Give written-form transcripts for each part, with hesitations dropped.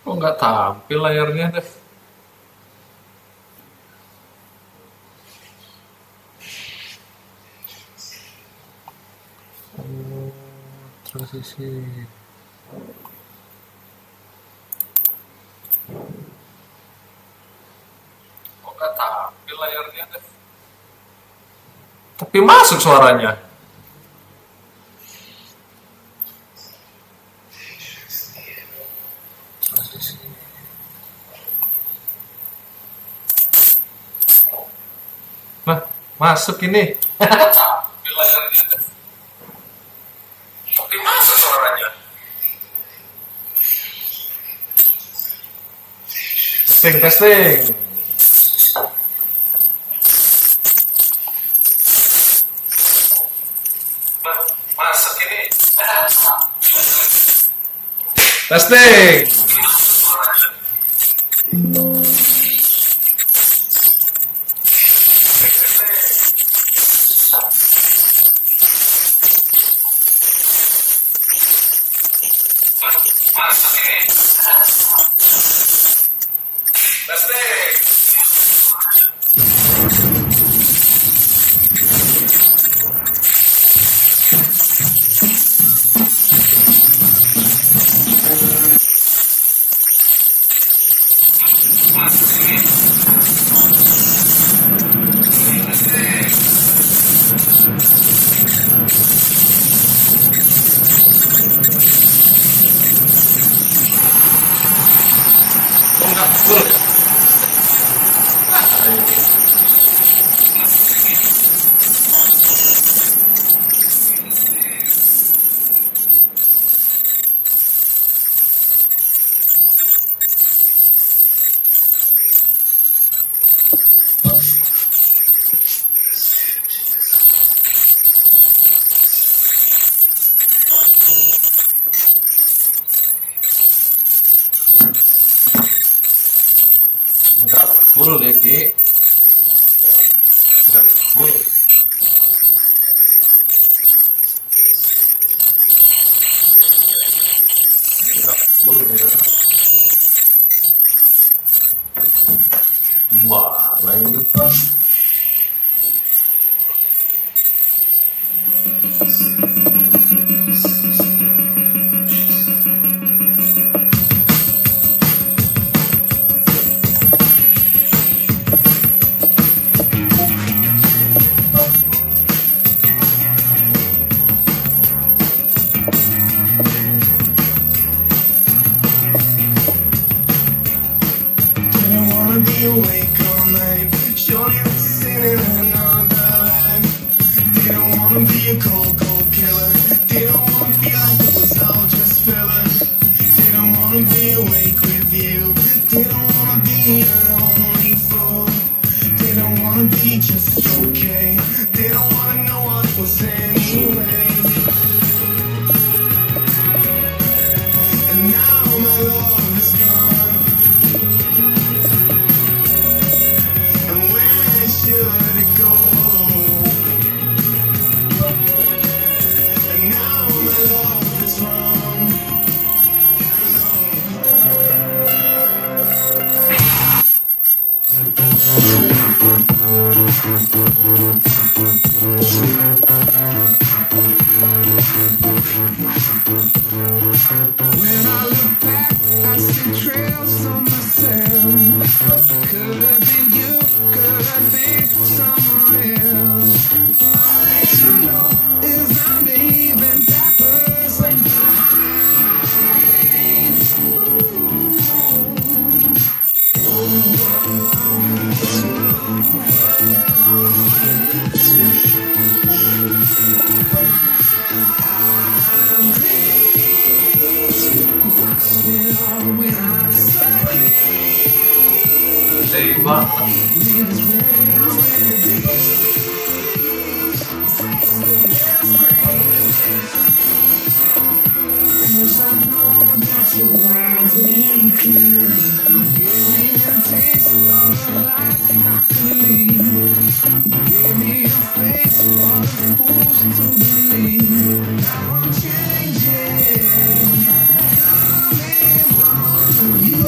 Kok nggak tampil layarnya deh? Oh, transisi. Kok nggak tampil layarnya deh? Tapi masuk suaranya. Transisi. Nah, masuk ini. Tampil layarnya deh. Tapi masuk suaranya. Testing, testing. Nah, masuk ini. Testing. Masuk ini. Testing. Masuk ini. Kok nggak full? Nggak full deh, Ki. Nggak full. Nggak full ya. Gimana ini? Be awake all night. Surely it's sin in another life. Didn't wanna be a cold killer. Didn't wanna feel like it was all just filler. Didn't wanna be awake with you. Didn't wanna be your only fool. Didn't wanna be just okay. Didn't wanna know what was anyway. And now my love is gone. When I look back, I see trails on my sand. Could have been you, could have been someone else. All that you know is I'm leaving backwards and Gede banget. you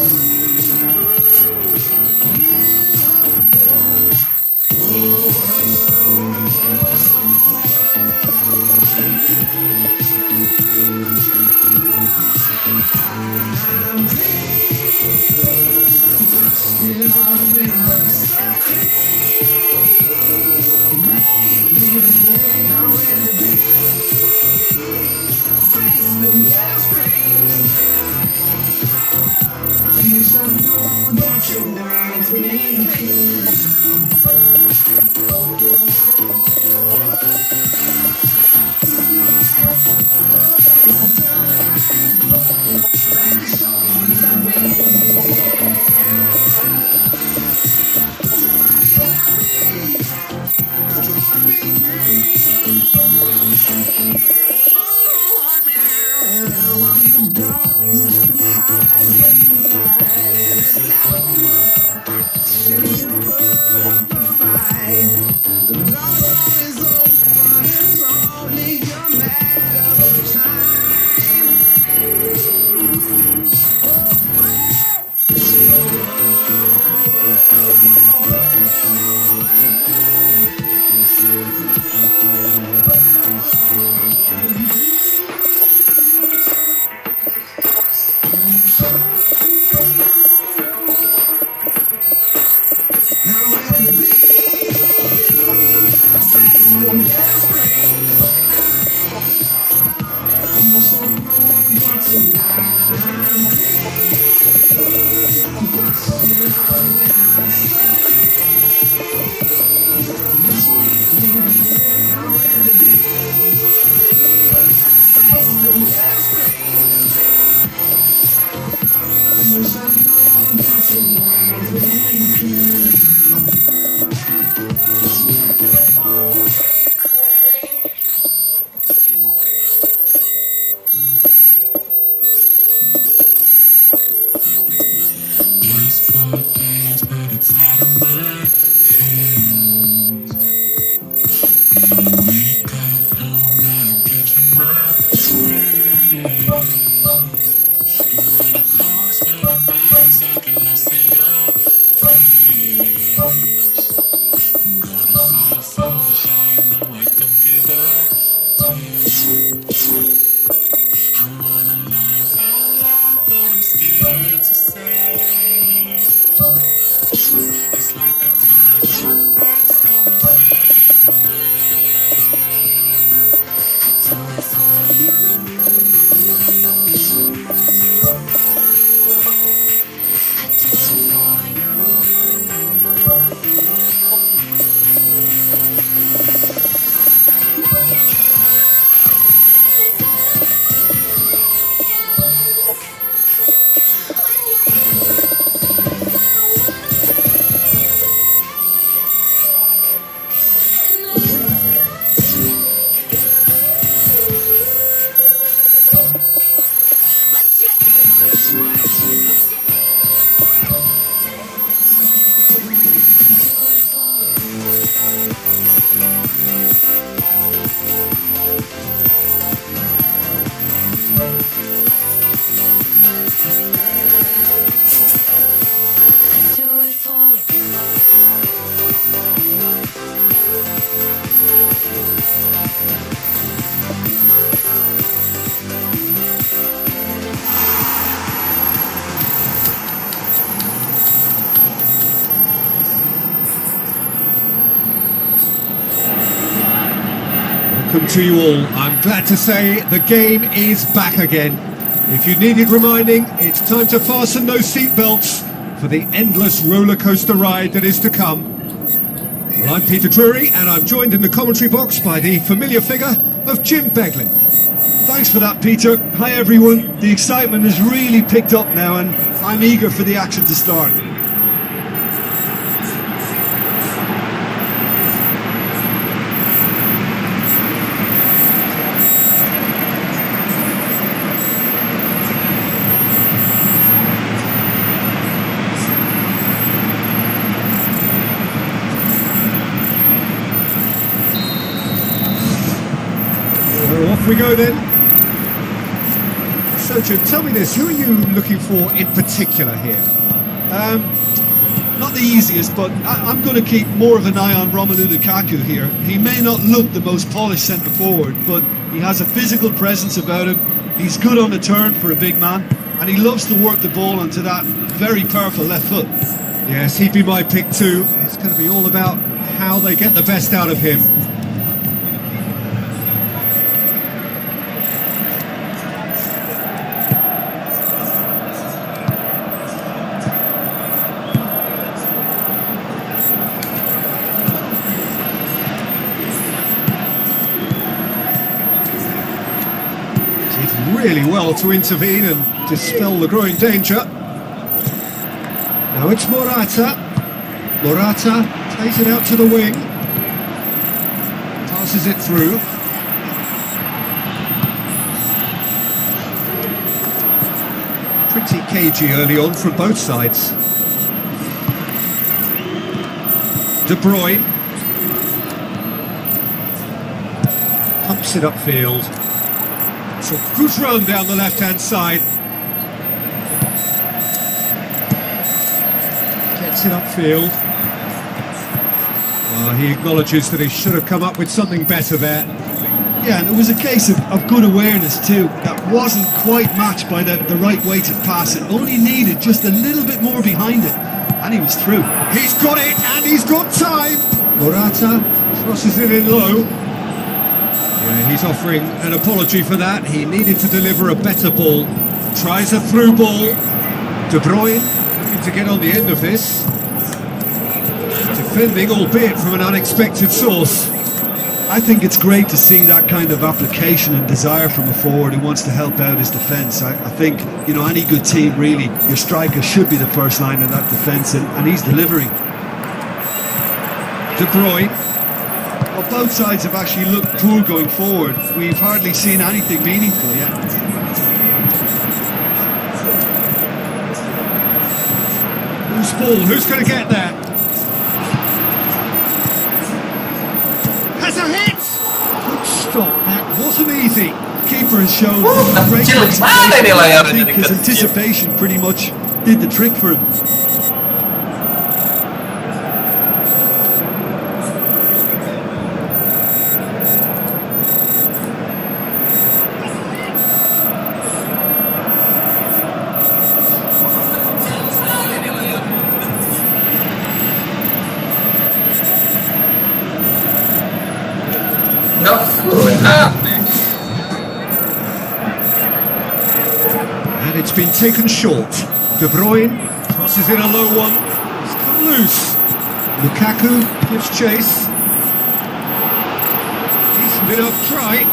Welcome to you all. I'm glad to say the game is back again. If you needed reminding, it's time to fasten those seatbelts for the endless roller coaster ride that is to come. Well, I'm Peter Drury, and I'm joined in the commentary box by the familiar figure of Jim Beglin. Thanks for that, Peter. Hi everyone. The excitement has really picked up now and I'm eager for the action to start. Well, off we go then. So, Jim, tell me this, who are you looking for in particular here? Not the easiest, but I'm going to keep more of an eye on Romelu Lukaku here. He may not look the most polished centre forward, but he has a physical presence about him. He's good on the turn for a big man, and he loves to work the ball onto that very powerful left foot. Yes, he'd be my pick too. It's going to be all about how they get the best out of him. really well to intervene and dispel the growing danger. Now it's Morata. Morata plays it out to the wing. Passes it through. Pretty cagey early on from both sides. De Bruyne pumps it upfield. It's a good run down the left-hand side. Gets it upfield. He acknowledges that he should have come up with something better there. Yeah, and it was a case of good awareness too. That wasn't quite matched by the right way to pass it. Only needed just a little bit more behind it, and he was through. He's got it, and he's got time. Morata crosses it in low. Yeah, he's offering an apology for that. He needed to deliver a better ball. Tries a through ball. De Bruyne looking to get on the end of this. Defending, albeit from an unexpected source. I think it's great to see that kind of application and desire from a forward who wants to help out his defence. I think, you know, any good team really, your striker should be the first line of that defence, and he's delivering. De Bruyne. Well, both sides have actually looked poor going forward. We've hardly seen anything meaningful yet. Loose ball, who's going to get there? Has a hit! Good stop, that wasn't easy. Keeper has shown Oh, great kecil concentration. sekali nih I layarnya think his dikecil. anticipation pretty much did the trick for him. Nggak full up. And it's been taken short. De Bruyne crosses in a low one. It's come loose. Lukaku gives chase. Decent enough try.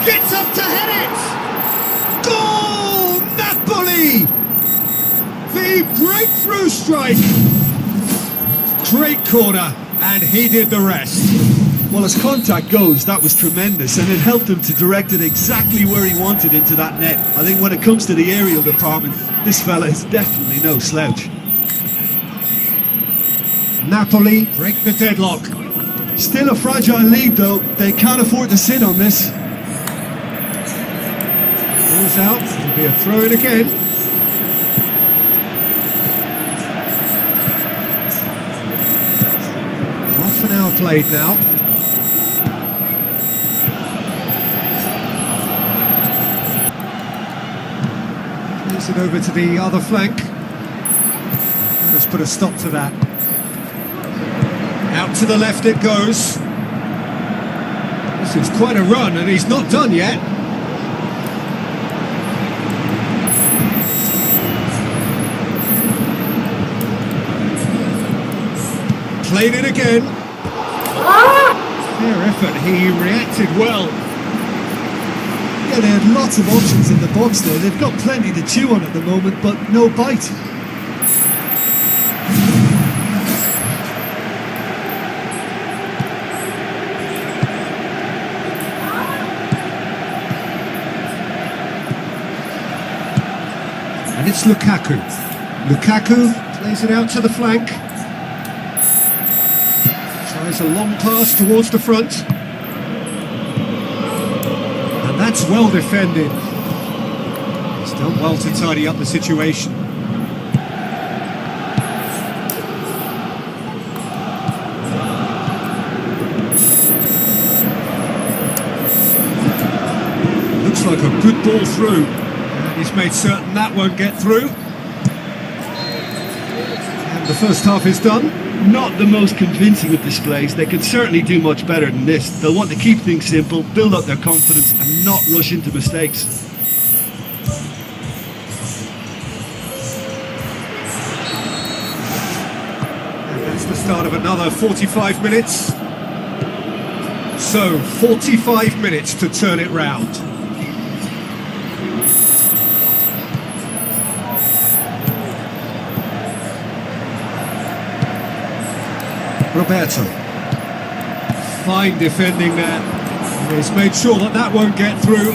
Gets up to head it! Goal! Napoli! The breakthrough strike! Great corner, and he did the rest. Well, as contact goes, that was tremendous, and it helped him to direct it exactly where he wanted into that net. I think when it comes to the aerial department, this fella is definitely no slouch. Napoli break the deadlock. Still a fragile lead, though. They can't afford to sit on this. Ball's out, it'll be a throw-in again. Half an hour played now. Plays it over to the other flank. Let's put a stop to that. Out to the left it goes. This is quite a run, and he's not done yet. Played it again. Fair effort, he reacted well. Yeah, they had lots of options in the box there. They've got plenty to chew on at the moment, but no bite. And it's Lukaku. Lukaku plays it out to the flank. Tries a long pass towards the front. And that's well defended. He's done well to tidy up the situation. Looks like a good ball through. And he's made certain that won't get through. And And the first half is done. Not the most convincing of displays. They can certainly do much better than this. They'll want to keep things simple, build up their confidence, and not rush into mistakes. And that's the start of another 45 minutes. So, 45 minutes to turn it round. Roberto. Fine defending there. He's made sure that that won't get through.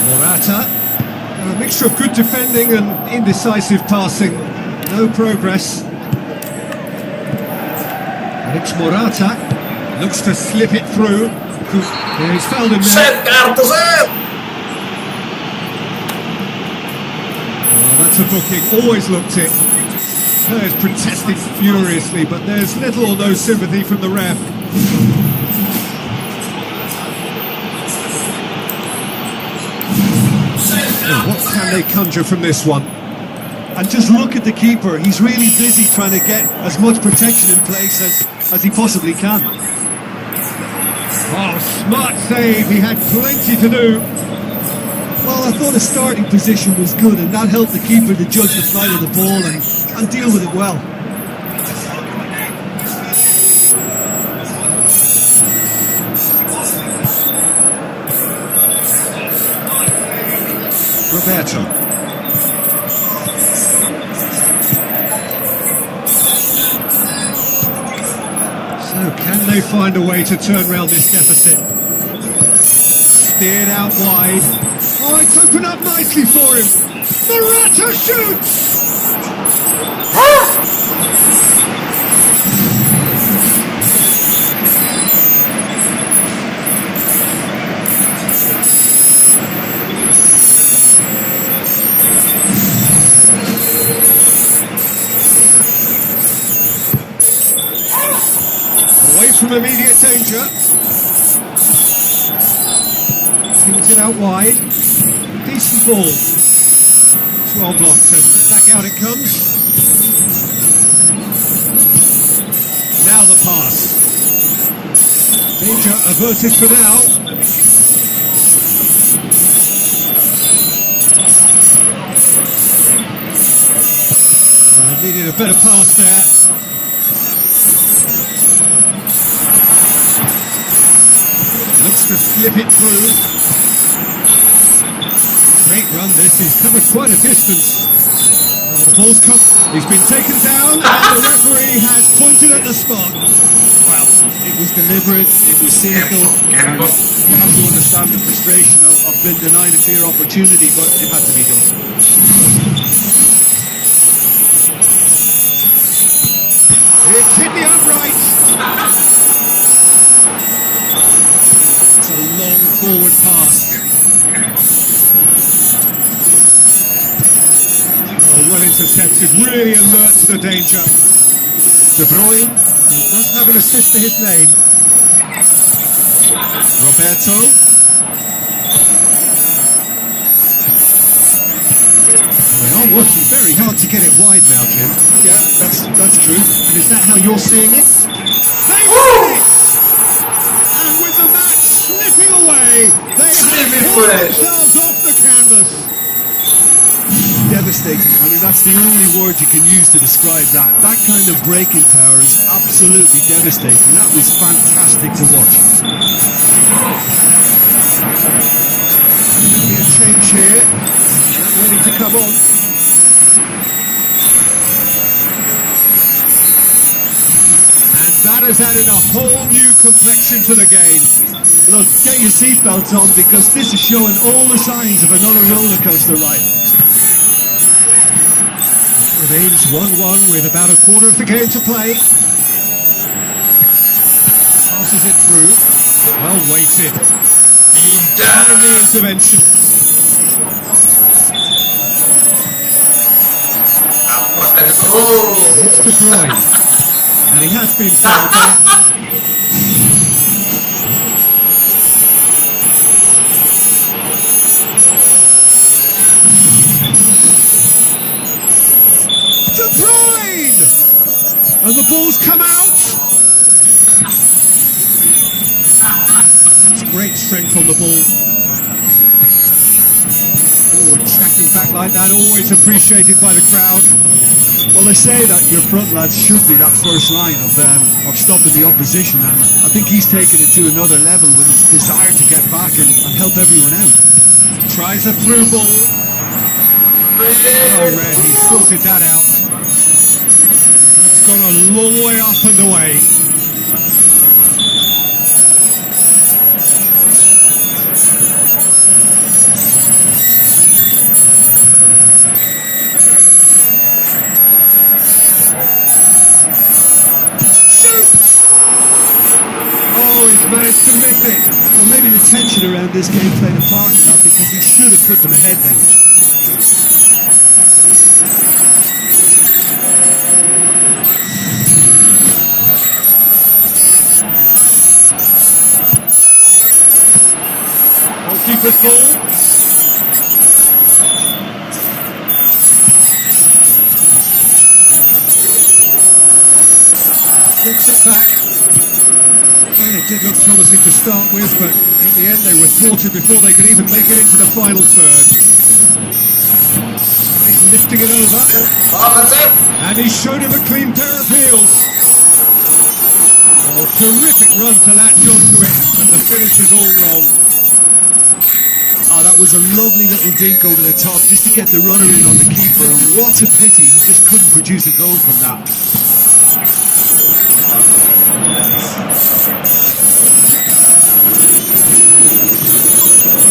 Morata. A mixture of good defending and indecisive passing. No progress. And it's Morata. Looks to slip it through. Yeah, he's fouled him there. Zet, kaarten, zet! That's a booking, always looked it. Players protesting furiously, but there's little or no sympathy from the ref. And what can they conjure from this one? And just look at the keeper. He's really busy trying to get as much protection in place as he possibly can. Oh, smart save, he had plenty to do. Well, I thought his starting position was good, and that helped the keeper to judge the flight of the ball and deal with it well. Roberto. So, can they find a way to turn around this deficit? Steered out wide. Oh, it's opened up nicely for him. Morata shoots! Away from immediate danger. Swings it out wide. Decent ball. It's well blocked and back out it comes. Now the pass. Danger averted for now. Needed a better pass there. Looks to slip it through. Great run this, he's covered quite a distance. The ball's come, he's been taken down and the referee has pointed at the spot. Well, it was deliberate, it was cynical, and you have to understand the frustration of being denied a clear opportunity, but it had to be done. It's hit the upright. It's a long forward pass. Oh, well intercepted, really alerts the danger. De Bruyne, he does have an assist to his name. Roberto. They are working very hard to get it wide now, Jim. Yeah, that's true. And is that how you're seeing it? They win it! And with the match slipping away, they have pulled themselves off the canvas. Devastating. I mean, that's the only word you can use to describe that. That kind of breaking power is absolutely devastating. That was fantastic to watch. There'll be a change here. Not ready to come on. And that has added a whole new complexion to the game. Look, get your seatbelts on because this is showing all the signs of another roller coaster ride. Remains 1-1 with about a quarter of the game to play. Passes it through. Well weighted. Timely intervention. It's De Bruyne. And he has been fouled there. And the ball's come out. That's great strength on the ball. Oh, tracking back like that, always appreciated by the crowd. Well, they say that your front lads should be that first line of stopping the opposition, and I think he's taken it to another level with his desire to get back and help everyone out. Tries a through ball. Oh, Red, he sorted that out. That's gone a long way up and away. Oh, he's managed to miss it. Well, maybe the tension around this game played a part in that, because he should have put them ahead then. Goalkeeper's ball. Gets it back. And it did look promising to start with, but in the end they were thwarted before they could even make it into the final third. He's lifting it over. Oh, that's it. And he showed him a clean pair of heels. Oh, terrific run to latch onto it, but the finish is all wrong. Oh, that was a lovely little dink over the top just to get the runner in on the keeper, and what a pity he just couldn't produce a goal from that.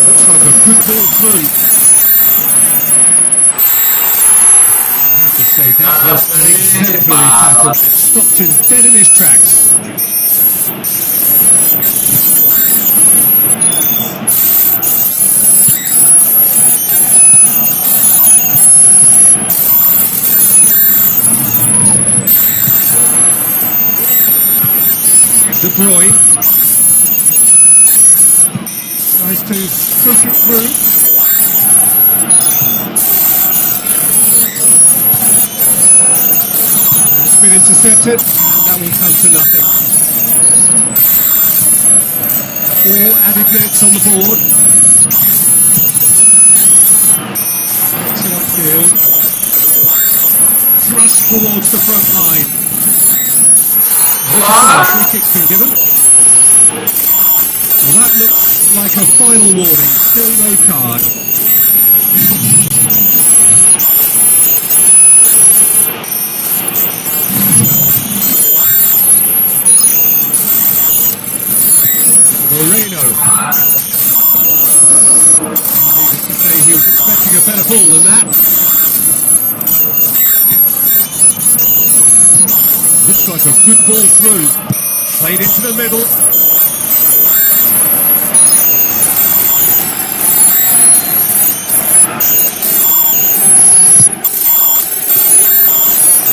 Looks like a good ball through. I have to say that was an exemplary tackle. Stopped him dead in his tracks. De Bruyne tries to stroke it through. It's been intercepted, and that will come to nothing. 4 added minutes on the board. Gets it upfield. Thrust towards the front line. Free kick's been given. Well, that looks like a final warning. Still no card. Moreno. Needless to say, he was expecting a better ball than that. Looks like a good ball through. Played into the middle.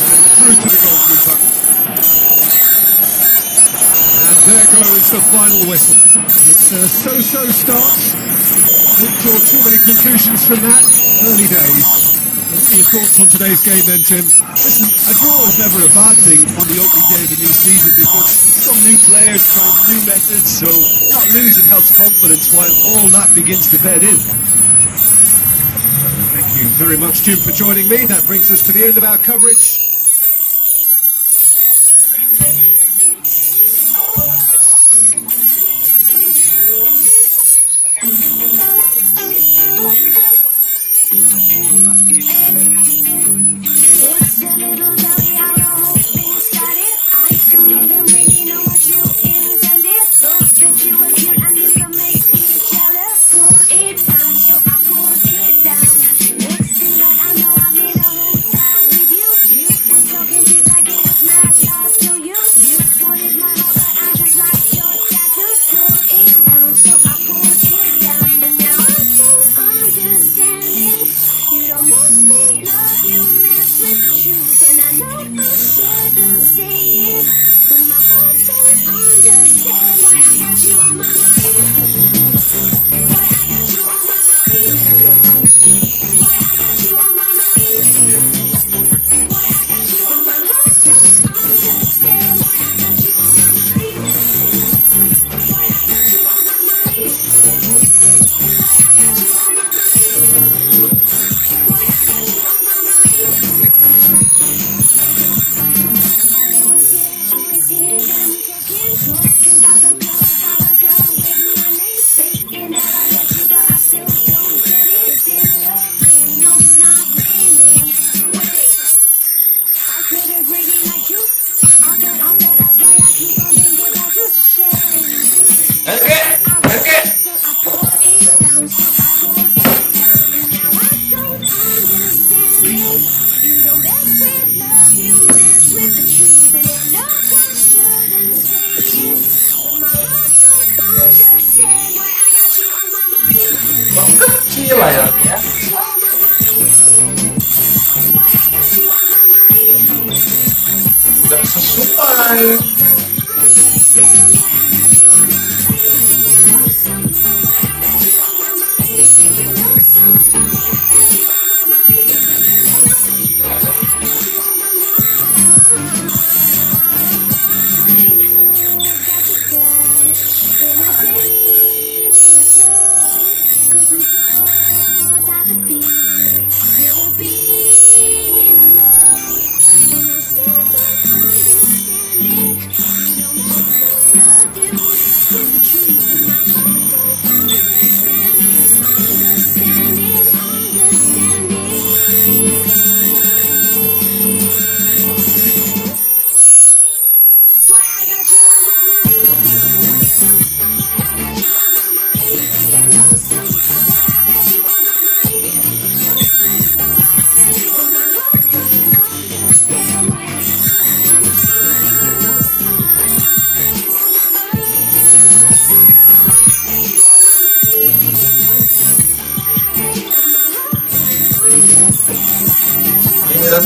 And through to the goalkeeper. And there goes the final whistle. It's a so-so start. Don't draw too many conclusions from that. Early days. What are your thoughts on today's game then, Tim? Listen, a draw is never a bad thing on the opening day of a new season, because some new players trying new methods, so not losing helps confidence while all that begins to bed in. Thank you very much, Jim, for joining me. That brings us to the end of our coverage. It's a little jelly, how the whole thing started. I don't even really know what you intended. Thought that you were cute and you could make me jealous. Pull it down, so I pulled it down. Next thing that I know, I'm in a hotel with you. You were talking deep like it was mad love to you. You wanted my heart, but I just like your tattoo. Pull it down, so I pulled it down. And now I don't understand it. You don't mess with love, you mess with truth. And I know I shouldn't say it, but my heart don't understand why I got you on my mind. Why I got you on my mind. Why I got you on my mind. Why I got you on my heart don't understand. Kok kecil layarnya? Tidak sesuai.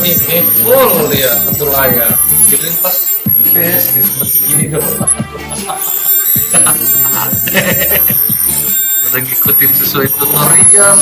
Ini full dia satu layar. Jadi pas PES segini dong. Udah ngikutin sesuai tutorial.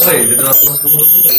Jadi langsung turun dulu.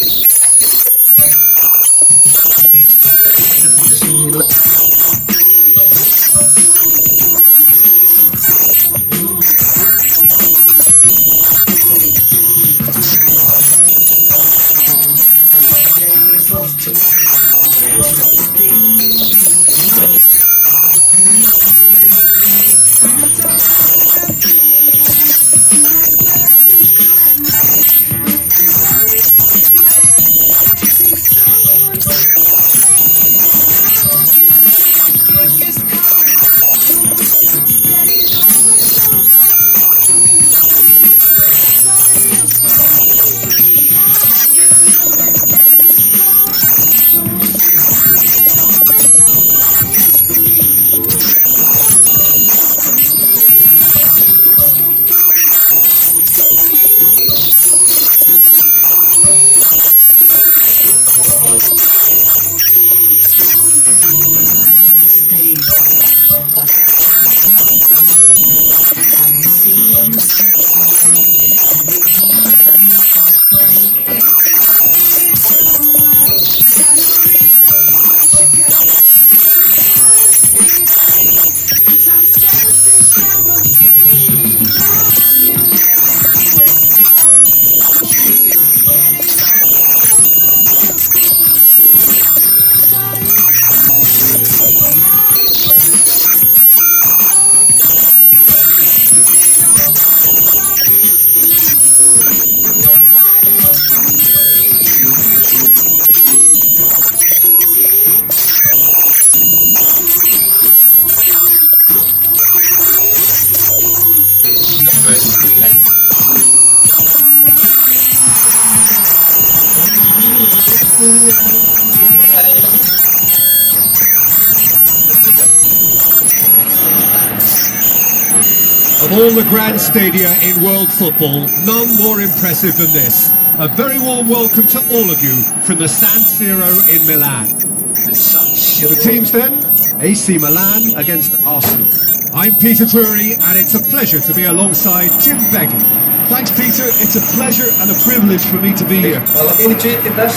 Of all the grand stadia in world football, none more impressive than this. A very warm welcome to all of you from the San Siro in Milan. The teams then, AC Milan against Arsenal. I'm Peter Drury and it's a pleasure to be alongside Jim Begley. Thanks, Peter. It's a pleasure and a privilege for me to be here. Malam ini cuy timnas.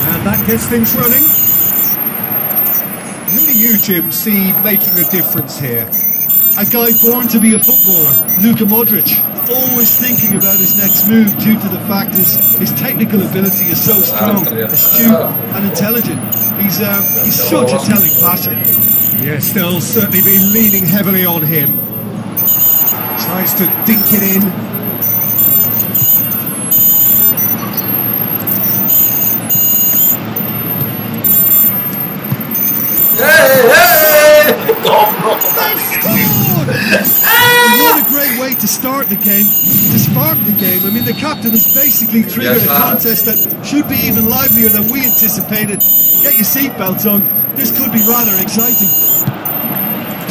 And that gets things running. Who do you, Jim, see making a difference here? A guy born to be a footballer, Luka Modric. Always thinking about his next move due to the fact his technical ability is so strong, astute and intelligent. He's such a telling passer. Yes, they'll certainly be leaning heavily on him. Tries to dink it in. What a great way to start the game, to spark the game. I mean, the captain has basically triggered a contest that should be even livelier than we anticipated. Get your seatbelts on. This could be rather exciting.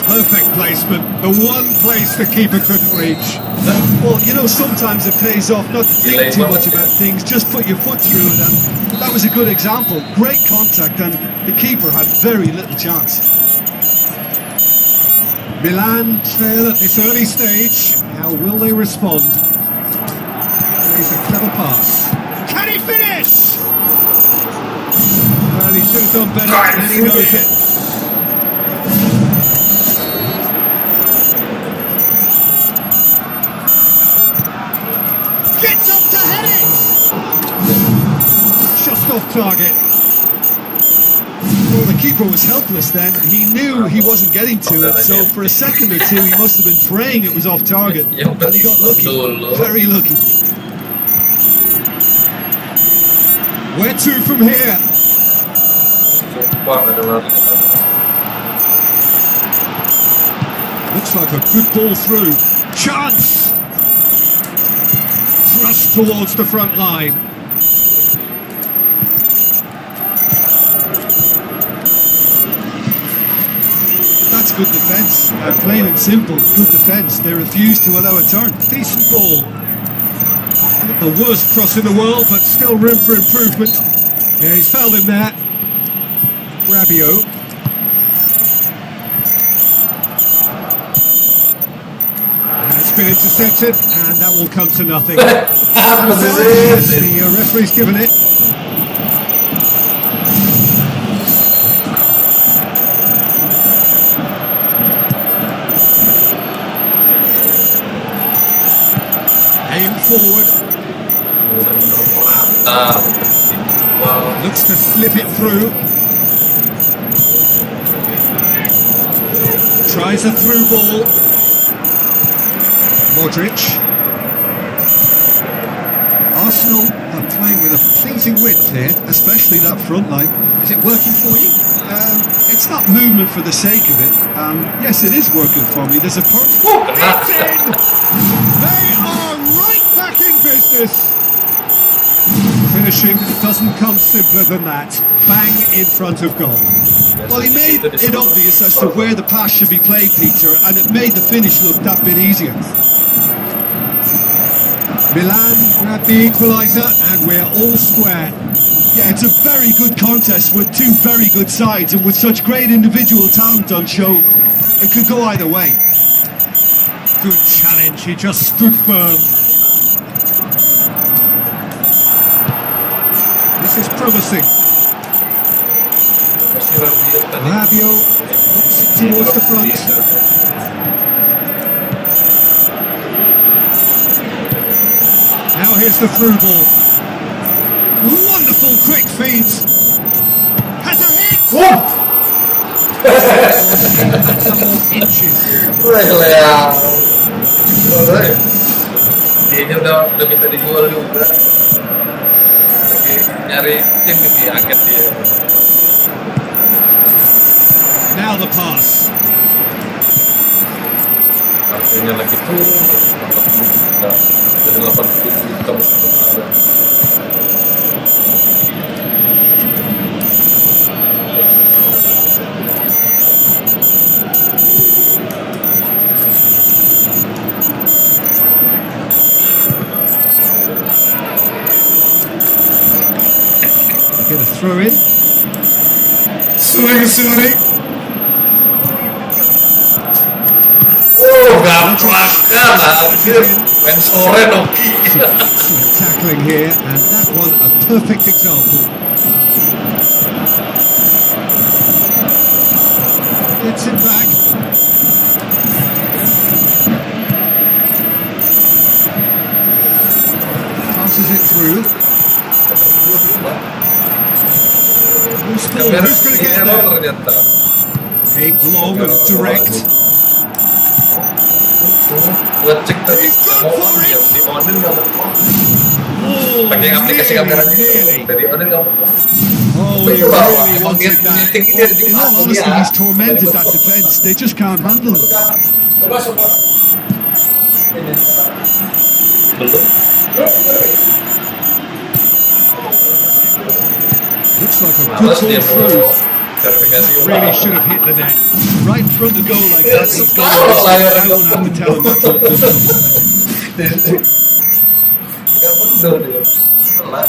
Perfect placement. The one place the keeper couldn't reach. Well, you know, sometimes it pays off not to think too much about things, just put your foot through it, and that was a good example. Great contact, and the keeper had very little chance. Milan trail at this early stage. How will they respond? Here's a clever pass. Can he finish? Well, he should have done better, and he knows it. Gets up to head it! Just off target. Well, the keeper was helpless then. He knew he wasn't getting to it, so for a second or two he must have been praying it was off target. And he got lucky, very lucky. Where to from here? Looks like a good ball through. Chance! Thrust towards the front line. good defence. Plain and simple, good defence. They refuse to allow a turn. Decent ball. Not the worst cross in the world, but still room for improvement. Yeah, he's fouled him there. Rabiot. And it's been intercepted, and that will come to nothing. The referee's given it. Aim forward. Looks to slip it through. Tries a through ball. Modric. Arsenal are playing with a pleasing width here, especially that front line. Is it working for you? It's not movement for the sake of it. Yes, it is working for me. There's a It's in! They are right back in business. Finishing doesn't come simpler than that. Bang in front of goal. Well, he made it obvious as to where the pass should be played, Peter, and it made the finish look that bit easier. Milan grab the equaliser and we're all square. Yeah, it's a very good contest with two very good sides, and with such great individual talent on show, it could go either way. Good challenge, he just stood firm. This is promising. Rabiot looks it towards the front. Now here's the through ball. Wonderful quick feet. Has a hit! Some more inches. Kayaknya udah minta dijual juga. Lagi nyari tim di angket dia. Now the pass. Harganya lagi tuh 40 juta. Dari 87 juta musim kemarin. Get a throw in. Suring. Oh, gampang anjir. Main sore Noki. Excellent tackling here, and that one a perfect example. Gets him back. Passes it through. Who's going to get there? Ternyata. Aimed long and direct. Buat cek tadi di Onin nggak mau. Pakai aplikasi kamera dari Onin nggak mau. Oh, he really wanted Ini that. In all honesty, he's tormented that defence. They just can't handle it. Belum. Looks like a good Males ball dia through. mau verifikasi Really should have hit the net. Right in front of goal like that, he's got Oh, layar I don't have to tell him that's not good enough. Nggak bener dia. Salah.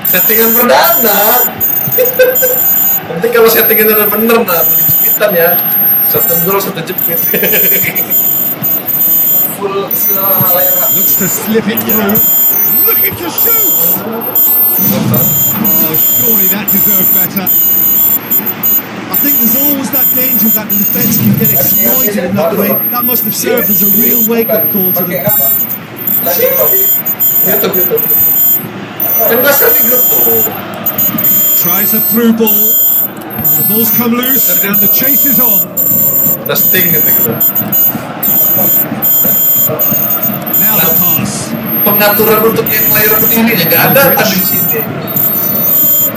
Settingan perdana. Nanti kalau settingan udah bener nah, beli jepitan ya. Satu gol satu jepit. Full layar. Looks to slip it through. Looking to shoot. Oh, surely that deserved better. I think there's always that danger that the defence can get exploited in that way. That must have served as a real wake-up call to them. Gitu. Kan gak sering gitu. Tries a through ball. The ball's come loose and the chase is on. Testing gitu. Now the pass. Pengaturan untuk yang layar berdiri nggak ada di sini.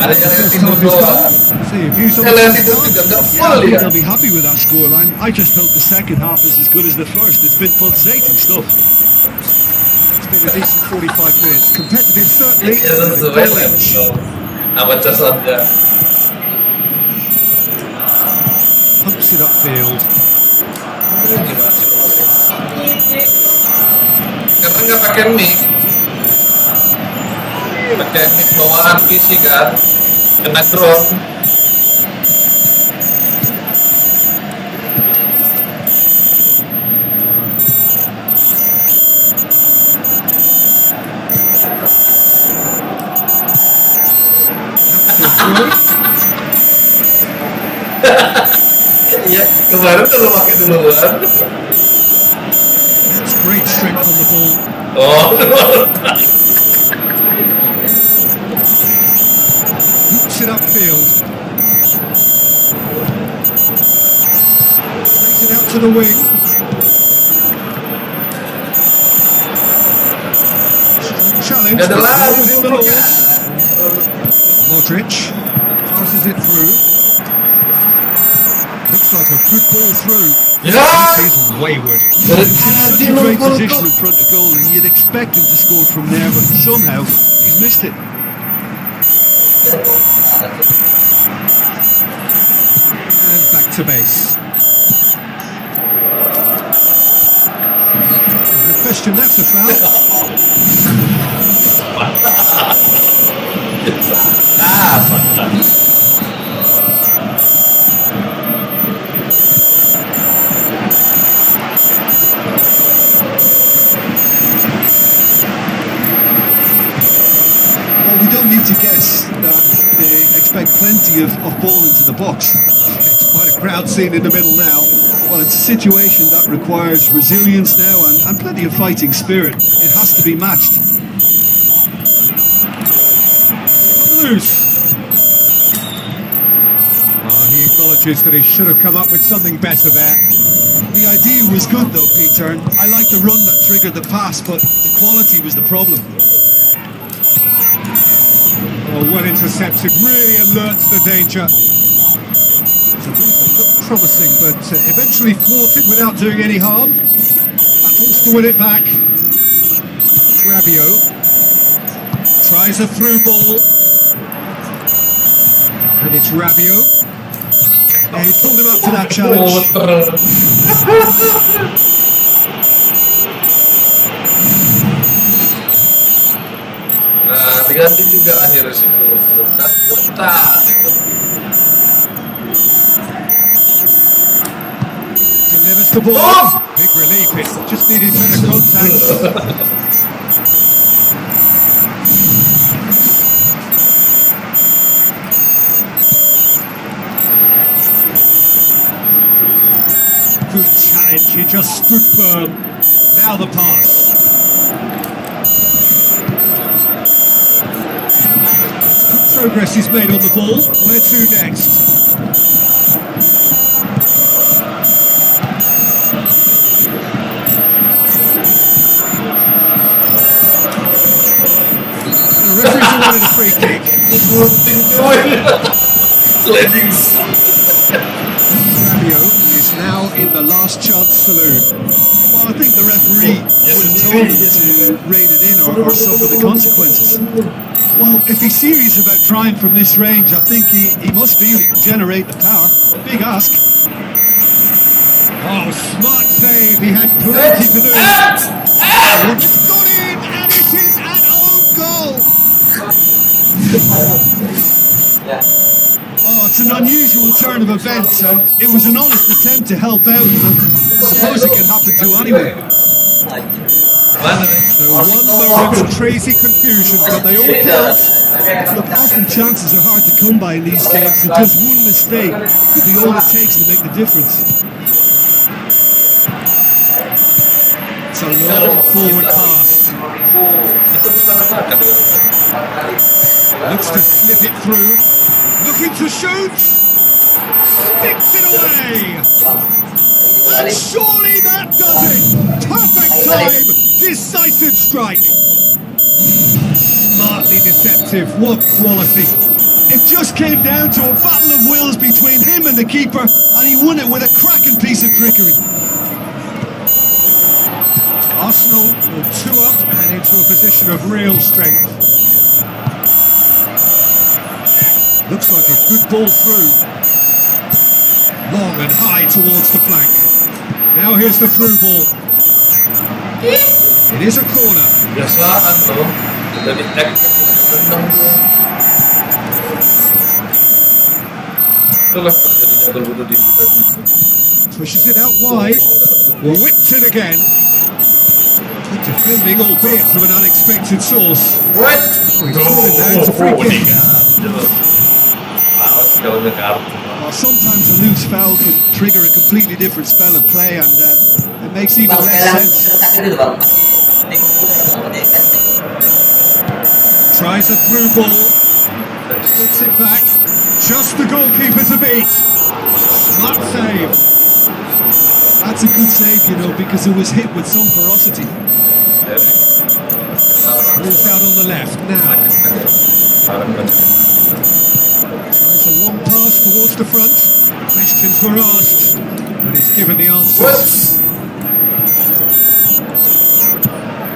Ada yang layar tidur doang. See, if you Yang layar tidur juga nggak I full think ya. they'll be happy with that scoreline. I just hope the second half is as good as the first. It's been pulsating stuff. It's been a decent 45 minutes. Competitive certainly. Ya sesuai lah. Amat saja. pumps it upfield. Gimana sih? Karena nggak pakai mic. Pakai mic bawaan PC kan, kena drone. Iya, kemarin tuh lo pakai duluan. That's great strength on the ball. Oh, Hooks it upfield. Plays it out to the wing. Challenge. nggak ada lagi Within sih. the laws. Modric passes it through. Looks like a good ball through. Ya, He's wayward. Such a great position in front of goal, and you'd expect him to score from there, but somehow he's missed it. And back to base. No question, that's a foul. Well, we don't need to guess that they expect plenty of ball into the box. It's quite a crowd scene in the middle now. Well, it's a situation that requires resilience now and plenty of fighting spirit. It has to be matched. Loose. Oh, he acknowledges that he should have come up with something better there. The idea was good though, Peter, and I like the run that triggered the pass, but the quality was the problem. Oh, well intercepted, really alert to the danger. So looked promising, but eventually thwarted without doing any harm. Battles to win it back. Rabiot tries a through ball. And it's Rabiot. Yeah, he pulled him up to that challenge. Nah, diganti juga akhirnya si kan. Delivers the ball. Big relief, it just needed better contact. Good challenge, he just stood firm. Now the pass. Good progress is made on the ball. Where to next? The referee's awarded a free kick. Sliding. Rabiot is now in the last chance saloon. Well, I think the referee would have told him to rein it in or suffer the consequences. Well, if he's serious about trying from this range, I think he must feel he can generate the power. Big ask. Oh, smart save. He had plenty to do. It's got in, and it is an own goal. Oh, it's an unusual turn of events, and it was an honest attempt to help out, but I suppose it can happen to anyone. Mana nih? So one moment of crazy confusion, but they all count. Look, often chances are hard to come by in these games, and just one mistake could be all it takes to make the difference. It's a long forward pass. Itu bukan makan ya. Looks to slip it through. Looking to shoot. Sticks it away. And surely that does it. Perfect time. Decisive strike. Smartly deceptive. What quality. It just came down to a battle of wills between him and the keeper, and he won it with a cracking piece of trickery. Arsenal will 2 up and into a position of real strength. Looks like a good ball through. long and high towards the flank. Now here's the through ball. It is a corner. Biasaan loh. Dari tenang. Itulah terjadinya gol bunuh diri tadi itu. Pushes it out wide. Whipped it again. Good defending, albeit from an unexpected source. What? He's falling there. It's a free kick. Kalau nggak kartu. Well, sometimes a loose foul can trigger a completely different spell of play, and it makes even Bang, less pelang sense. terus dulu bang, masih Tries a through ball. Gets it back. Just the goalkeeper to beat. Smart save. That's a good save, you know, because it was hit with some ferocity. Ball's out on the left now. Tries a long pass towards the front. Questions were asked, but he's given the answers.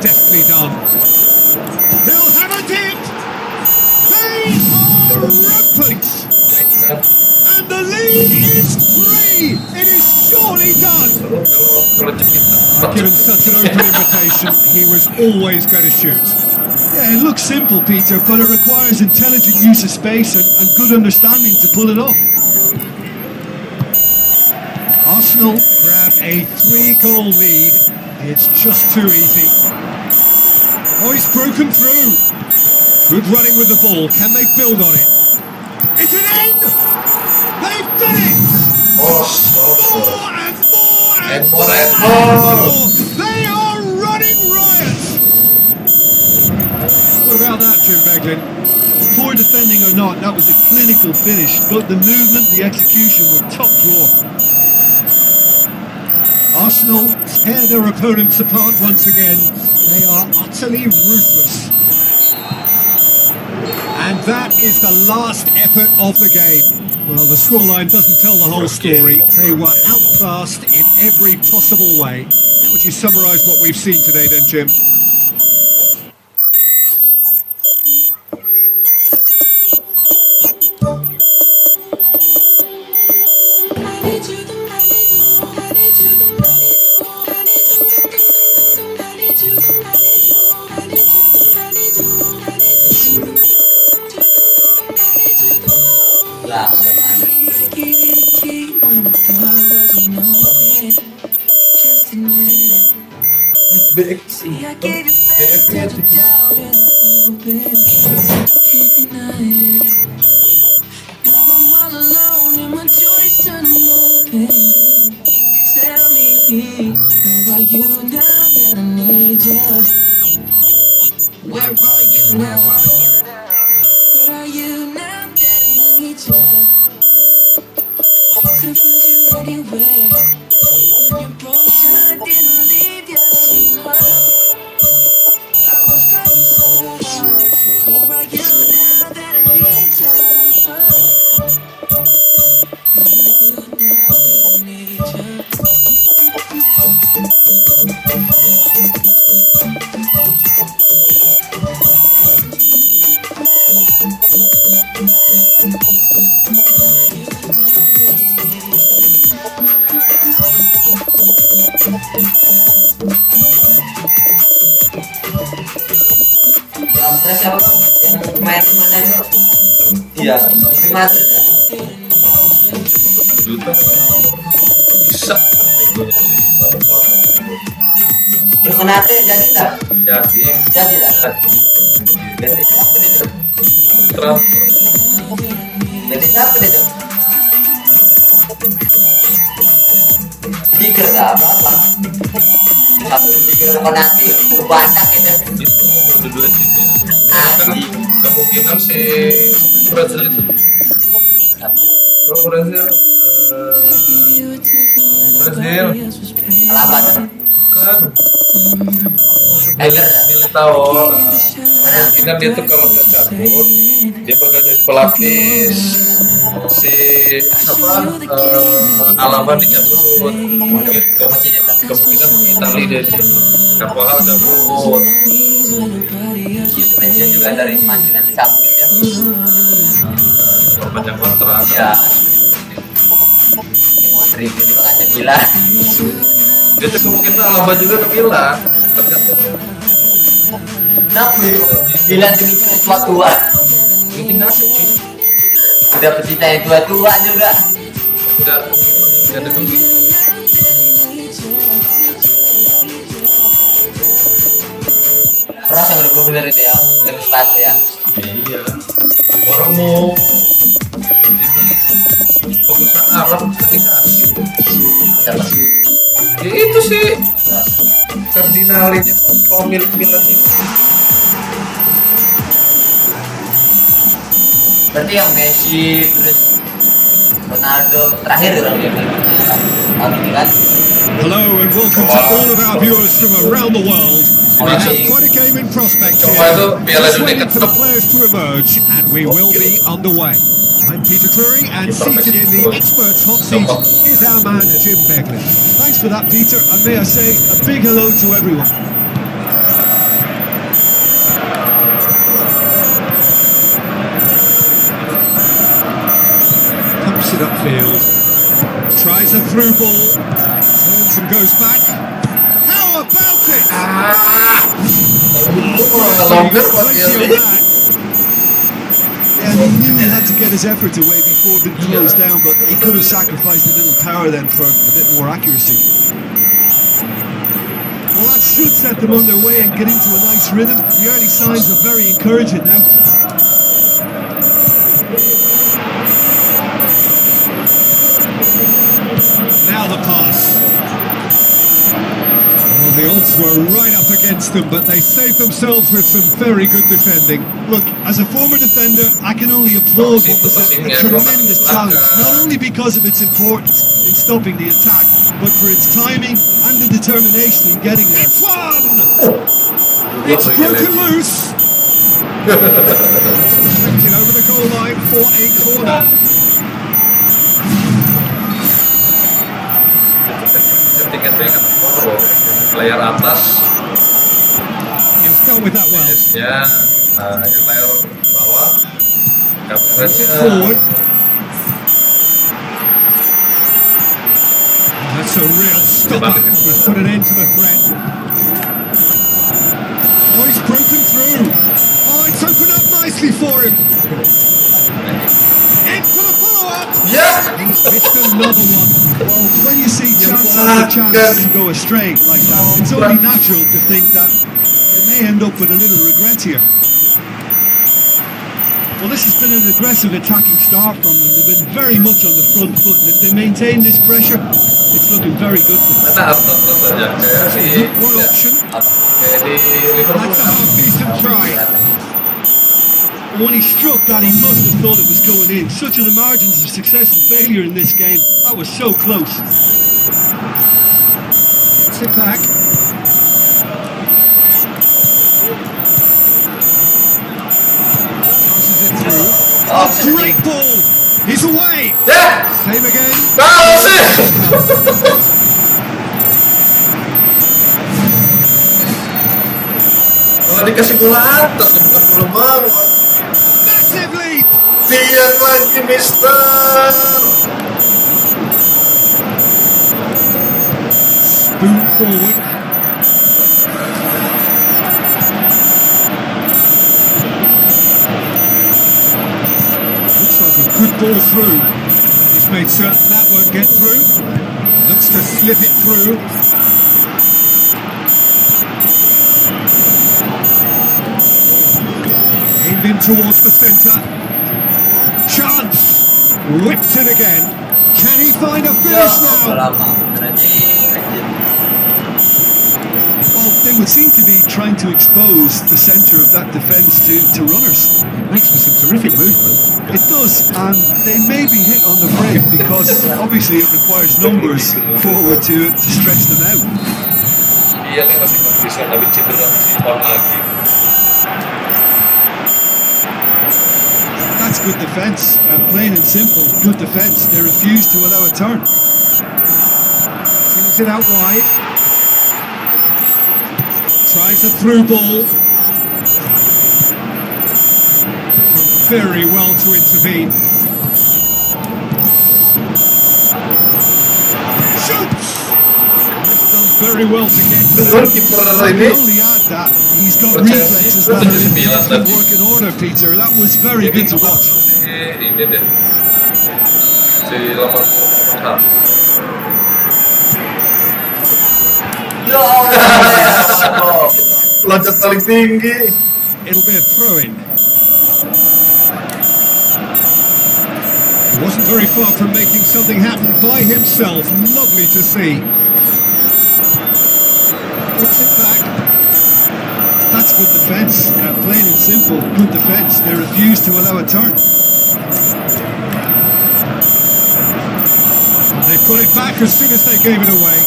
Deftly done. He'll have a dip. They are rampant. And the lead is 3. It is surely done. Given such an open invitation, he was always going to shoot. Yeah, it looks simple, Peter, but it requires intelligent use of space and good understanding to pull it off. Arsenal grab a 3-goal lead. It's just too easy. Oh, he's broken through. Good running with the ball. Can they build on it? It's an end! They've done it! Oh, stop. More and more and And more and more! They are running riot! What about that, Jim Beglin? Poor defending or not, that was a clinical finish, but the movement, the execution were top drawer. Arsenal tear their opponents apart once again. They are utterly ruthless. And that is the last effort of the game. Well, the scoreline doesn't tell the whole story. They were outclassed in every possible way. How would you summarise what we've seen today then, Jim? lah. Where are you now? Where are you now that I need you? Couldn't find you anywhere. When you broke, I didn't leave you. I was by your side. Where are you now that I need you? Where are you now that I need you? Yang stres siapa bang? Yang main mana itu? Iya, di Madrid ya? Dulu tuh bisa. Terus Konate jadi tak? Jadi Jadi tak? jadi Jadi siapa itu? transfer. Jadi siapa itu? Tiger tak apa-apa. Satu tiger Konate, banyak itu. Itu dua sih. Kan Anjing. kemungkinan si Brazil itu. Kalau Brazil, Brazil Kenapa tuh? kan Tiger. Militao. Mana? Ingat dia tuh kalau nggak cabut, dia bakal jadi pelatih si apa Alaman nih cabut. Mungkin kemungkinan Itali dia sih. Carvajal cabut. Pensiun juga dari Madrid nanti sambungin dia. Perpanjang kontrak. Ya. Sering ini makanya gila. Itu kemungkinan Alaba juga ke Milan. Nah, gila ini cuma tua. Ini tinggal sih. Udah pecinta yang tua-tua juga. Udah ada dulu. Keras yang udah bener itu ya, dari sepatu ya. Iya. Orang mau ini pengusaha Arab dikasih. Siapa? Ya itu sih kardinal ini pemilik Milan ini. Berarti yang Messi terus Ronaldo terakhir orang dia tahun ini kan. Hello and welcome to all of our viewers from around the world. We have quite a game in prospect here. Coba itu Piala Just Dunia waiting for the ke-6. players to emerge and we will be underway. I'm Peter Drury and seated in the experts hot seat is our man Jim Begley. Thanks for that, Peter, and may I say a big hello to everyone. Pumps it upfield. Tries a through ball. Turns and goes back. How about it? Longer buat dia Plenty of nih. that. And he knew he had to get his effort away before being closed down, but he could have sacrificed a little power then for a bit more accuracy. Well, that should set them on their way and get into a nice rhythm. The early signs are very encouraging now. Now the pass. Well, the odds were right up against them, but they saved themselves with some very good defending. Look, as a former defender, I can only applaud what was a tremendous challenge, not only because of its importance in stopping the attack, but for its timing and the determination in getting there. It's one! It's broken loose! Deflected over the goal line for a corner. Ketika itu ingat layar atas He's dealt with that well. ya, nah ini layar bawah Puts it kameranya forward. That's a real stopper. He's put an end to the threat. Oh, he's broken through. Oh, it's opened up nicely for him. In for the follow-up. ya. He's missed another one. Well, when you see chance after chance go astray like that, it's only natural to think that they may end up with a little regret here. Well, this has been an aggressive attacking start from them. They've been very much on the front foot, and if they maintain this pressure, it's looking very good for them. Nah, terus saja kayak di One option. kayak di Liverpool That's a half-decent try. When he struck that, he must have thought it was going in. Such are the margins of success and failure in this game. That was so close. Gets it back. Passes it through. Oh, Great ball. He's away. ya. Same again. Tahu sih. Kalau dikasih bola atas bukan bola bawah. Massive lead. Dia lagi Mister. Spoon forward. Looks like a good ball through. He's made certain that won't get through. Looks to slip it through. Aimed in towards the centre. Chance! Whips it again. Can he find a finish now? Lama, anjing. Well, they would seem to be trying to expose the centre of that defence to runners. Makes for some terrific movement. It does, and they may be hit on the break because obviously it requires numbers forward to stretch them out. Dia kan masih bisa tapi cedera si tahun lagi. That's good defence, plain and simple, good defence. They refuse to allow a turn. Sings it out wide. Tries a through ball. Very well to intervene. very well to get to Betul that. kiper I can ini only add that he's got Percaya reflexes sih, that are in 79 excellent tadi. working order, Peter. That was very good to watch. ini deh si 81. Yo, Allah. Loncat paling tinggi. It'll be a throw-in. He wasn't very far from making something happen by himself. Lovely to see. Puts it back. That's good defence. Plain and simple, good defence. They refused to allow a turn. They put it back as soon as they gave it away.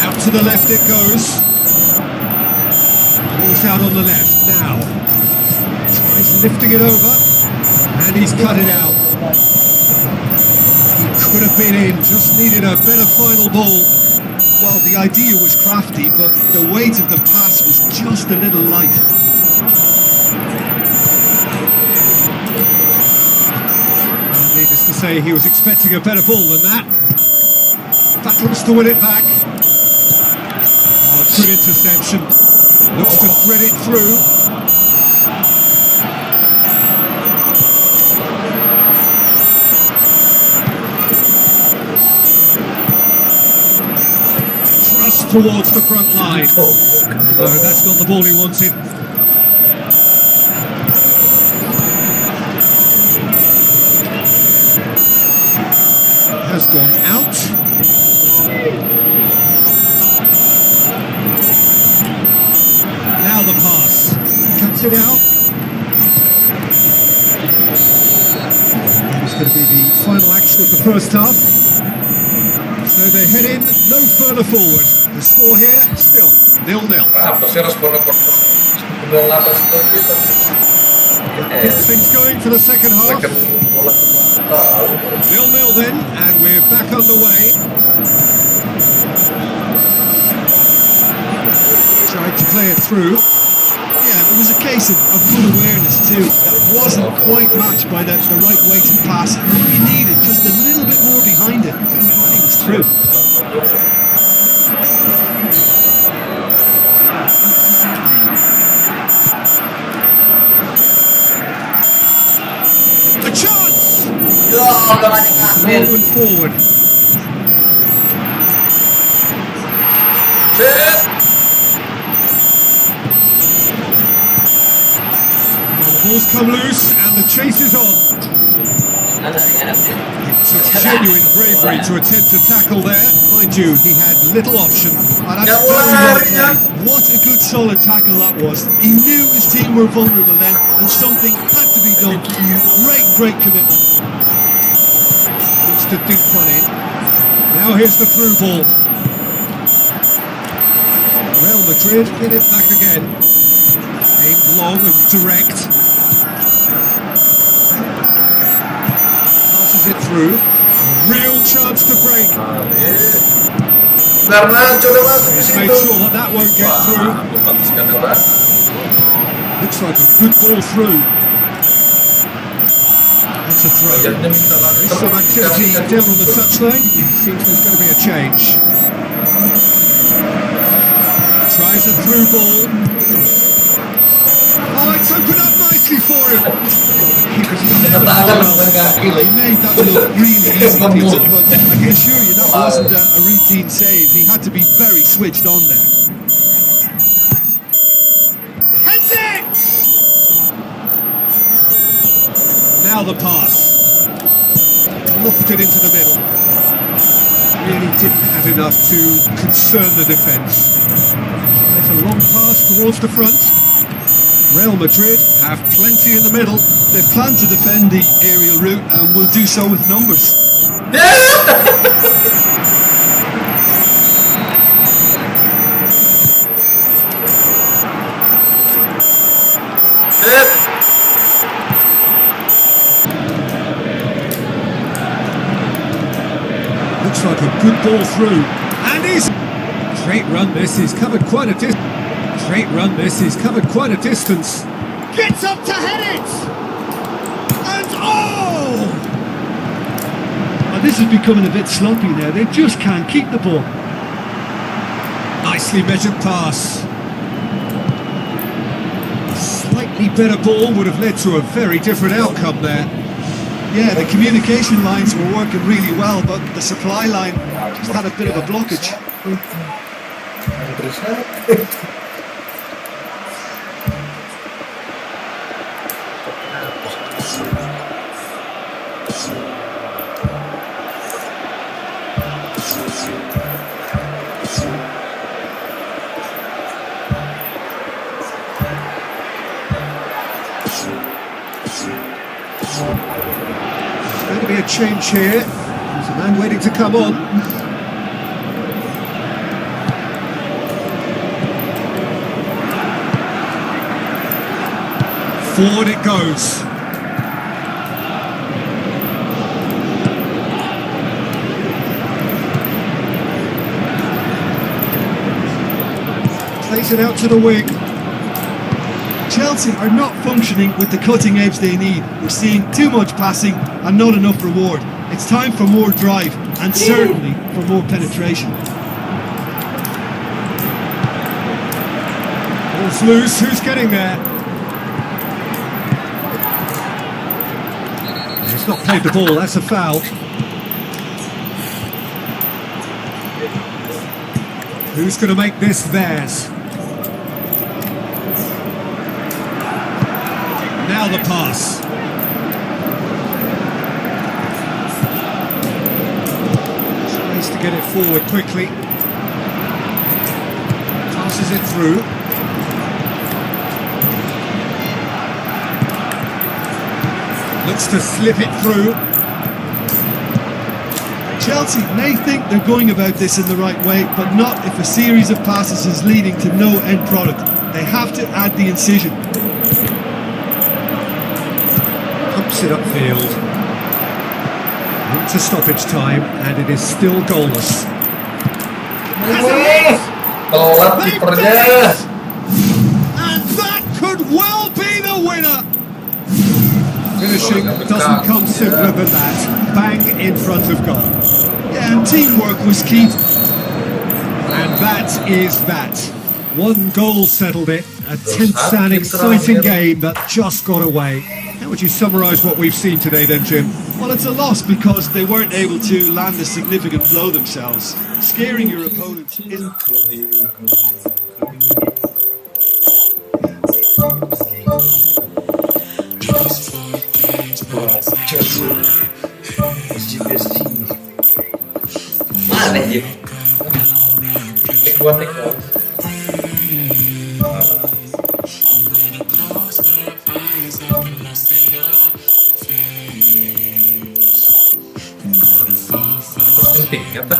Out to the left it goes. Ball's out on the left now. Tries lifting it over, and he's cut it out. He could have been in, just needed a better final ball. Well, the idea was crafty, but the weight of the pass was just a little light. Needless to say, he was expecting a better ball than that. Battles to win it back. Oh, good interception. Looks to thread it through. Thrust towards the front line. No, that's not the ball he wanted. Has gone out. Now the pass. Cuts it out. It's going to be the final action of the first half. So they head in no further forward. The score here still 0-0. Apa sih responnya kok 98 seperti itu? Gets things going for the second half. Second bola tahu. 0-0 then, and we're back underway. Tried to play it through. Yeah, it was a case of good awareness too. That wasn't quite matched by the right weight and pass. What you needed, just a little bit more behind it. And it was through. A chance! Yo, udah nggak ngambil. Moving forward. Shit. The ball's come loose and the chase is on. It's genuine bravery to attempt to tackle there. Mind you, he had little option. Oh, that's Yeah, very well well, played. yeah. What a good solid tackle that was. He knew his team were vulnerable then and something had to be done. Great commitment. Looks to dink one in. Now here's the through ball. Real Madrid get it back again. Aimed long and direct. Passes it through. A real chance to break. Karena coba masuk ke Just situ. make sure that that won't get through. Pantas kata. Looks like a good ball through. That's a throw. Jangan minta lari There's some activity down on the touchline. Seems there's going to be a change. Tries a through ball. Oh, it's opened up nicely for him. Keeper's never done well. He made that look really easy, Peter, but I can assure you that wasn't a routine save. He had to be very switched on there. Heads it! Now the pass. Lofted into the middle. Really didn't have enough to concern the defence. There's a long pass towards the front. Real Madrid have plenty in the middle. They plan to defend the aerial route and will do so with numbers. Looks like a good ball through. And he's... Great run this, he's covered quite a distance. Great run this, he's covered quite a distance. Gets up to head it! And oh! And this is becoming a bit sloppy now. They just can't keep the ball. Nicely measured pass. A slightly better ball would have led to a very different outcome there. Yeah, the communication lines were working really well, but the supply line just had a bit of a blockage. There's going to be a change here. There's a man waiting to come on. Forward it goes. Plays it out to the wing. Chelsea are not functioning with the cutting edge they need. We're seeing too much passing and not enough reward. It's time for more drive and certainly for more penetration. Ball's loose. Who's getting there? He's not played the ball. That's a foul. Who's going to make this theirs? Now the pass. Tries to get it forward quickly. Passes it through. Looks to slip it through. Chelsea may think they're going about this in the right way, but not if a series of passes is leading to no end product. They have to add the incision. Pumps it upfield. Into stoppage time, and it is still goalless. Telat kipernya. And that could well be the winner! Finishing doesn't come simpler than that. Bang in front of goal. Yeah, and teamwork was key. And that is that. One goal settled it. A tense and exciting game that just got away. How would you summarise what we've seen today then, Jim? Well, it's a loss because they weren't able to land a significant blow themselves. Scaring your opponent isn't... Mana Jim? Tik buat. Tik kata.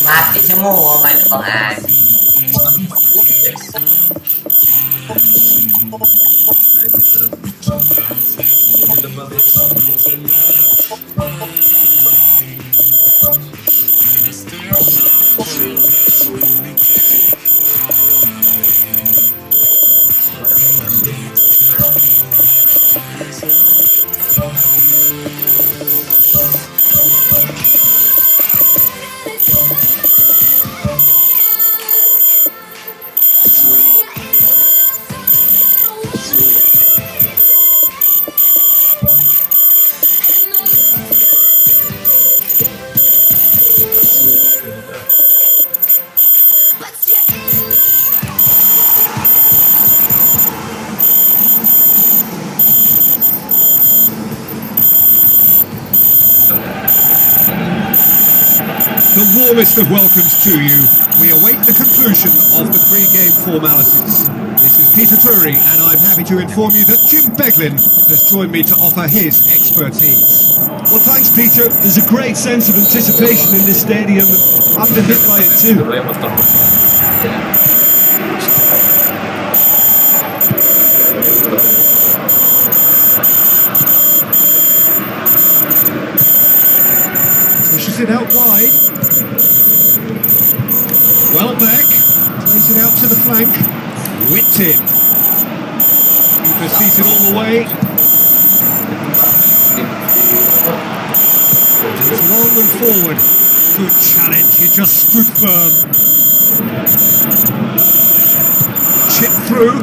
Mati semua main tebang anjing. The warmest of welcomes to you. We await the conclusion of the pre-game formalities. This is Peter Drury, and I'm happy to inform you that Jim Beglin has joined me to offer his expertise. Well, thanks, Peter. There's a great sense of anticipation in this stadium. I've been hit by it too. Pushes it out wide. Welbeck plays it out to the flank. Whipped in. Keeper seated all the way. It's long and forward. Good challenge. He just stood firm. Chip through.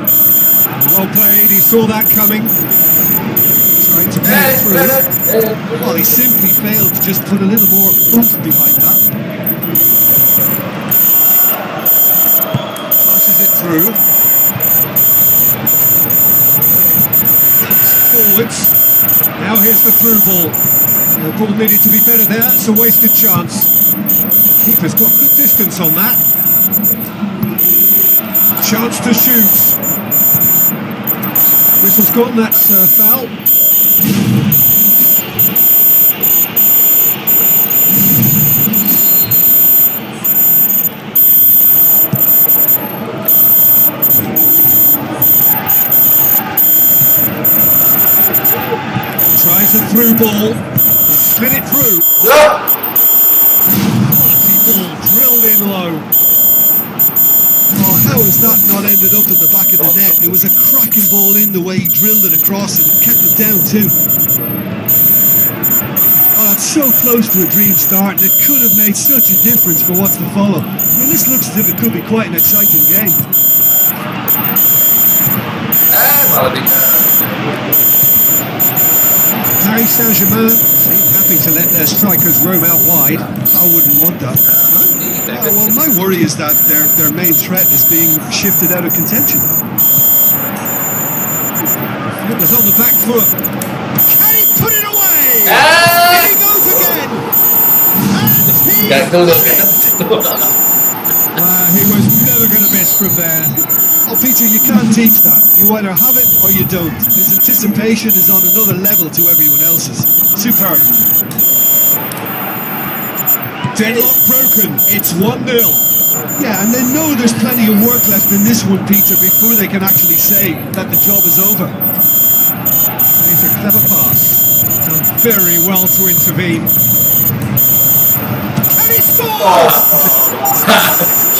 Well played. He saw that coming. Trying to play it through. Well, he simply failed to just put a little more oomph behind that. Passes it through. Forwards. Now here's the through ball. The ball needed to be better there. It's a wasted chance. Keeper's got good distance on that. Chance to shoot. Whistle's gone. That's a foul. Tries a through ball, slid it through. Quality ball, drilled in low. Oh, how has that not ended up in the back of the net? It was a cracking ball in the way he drilled it across and it kept it down too. Oh, that's so close to a dream start and it could have made such a difference for what's to follow. I mean, this looks as if it could be quite an exciting game. Paris Saint-Germain seem happy to let their strikers roam out wide. I wouldn't want that. Well, my worry is that their main threat is being shifted out of contention. It was on the back foot. Can he put it away? Here he goes again. And he was never going to miss from there. Oh, Peter, you can't teach that. You either have it or you don't. His anticipation is on another level to everyone else's. Superb. Deadlock broken. It's 1-0. Yeah, and they know there's plenty of work left in this one, Peter, before they can actually say that the job is over. It's a clever pass. Done very well to intervene. Can he score?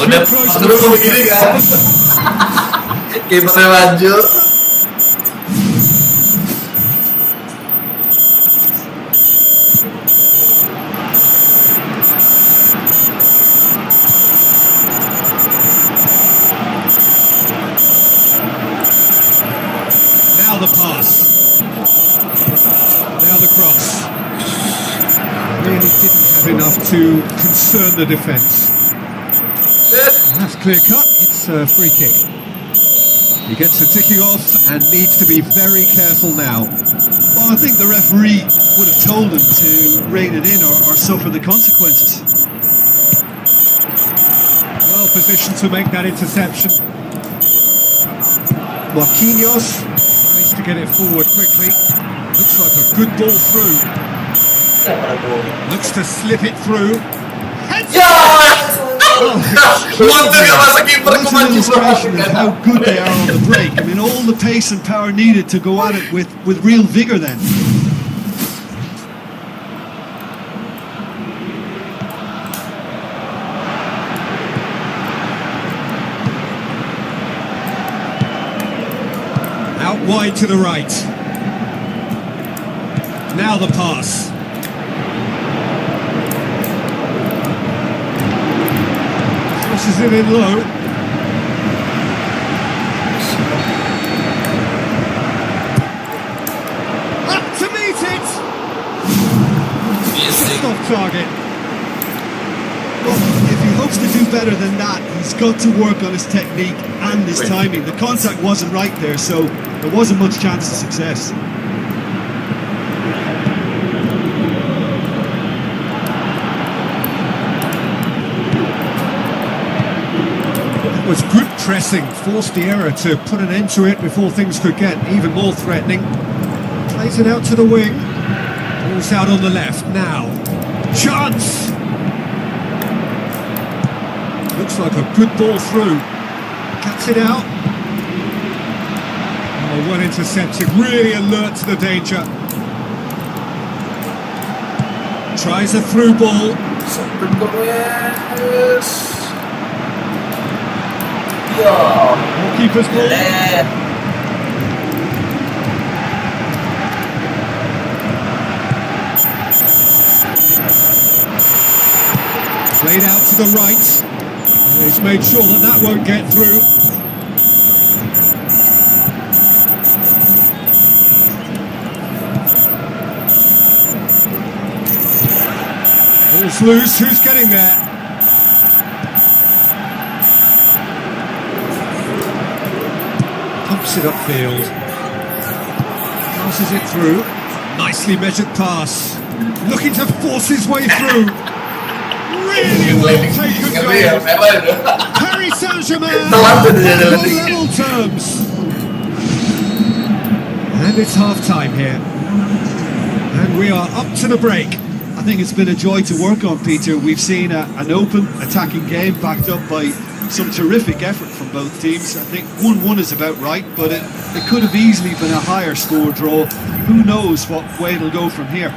Udah terus begini kan. Kipernya maju. Now the pass. Now the cross. Really didn't have enough to concern the defence. That's clear cut. It's a free kick. He gets a ticking off and needs to be very careful now. Well, I think the referee would have told him to rein it in or suffer the consequences. Well positioned to make that interception. Marquinhos tries to get it forward quickly. Looks like a good ball through. Looks to slip it through. Untung gak masuk kiper That's an illustration of how good they are on the break. I mean, all the pace and power needed to go at it with real vigour then. Out wide to the right. Now the pass. Pushes it in low. target. Well, if he hopes to do better than that, he's got to work on his technique and his timing. The contact wasn't right there, so there wasn't much chance of success. It was good pressing, forced the error to put an end to it before things could get even more threatening. Plays it out to the wing. Ball's out on the left now. Chance! Looks like a good ball through. Cuts it out. Oh, well intercepted. Really alert to the danger. Tries a through ball. Keeper's ball. Played out to the right. He's made sure that that won't get through. Ball's loose. Who's getting there? Pumps it upfield. Passes it through. Nicely measured pass. Looking to force his way through. Really well taken goal. Paris Saint-Germain on level terms. And it's half-time here. And we are up to the break. I think it's been a joy to work on, Peter. We've seen an open, attacking game backed up by some terrific effort from both teams. I think 1-1 is about right, but it could have easily been a higher score draw. Who knows what way it'll go from here.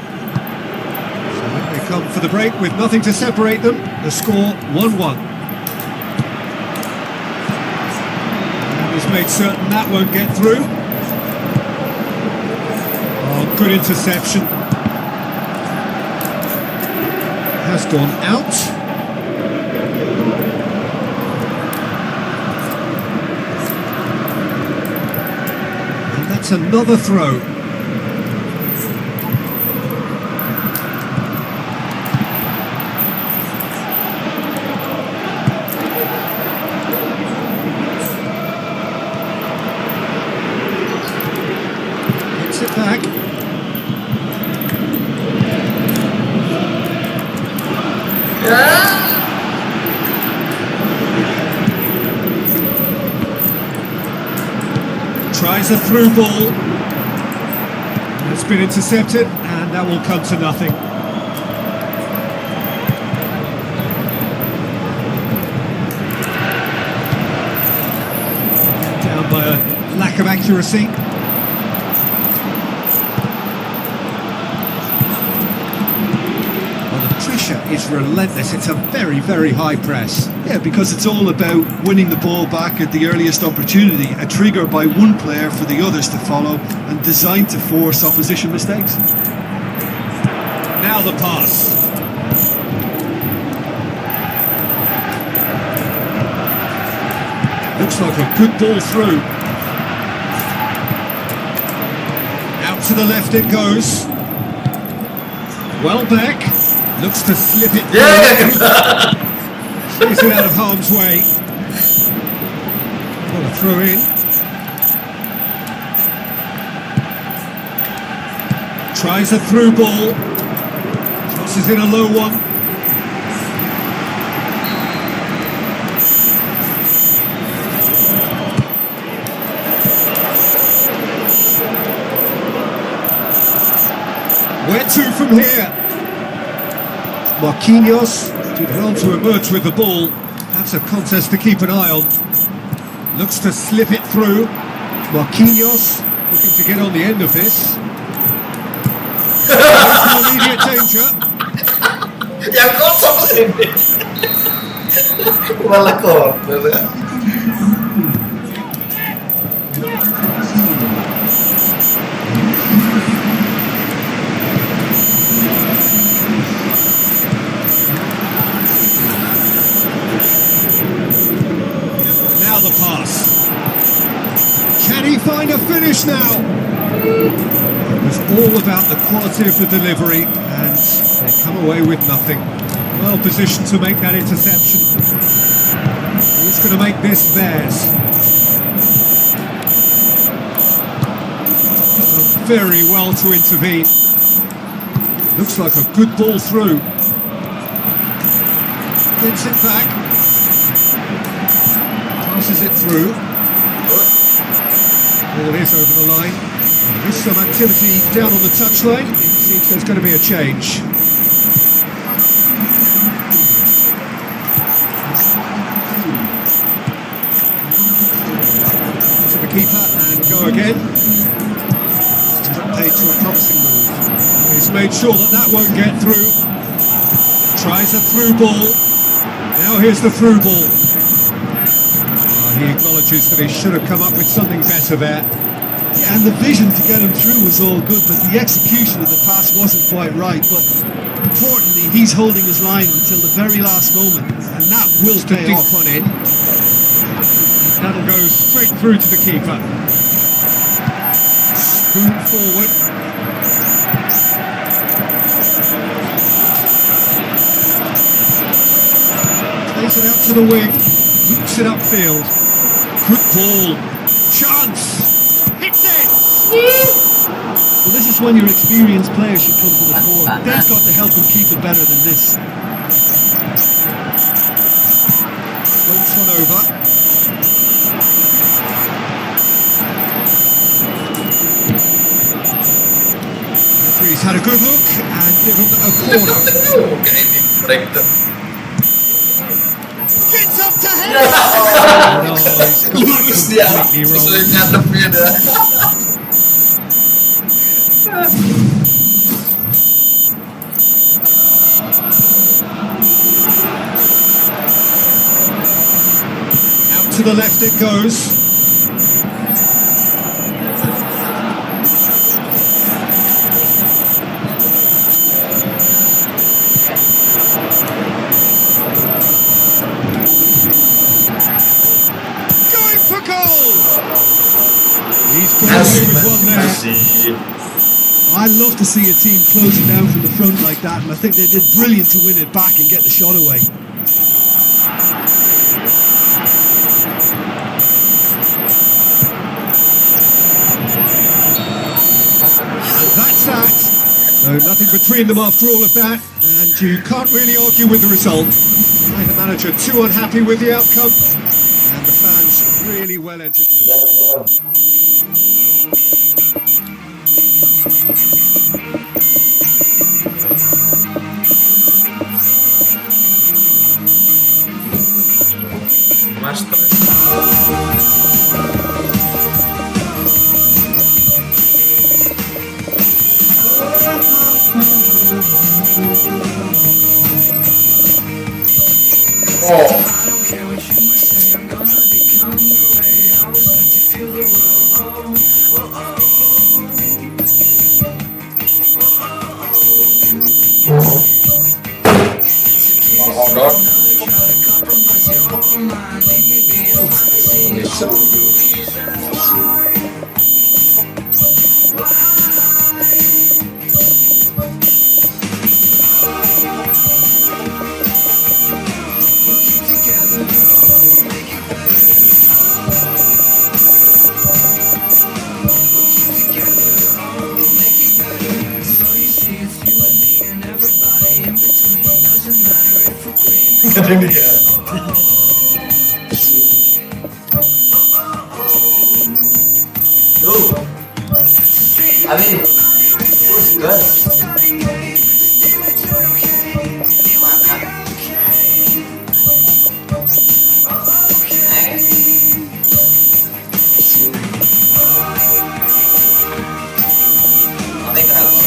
They come for the break with nothing to separate them. The score 1-1. And he's made certain that won't get through. Oh, good interception. Has gone out. And that's another throw. It back. Tries a through ball. It's been intercepted, and that will come to nothing. Down by a lack of accuracy. Is relentless. It's a very, very high press. Yeah, because it's all about winning the ball back at the earliest opportunity, a trigger by one player for the others to follow, and designed to force opposition mistakes. Now the pass. Looks like a good ball through. Out to the left it goes. Well back. Looks to slip it. Stays it out of harm's way. What a throw in. Tries a through ball. Tosses in a low one. Where to from here? Marquinhos did well to emerge with the ball. That's a contest to keep an eye on. Looks to slip it through. Marquinhos looking to get on the end of this. Immediate danger. Yang kosong sini. Malah korban. The pass. Can he find a finish now? It was all about the quality of the delivery, and They come away with nothing. Well positioned to make that interception. Who's going to make this theirs? Done very well to intervene. Looks like a good ball through. Gets it back. Passes it through. Ball is over the line. There's some activity down on the touchline. It seems there's going to be a change. To the keeper and go again. Paid to a promising move. He's made sure that that won't get through. Tries a through ball. Now here's the through ball. He acknowledges that he should have come up with something better there. Yeah, and the vision to get him through was all good, but the execution of the pass wasn't quite right. But importantly, he's holding his line until the very last moment, and that will pay Deep off. one in. That'll go straight through to the keeper. Spoon forward. Plays it out to the wing. Hoops it upfield. Good ball. Chance. Hits it. Well, this is when your experienced players should come to the fore. They've got to help him keep it better than this. Floats one over. Referee's had a good look and given a corner. Oke, ini breakdown. Gets up to head. Ya, No, he's got lurus dia. completely wrong. Sesuai ngadepnya dah. Out to the left it goes. Going for goal. He's got away with one there. Masih. I love to see a team closing down from the front like that, and I think they did brilliant to win it back and get the shot away. And that's that. So nothing between them after all of that, and you can't really argue with the result. Neither manager too unhappy with the outcome, and the fans really well entertained. Master. Oh. Oh, God. Yes. Gak ada yang diganti. Tuh. Amin. Terus gas. Mantap. Sampai kenapa?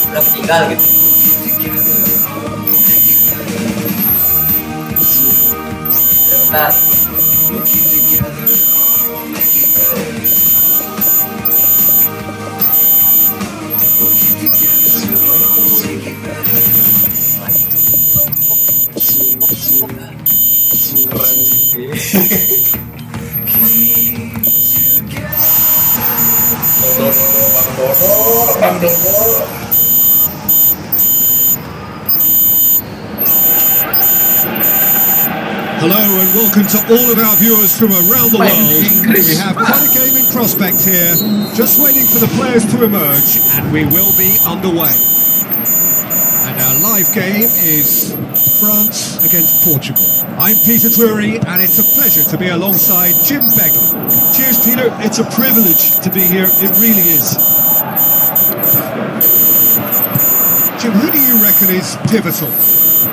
Udah ketinggal gitu. Bentar. No, no, no. Rekam dong, Bro. Hello and welcome to all of our viewers from around the world. We have quite a game in prospect here, just waiting for the players to emerge, and we will be underway. And our live game is France against Portugal. I'm Peter Drury, and it's a pleasure to be alongside Jim Begley. Cheers, Peter. It's a privilege to be here. It really is. Jim, who do you reckon is pivotal?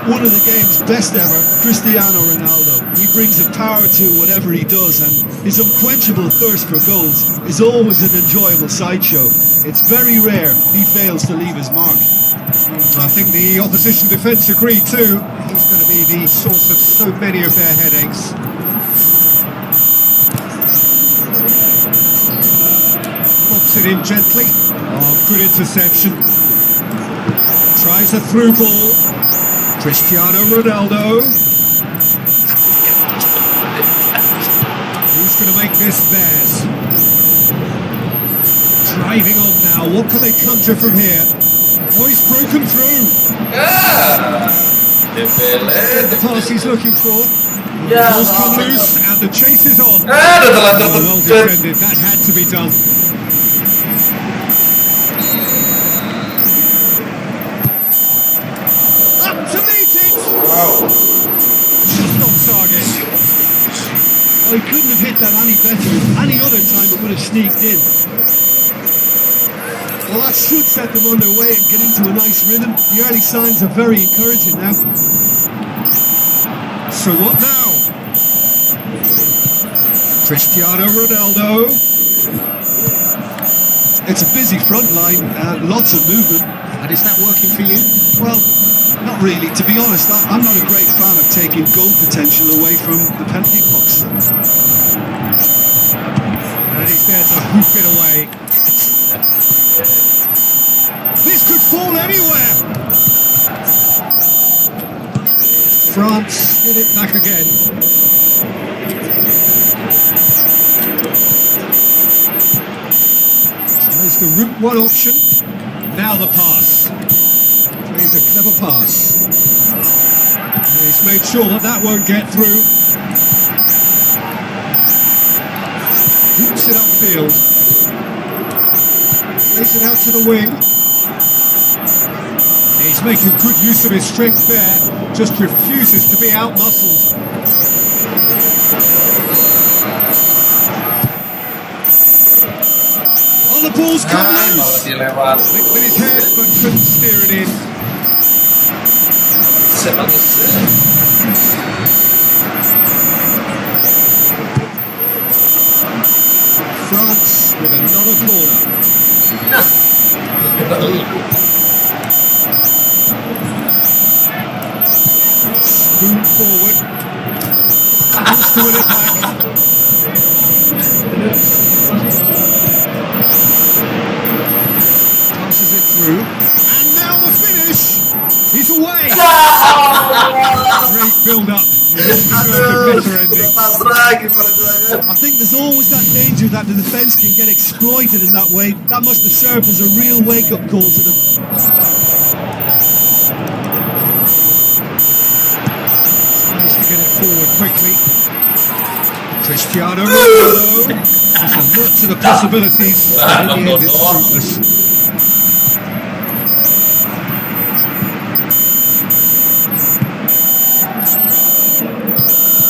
One of the game's best ever, Cristiano Ronaldo. He brings a power to whatever he does, and his unquenchable thirst for goals is always an enjoyable sideshow. It's very rare he fails to leave his mark. I think the opposition defence agree too. He's going to be the source of so many of their headaches. Lobs it in gently. Oh, good interception. Tries a through ball. Cristiano Ronaldo. Who's going to make this theirs? Driving on now. What can they conjure from here? Oh, he's broken through. The pass he's looking for. Yeah. Ball's come loose and the chase is on. Udah telat Oh, well defended. That had to be done. Up to meet it. Wow. Just on target. Oh, he couldn't have hit that any better. Any other time it would have sneaked in. Well, that should set them on their way and get into a nice rhythm. The early signs are very encouraging now. So what now? Cristiano Ronaldo. It's a busy front line, lots of movement. And is that working for you? Well, not really. To be honest, I'm not a great fan of taking goal potential away from the penalty box. And he's there to hoop it away. This could fall anywhere. France get it back again. So there's the route one option. Now the pass. Plays a clever pass. And he's made sure that that won't get through. Hoops it upfield. Plays it out to the wing. He's making good use of his strength there, just refuses to be out-muscled. Oh, the ball's come Malah loose! dilewat. Licked with his head, but couldn't steer it in. Bagus. France with another corner. Spoon forward. Wants to win it back. Passes it through. And now the finish. He's away. Great build-up. He deserved a better ending. I think there's always that danger that the defence can get exploited in that way. That must have served as a real wake-up call to them. Tries to get it forward quickly. Cristiano Ronaldo. Just alert to the possibilities. In the end, it's fruitless.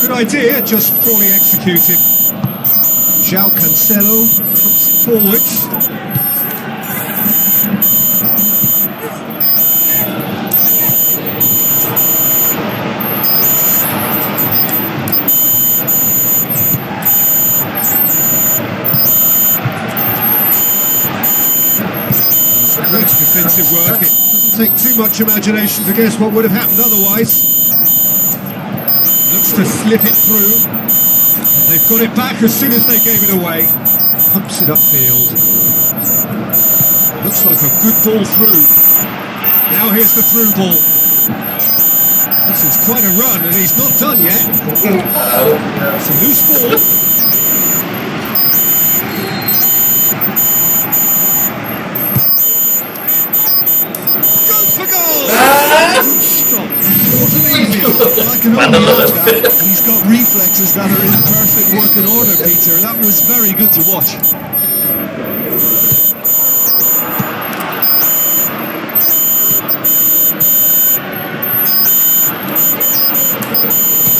Good idea, just poorly executed. João Cancelo puts it forwards. Great defensive work. It doesn't take too much imagination to guess what would have happened otherwise. Looks to slip it through. They've got it back as soon as they gave it away. Pumps it upfield. Looks like a good ball through. Now here's the through ball. This is quite a run and he's not done yet. It's a loose ball. wasn't easy. I can only add that he's got reflexes that are in perfect working order, Peter. That was very good to watch.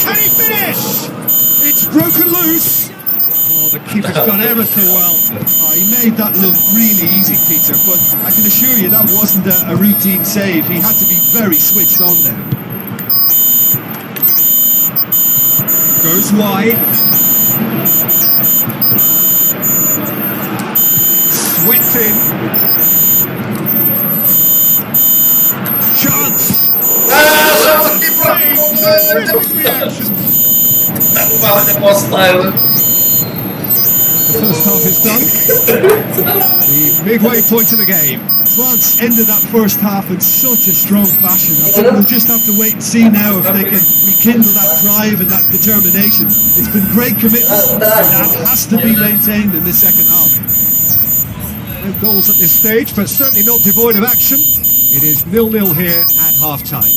Can he finish? It's broken loose. Oh, the keeper's done ever so well. Oh, he made that look really easy, Peter, but I can assure you that wasn't a routine save. He had to be very switched on there. Goes wide. Swept in. Chance. Terrific reaction. Malahnya postile. The first half is done. The midway point of the game. France ended that first half in such a strong fashion. I think we'll just have to wait and see now if they can rekindle that drive and that determination. It's been great commitment, and that has to be maintained in the second half. No goals at this stage, but certainly not devoid of action. It is 0-0 here at half-time.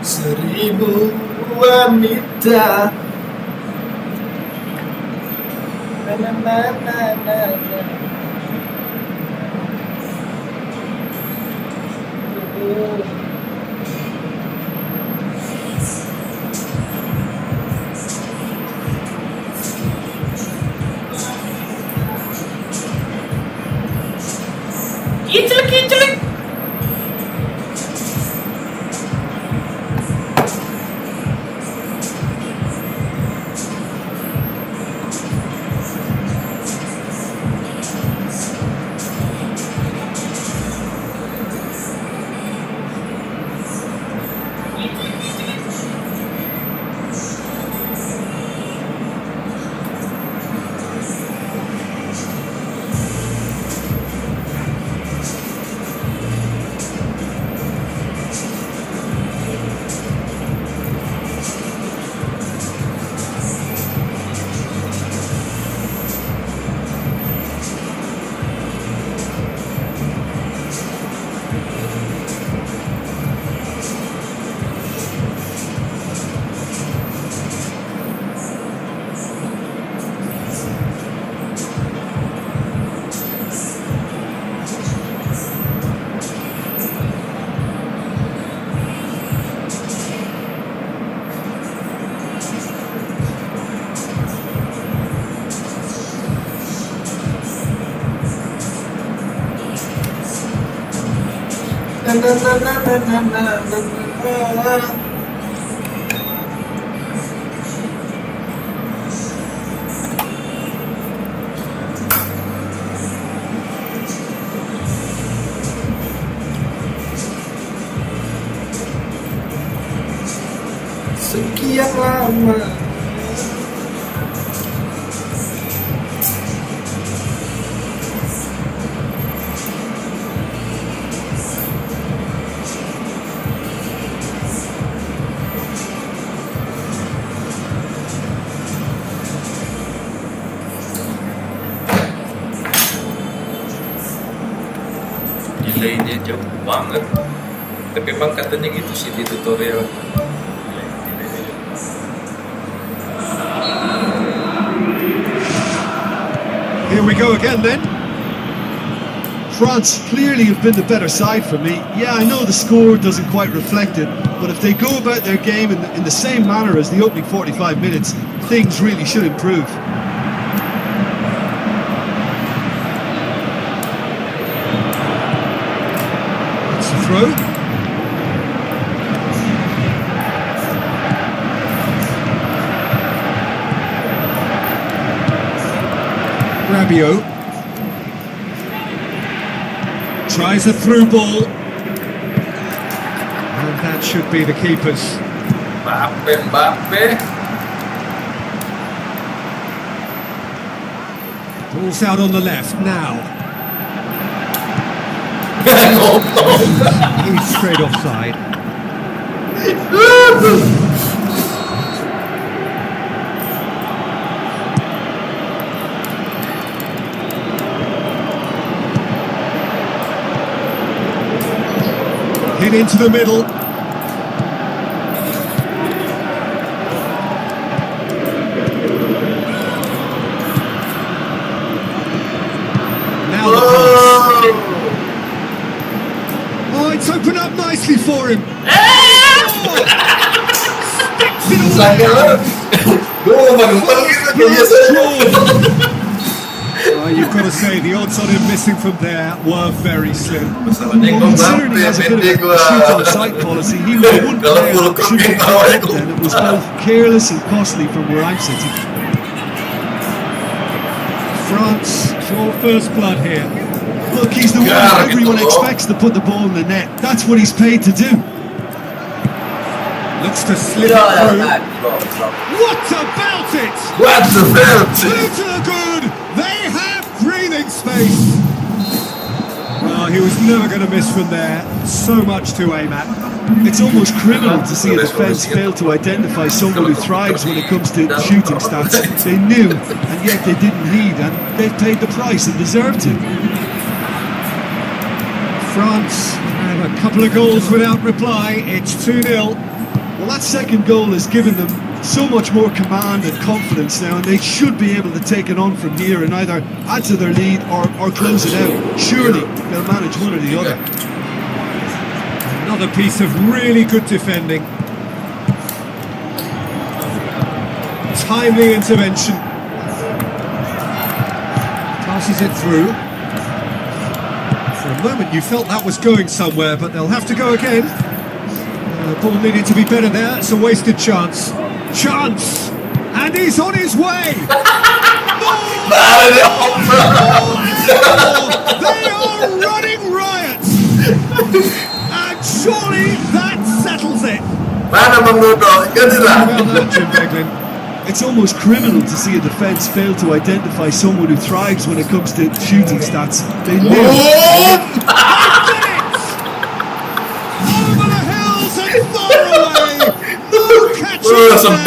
Seribu wanita. Na, na, na, na, na, na. Kicil. Sekian lama. Delaynya jauh banget. Tapi emang katanya gitu sih di tutorial. Here we go again then. France clearly have been the better side for me. Yeah, I know the score doesn't quite reflect it, but if they go about their game in the same manner as the opening 45 minutes, things really should improve. It's a throw. Rabiot tries a through ball, and that should be the keeper's. Mbappe. Ball's out on the left now. He's straight offside. Hit into the middle. Now the pass. Oh, it's opened up nicely for him. Sticks it away. You've got to say, the odds on him missing from there were very slim. Masalahnya Considering he has a bit of a shoot on sight policy, he was one player that should have picked up then. It was both careless and costly from where I'm sitting. France for first blood here. Look, he's the one everyone expects to put the ball in the net. That's what he's paid to do. Looks to slip it through. What about it? Two to the good. They have breathing space. Well, he was never going to miss from there. So much to aim at. It's almost criminal to see a defence fail to identify someone who thrives when it comes to shooting stats. They knew, and yet they didn't heed, and they've paid the price and deserved to. France have a couple of goals without reply. It's 2-0. Well, that second goal has given them so much more command and confidence now, and they should be able to take it on from here and either add to their lead or close it out. Surely they'll manage one or the other. Another piece of really good defending. Timely intervention. Passes it through. For a moment you felt that was going somewhere, but they'll have to go again. The ball needed to be better there. It's a wasted chance. Chance! And he's on his way! They are running riot! And surely that settles it! Mana Bang Dodo? Well done, Jim Beglin. It's almost criminal to see a defence fail to identify someone who thrives when it comes to shooting stats. They live. Over the hills and far away! No catching them!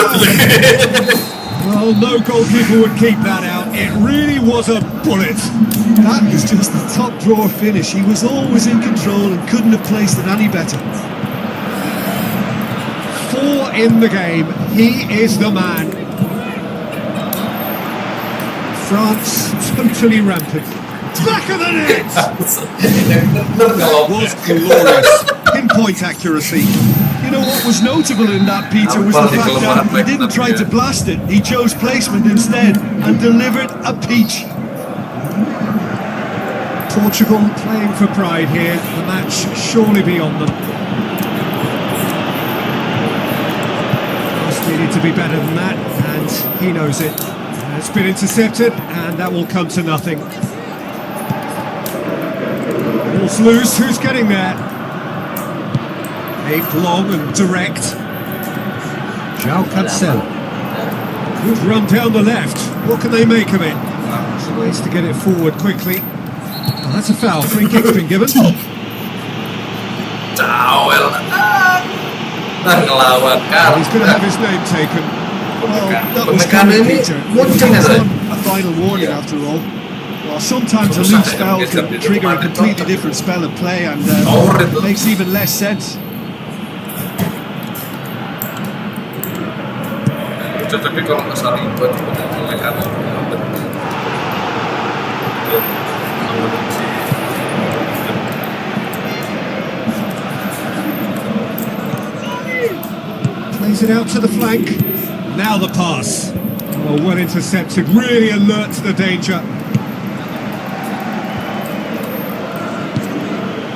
Well, no goalkeeper would keep that out. It really was a bullet. That is just the top drawer finish. He was always in control and couldn't have placed it any better. 4 in the game. He is the man. France totally rampant. Back of the net! That was glorious. Pinpoint accuracy. You know what was notable in that, Peter, was the fact that he didn't try to blast it. He chose placement instead and delivered a peach. Portugal playing for pride here. The match surely beyond them. France needed to be better than that, and he knows it. It's been intercepted, and that will come to nothing. Ball's loose. Who's getting there? Aimed long and direct. João Cancelo. Good run down the left. What can they make of it? Ways to get it forward quickly. Oh, that's a foul. Free kick's been given. Tawel. Ngelawan kan. He's going to have his name taken. Well, that was Pemekanan coming, ini Peter. muncul It's ya, on a final warning after all. Well, sometimes a loose foul can trigger a completely different spell of play and makes even less sense. Tapi kalau nggak salah buat Pemekanan. Plays it out to the flank. Now the pass. Well intercepted. Really alert to the danger.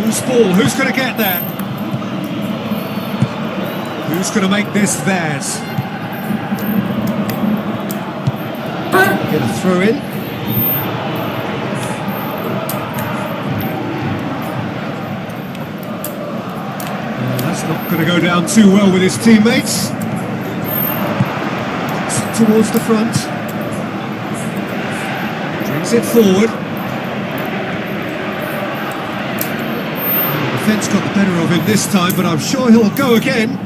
Who's ball? Who's going to get there? Who's going to make this theirs? Get a throw in. That's not going to go down too well with his teammates. Towards the front. Brings it forward. The defence got the better of him this time, but I'm sure he'll go again.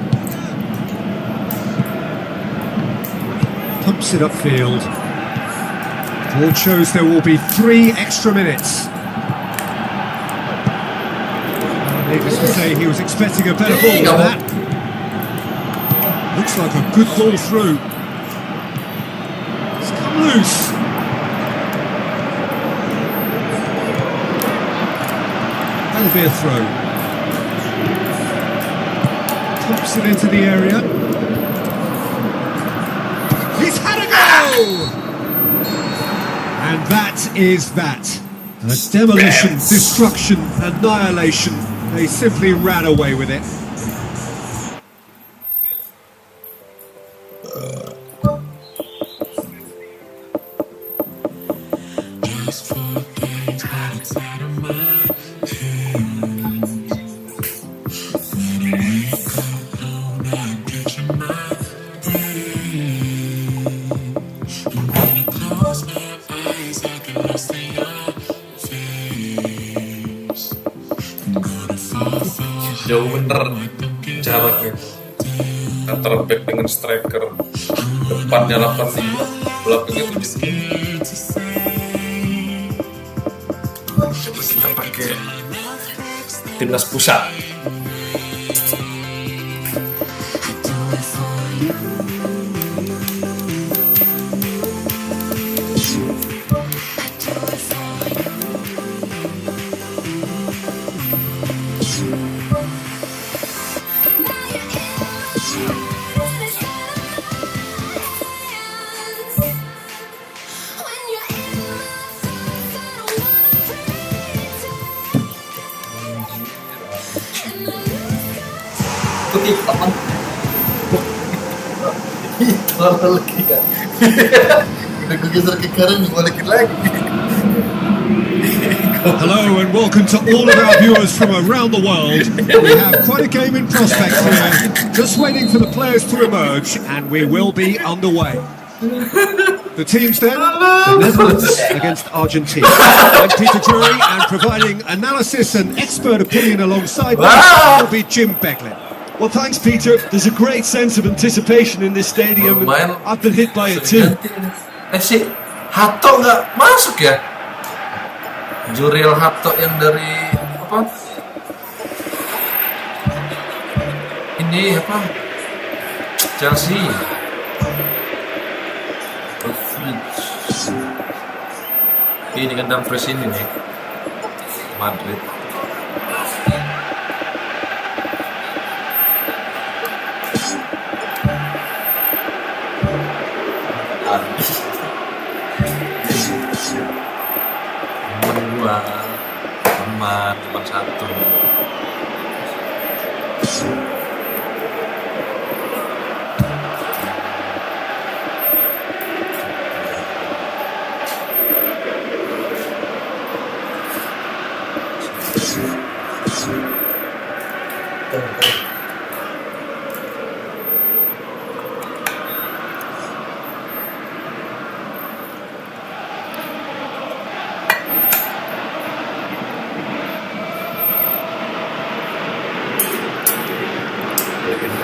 Pumps it upfield. Board shows there will be 3 extra minutes. Needless to say, he was expecting a better ball than that. Looks like a good ball through. It's come loose. That'll be a throw. Pumps it into the area. He's had a go! And that is that. A demolition, destruction, annihilation. They simply ran away with it. Jauh bener jaraknya antara back dengan striker. Depannya 85, belakangnya 70. Coba kita pakai timnas pusat. teman. Itu lagi kan. Udah gue geser ke kanan, gue balikin lagi. Hello and welcome to all of our viewers from around the world. We have quite a game in prospect here. Just waiting for the players to emerge and we will be underway. The teams then, the Netherlands against Argentina. I'm Peter Drury and providing analysis and expert opinion alongside me will be Jim Beglin. Well, thanks, Peter. There's a great sense of anticipation in this stadium. Lumayan. I've been hit by it too. Si Hato nggak masuk ya? Juriel Hato yang dari apa? Ini apa? Chelsea. Ini kan Dumfries ini nih. Madrid. Teman satu.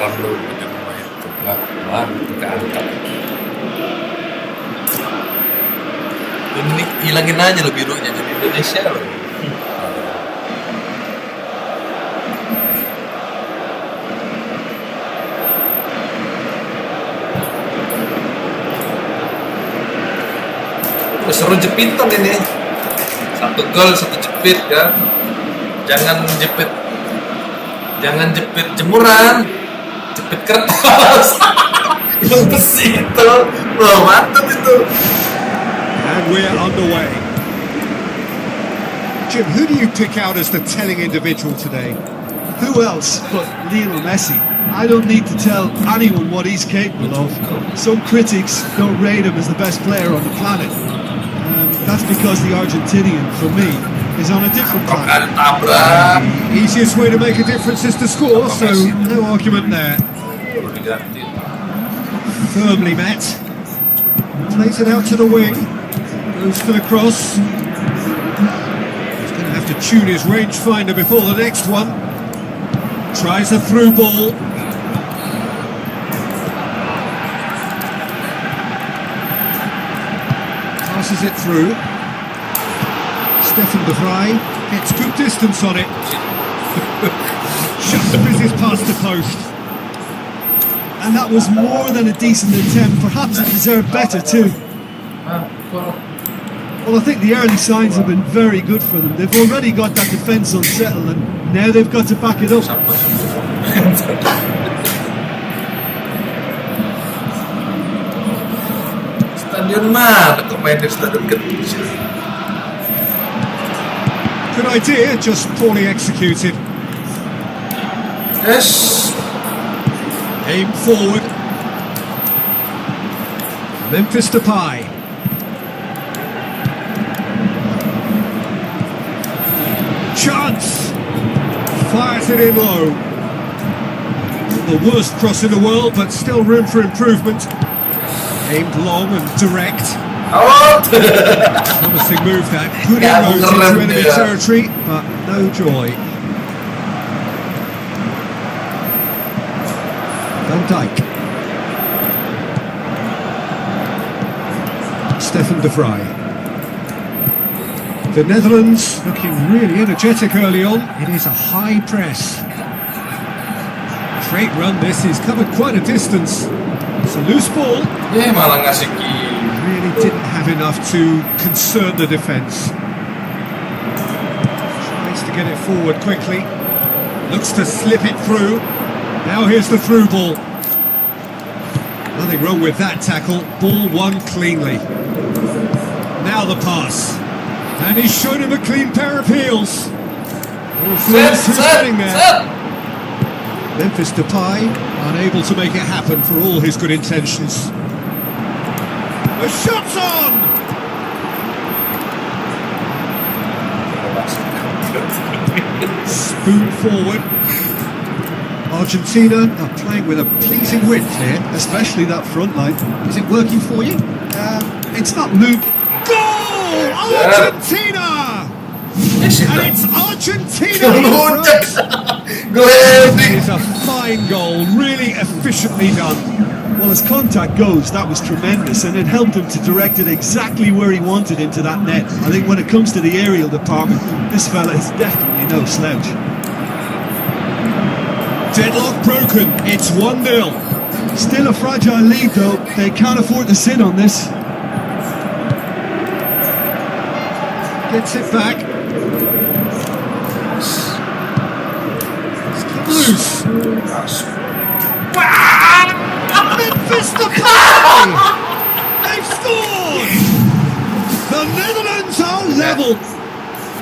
Terlalu di rumah itu keangkat. Ini hilangin aja lo birunya jadi Indonesia loh. Seru jepitan ini. Satu gol, satu jepit kan. Jangan jepit jemuran. Jepit kertas yang besi itu, wah mantap itu. And we're underway. Jim, who do you pick out as the telling individual today? Who else but Lionel Messi? I don't need to tell anyone what he's capable of. Some critics don't rate him as the best player on the planet. That's because the Argentinian, for me, is on a different planet. The easiest way to make a difference is to score, so no argument there. Firmly met. Plays it out to the wing. Goes for the cross. He's going to have to tune his rangefinder before the next one. Tries a through ball. Passes it through. Stefan de Vrij gets good distance on it. Just misses past the post. And that was more than a decent attempt. Perhaps it deserved better too. Well, I think the early signs have been very good for them. They've already got that defence unsettled and now they've got to back it up. Stadion mana kok main di stadion kecil? Good idea, just poorly executed. Yes. Aim forward. Memphis Depay. Chance. Fires it in low. The worst cross in the world, but still room for improvement. Aimed long and direct. Oh. Promising move that. Good inroads into enemy territory, but no joy. Van Dijk. Stefan de Vrij. The Netherlands looking really energetic early on. It is a high press. Great run this, he's covered quite a distance. It's a loose ball. Malah ngasih Really didn't have enough to concern the defence. Tries to get it forward quickly. Looks to slip it through. Now here's the through ball. Nothing wrong with that tackle. Ball won cleanly. Now the pass. And he's shown him a clean pair of heels. All through, who's getting there. Memphis Depay, unable to make it happen for all his good intentions. The shot's on! Spoon forward. Argentina are playing with a pleasing width here. Especially that front line. Is it working for you? It's not loop. Goal! Argentina! And it's Argentina in front. It's a fine goal, really efficiently done. Well, as contact goes, that was tremendous, and it helped him to direct it exactly where he wanted into that net. I think when it comes to the aerial department, this fella is definitely no slouch. Deadlock broken, it's 1-0. Still a fragile lead, though. They can't afford to sit on this. Gets it back. It's come loose. Memphis Depay! They've scored! The Netherlands are level.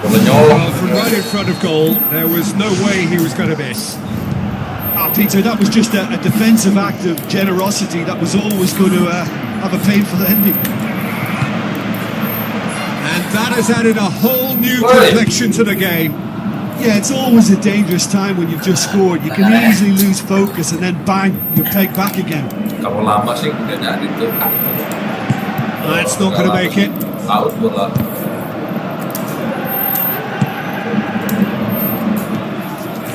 Well, from right in front of goal, there was no way he was going to miss. Peter, that was just a defensive act of generosity that was always going to have a painful ending. And that has added a whole new complexion to the game. Yeah, it's always a dangerous time when you've just scored. You can easily lose focus and then bang, you're pegged back again. Kalau lama sih udah jadi tuh kartu. That's not going to make it. Out bola.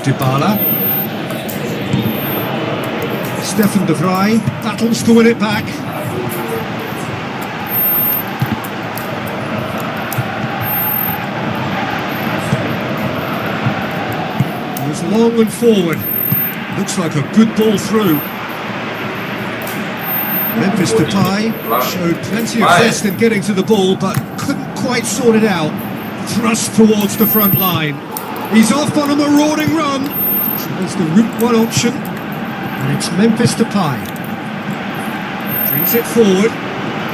Dybala. Stefan de Vrij battles to win it back. It was long and forward. Looks like a good ball through. Memphis Depay showed plenty of zest in getting to the ball, but couldn't quite sort it out. Thrust towards the front line. He's off on a marauding run. Tries the route one option. And it's Memphis Depay. Brings it forward.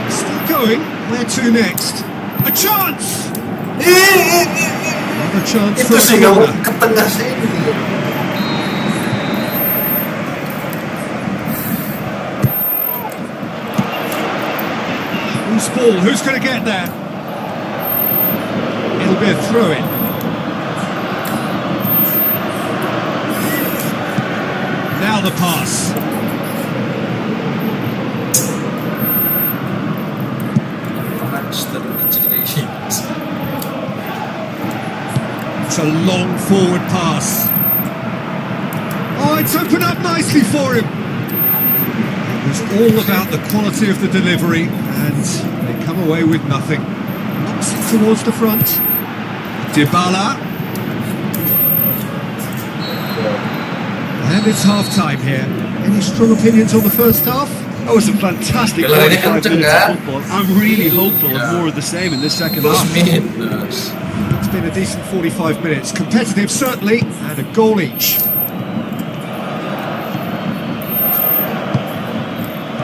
Still going. Where to next? A chance! Another chance for a corner. Ke tengah sini. Who's ball? Who's going to get there? It'll be a throw-in. Now the pass. It's a long forward pass. Oh, it's opened up nicely for him. It was all about the quality of the delivery, and they come away with nothing. Knocks it towards the front. Dybala. And it's half-time here. Any strong opinions on the first half? That was a fantastic 45 minutes of football. I'm really hopeful of more of the same in this second half. It's been a decent 45 minutes. Competitive, certainly, and a goal each.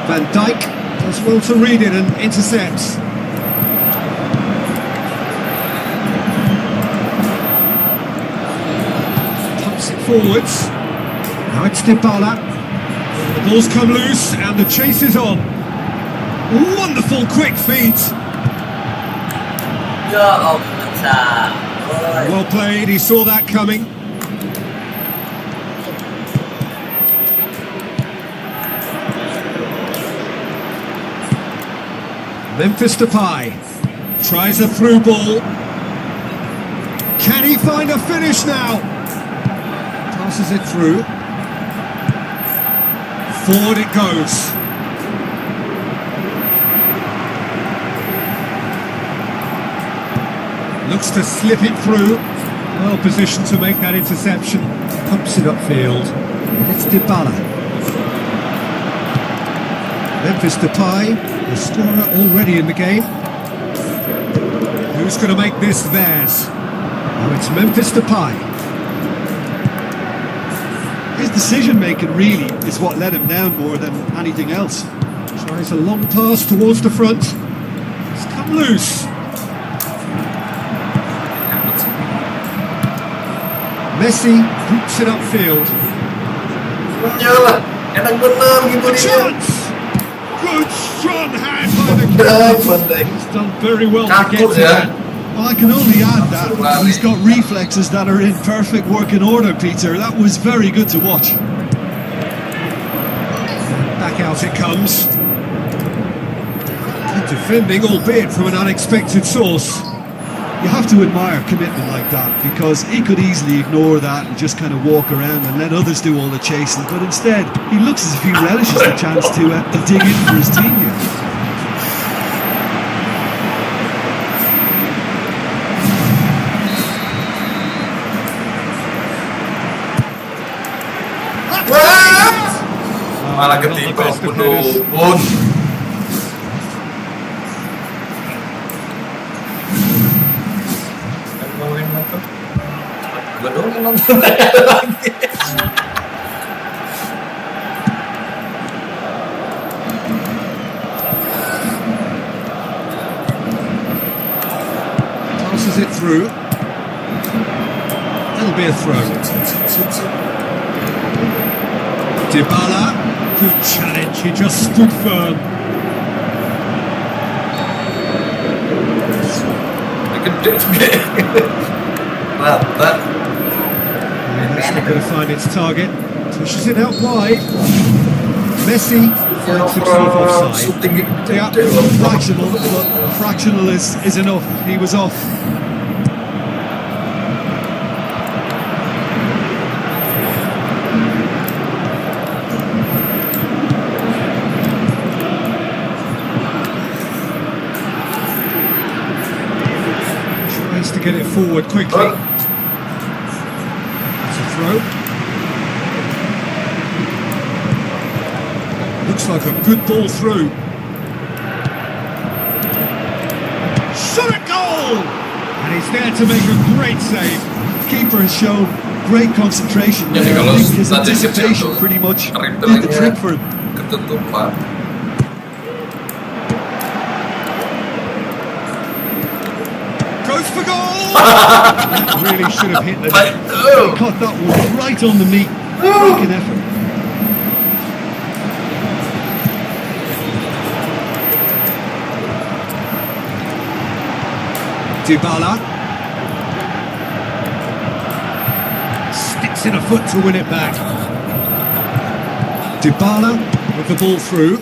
Van Dijk does well to read it and intercepts. Pumps it forwards. Now it's Dybala. The ball's come loose and the chase is on. Wonderful quick feet. Well played, he saw that coming. Memphis Depay tries a through ball. Can he find a finish now? Passes it through. Forward it goes. Looks to slip it through. Well positioned to make that interception. Pumps it upfield. And it's Dybala. Memphis Depay, the scorer already in the game. Who's going to make this theirs? Oh, it's Memphis Depay. His decision-making really is what let him down more than anything else. Tries a long pass towards the front. It's come loose. Messi boots it upfield. Iyalah, enak bener gitu dia. Chance! Good strong hand by the Baik, keeper. Van Dijk. He's done very well to get Kaku to ya. that. Well, I can only add that he's got reflexes that are in perfect working order, Peter. That was very good to watch. Back out it comes. Good defending, albeit from an unexpected source. You have to admire commitment like that, because he could easily ignore that and just kind of walk around and let others do all the chasing. But instead, he looks as if he relishes the chance to dig in for his team here. Malah ketimpa pun. Gue dong yang nonton lagi. Passes it through. That'll be a throw. Dybala, good challenge, he just stood firm. Gede juga. Rata. And it's not going to find its target. Pushes it out wide. Messi finds himself offside. Shooting Yeah, fractional, but fractional is enough. He was off. Tries to get it forward quickly. It's a throw. Looks like a good ball through. Shot at goal! And he's there to make a great save. Keeper has shown great concentration Jadi there. kalau I think his tadi kecil anticipation tuh, pretty much did the rintelnya trick for him. ketutupan. Goes for goal! That really should have hit the net. Aduh. Caught that one right on the meat. Making effort. Dybala sticks in a foot to win it back. Dybala with the ball through.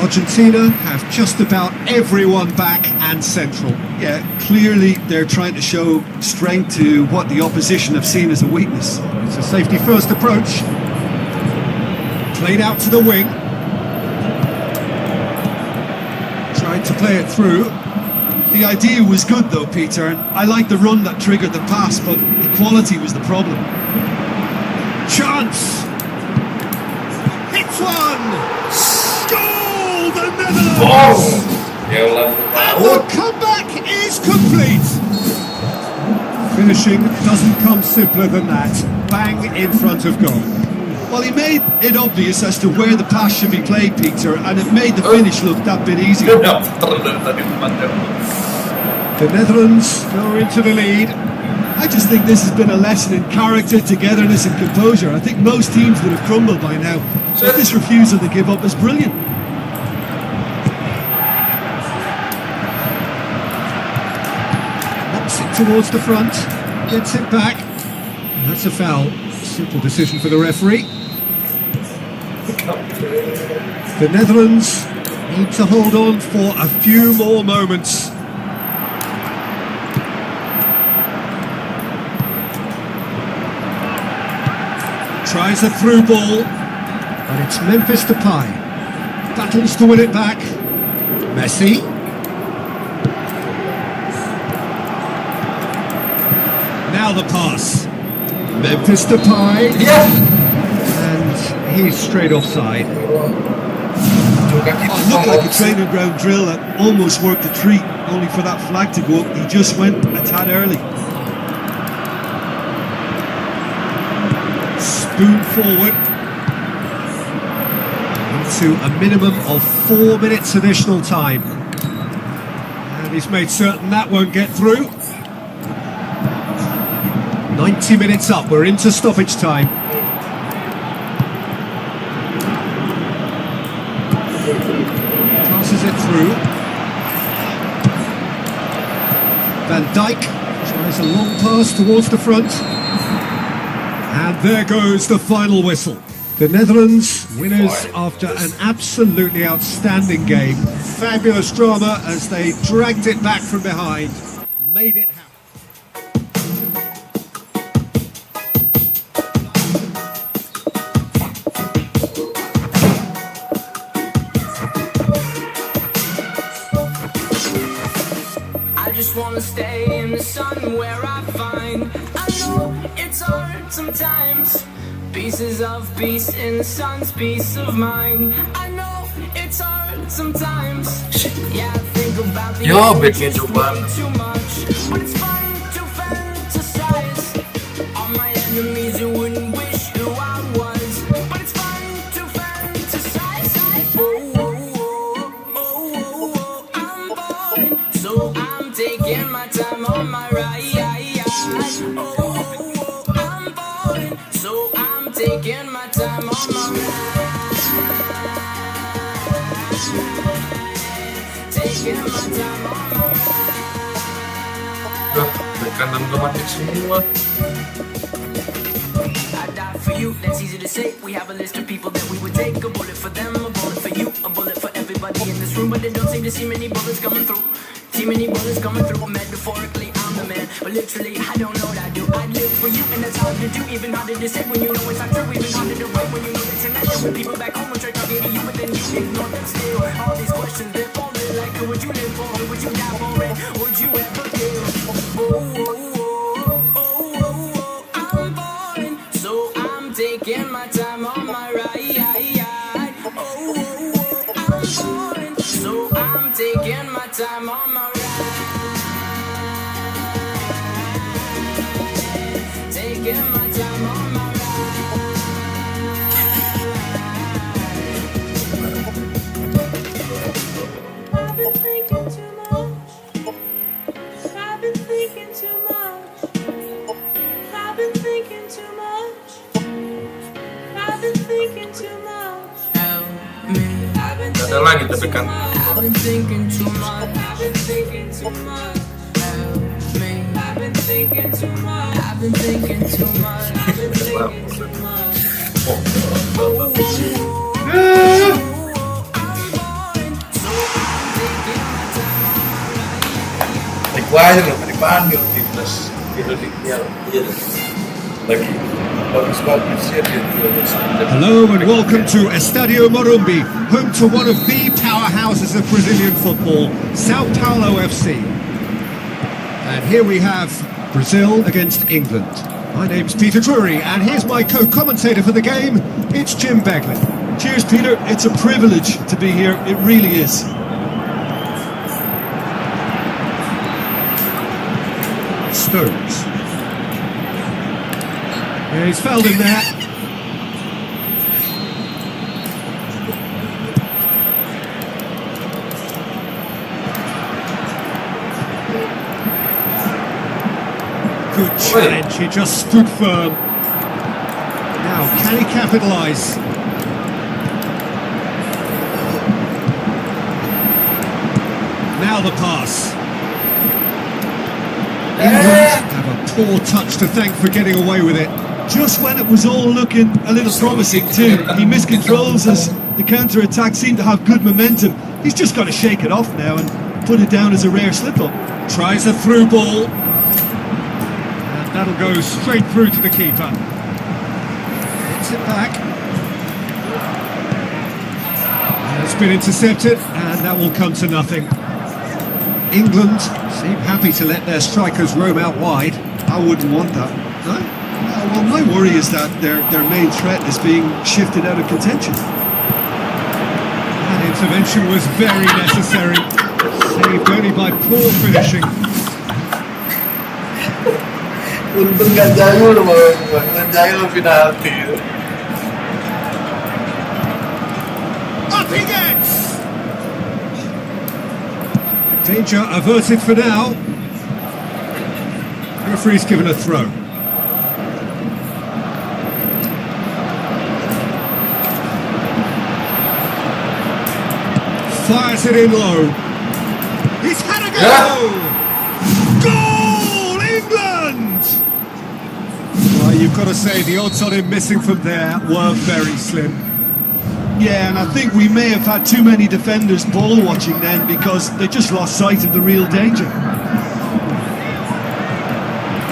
Argentina have just about everyone back and central. Yeah, clearly they're trying to show strength to what the opposition have seen as a weakness. It's a safety first approach. Played out to the wing. Tried to play it through. The idea was good though, Peter, and I like the run that triggered the pass, but the quality was the problem. Chance! Hits one! Goal! The Netherlands! Jalan And the comeback is complete! Finishing doesn't come simpler than that. Bang in front of goal. Well, he made it obvious as to where the pass should be played, Peter, and it made the finish look that bit easier. The Netherlands go into the lead. I just think this has been a lesson in character, togetherness and composure. I think most teams would have crumbled by now, but this refusal to give up is brilliant. Knocks it towards the front. Gets it back. That's a foul. Simple decision for the referee. The Netherlands need to hold on for a few more moments. Tries a through ball, but it's Memphis Depay. Battles to win it back. Messi. Now the pass. Memphis Depay. Iya. And he's straight offside. It looked like a training ground drill that almost worked a treat, only for that flag to go up. He just went a tad early. Spoon forward. Into a minimum of 4 minutes additional time. And he's made certain that won't get through. 90 minutes up, we're into stoppage time. Passes it through. Van Dijk tries a long pass towards the front. And there goes the final whistle. The Netherlands, winners after an absolutely outstanding game. Fabulous drama as they dragged it back from behind. Made it happen. I just wanna stay in the sun where I find I know it's hard sometimes. Pieces of peace in the sun's peace of mind. I know it's hard sometimes. Yeah, I think about the Yo, end backnya just coba. way too much. But it's fun to fantasize. All my enemies who wouldn't wish who I was. But it's fun to fantasize. Oh, oh, oh, oh, oh, oh, I'm falling. So I'm taking my time on my ride. Oh, oh, oh, I'm falling. So I'm taking my time on my ride. Taking my time on my ride. Bek kanan gue mati semua. I die for you, that's easy to say. We have a list of people that we would take. A bullet for them, a bullet for you, a bullet for everybody in this room. But they don't seem to see many bullets coming through. See many bullets coming through. Metaphorically, I'm the man, but literally, I don't know what I do. I live for you, and that's hard to do. Even harder to say when you know it's not true. Even harder to write when you know that tonight there were people back home who try talking to you, but then you ignore them still. All these questions, they're falling like, who would you live for? Who would you die for? And would you ever kill? Oh, oh, oh, oh, oh, oh, I'm falling, so I'm taking my time on my ride. Oh, oh, oh, I'm falling, so I'm taking my time on my ride. Taking my time on my ride. I've been thinking too much. I've been thinking too much. I've been thinking too much. I've been thinking too much. Help me. I've been Ada lagi tapi kan. I've been thinking too much. I've been thinking too much. Help me. I've been thinking too much. I've been thinking too much. I've been thinking too much. Oh, I'm falling, so I'm taking my time on my ride. dipanggil loh, dipanggil timnas Indonesia. Iya lagi bagus-bagusnya dia. Hello and welcome to Estadio Morumbi, home to one of the powerhouses of Brazilian football, Sao Paulo FC. And here we have Brazil against England. My name's Peter Drury, and here's my co-commentator for the game, it's Jim Begley. Cheers, Peter. It's a privilege to be here. It really is. Stones. Yeah, he's fouled in there. Good challenge, he just stood firm. Now, can he capitalise? Now the pass. England have a poor touch to thank for getting away with it. Just when it was all looking a little promising too, he miscontrols as the counter-attack seemed to have good momentum. He's just got to shake it off now and put it down as a rare slip-up. Tries a through ball. And that'll go straight through to the keeper. Gets it back. And it's been intercepted, and that will come to nothing. England seem happy to let their strikers roam out wide. I wouldn't want that. No? Well, my worry is that their main threat is being shifted out of contention. That intervention was very necessary. Saved only by poor finishing. Untung gak jahil loh, gak jahil penalti. Up he gets! Danger averted for now. Referee's given a throw. Fires it in low. He's had a go! Goal! England! Well, you've got to say the odds on him missing from there were very slim. Yeah, and I think we may have had too many defenders ball watching then because they just lost sight of the real danger.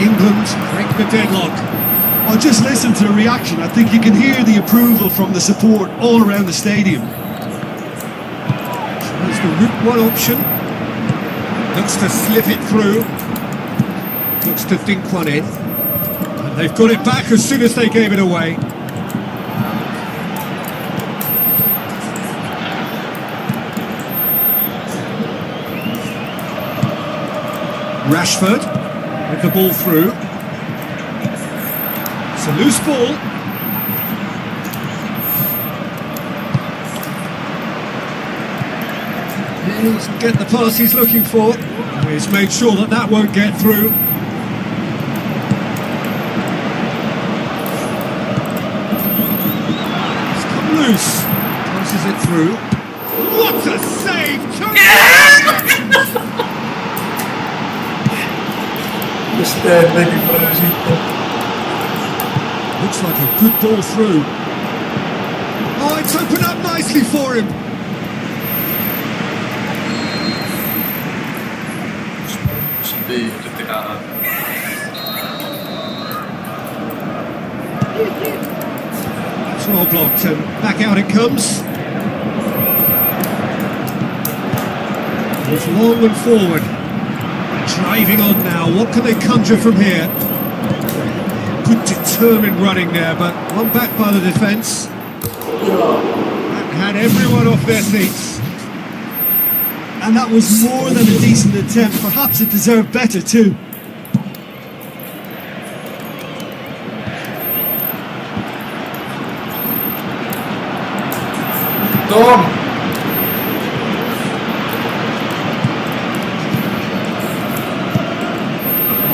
England break the deadlock. Well, just listen to the reaction. I think you can hear the approval from the support all around the stadium. There's the route one option. Looks to slip it through. Looks to dink one in. And they've got it back as soon as they gave it away. Rashford with the ball through. It's a loose ball. He's get the pass he's looking for. He's made sure that that won't get through. It's come loose. Passes it through. What a save! Looks like a good ball through. Oh, it's opened up nicely for him. It's well blocked and back out it comes. It's long and forward. Driving on now, what can they conjure from here? Good determined running there, but one back by the defence. That had everyone off their seats. And that was more than a decent attempt. Perhaps it deserved better too. Tom!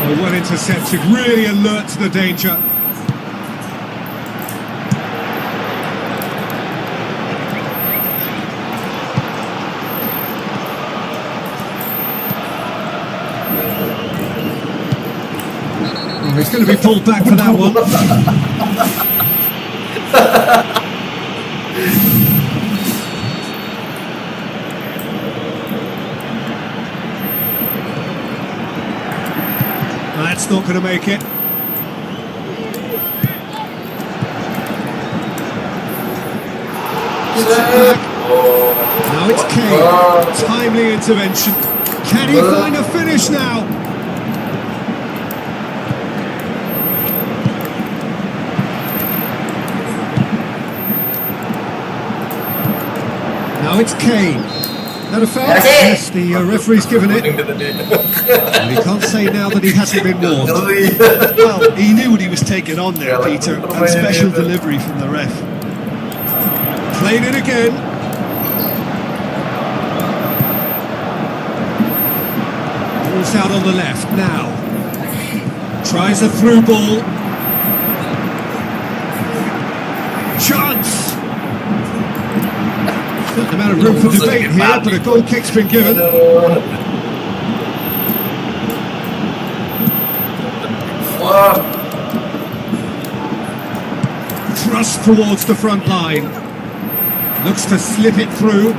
Oh, well intercepted, really alert to the danger. Oh, he's going to be pulled back for that one. That's not going to make it. Now it's Kane. Timely intervention. Can he find a finish now? Now it's Kane. That a foul? Yes, the referee's given it. And he can't say now that he hasn't been warned. Well, he knew what he was taking on there, Peter, and special delivery from the ref. Played it again. Ball's out on the left now. Tries a through ball. Chance! Not the amount of room for debate here, but a goal kick's been given. Thrust towards the front line. Looks to slip it through.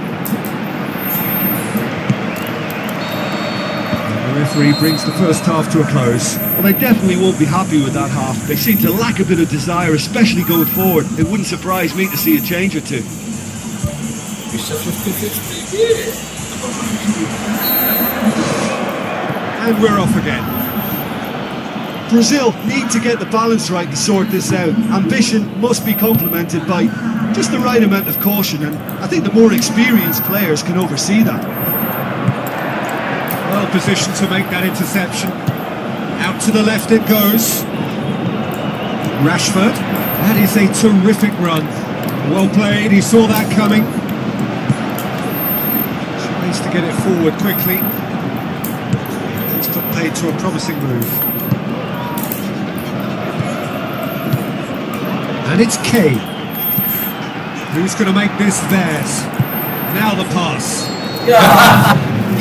The referee brings the first half to a close. Well, they definitely won't be happy with that half. They seem to lack a bit of desire, especially going forward. It wouldn't surprise me to see a change or two. And we're off again. Brazil need to get the balance right to sort this out. Ambition must be complemented by just the right amount of caution, and I think the more experienced players can oversee that. Well positioned to make that interception. Out to the left it goes. Rashford. That is a terrific run. Well played, he saw that coming. Needs to get it forward quickly. It's put paid to a promising move. And it's Kane. Who's going to make this theirs? Now the pass. Ya.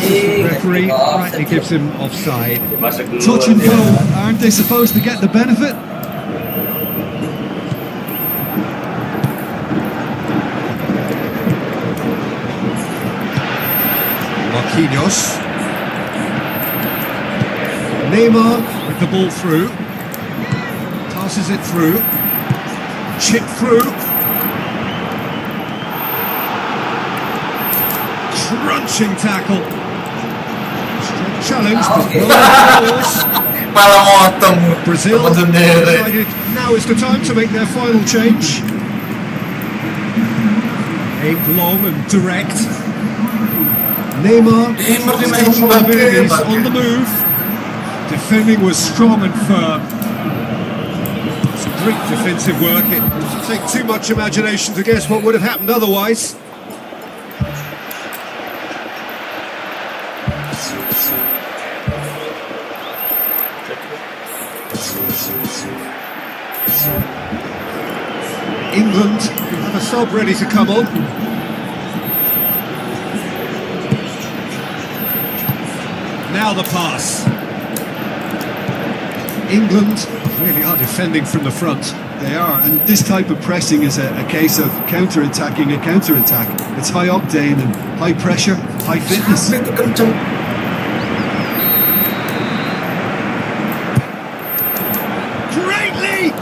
Referee rightly gives him offside. Masuk dulu. Touch and go. Aren't they supposed to get the benefit? Marquinhos. Neymar with the ball through. Passes it through. Chip through. Crunching tackle. Strong challenge. Okay. Malah motong. Brazil Teman sendiri. decided now is the time to make their final change. Aimed long and direct. Neymar Neymar di main still Mbappe, abilities Mbappe. on the move. Defending was strong and firm. Some great defensive work. It doesn't take too much imagination to guess what would have happened otherwise. England will have a sub ready to come on. Now the pass. England really are defending from the front. They are, and this type of pressing is a case of counter-attacking a counter-attack. It's high octane and high pressure, high fitness. Itu kenceng. Great lead!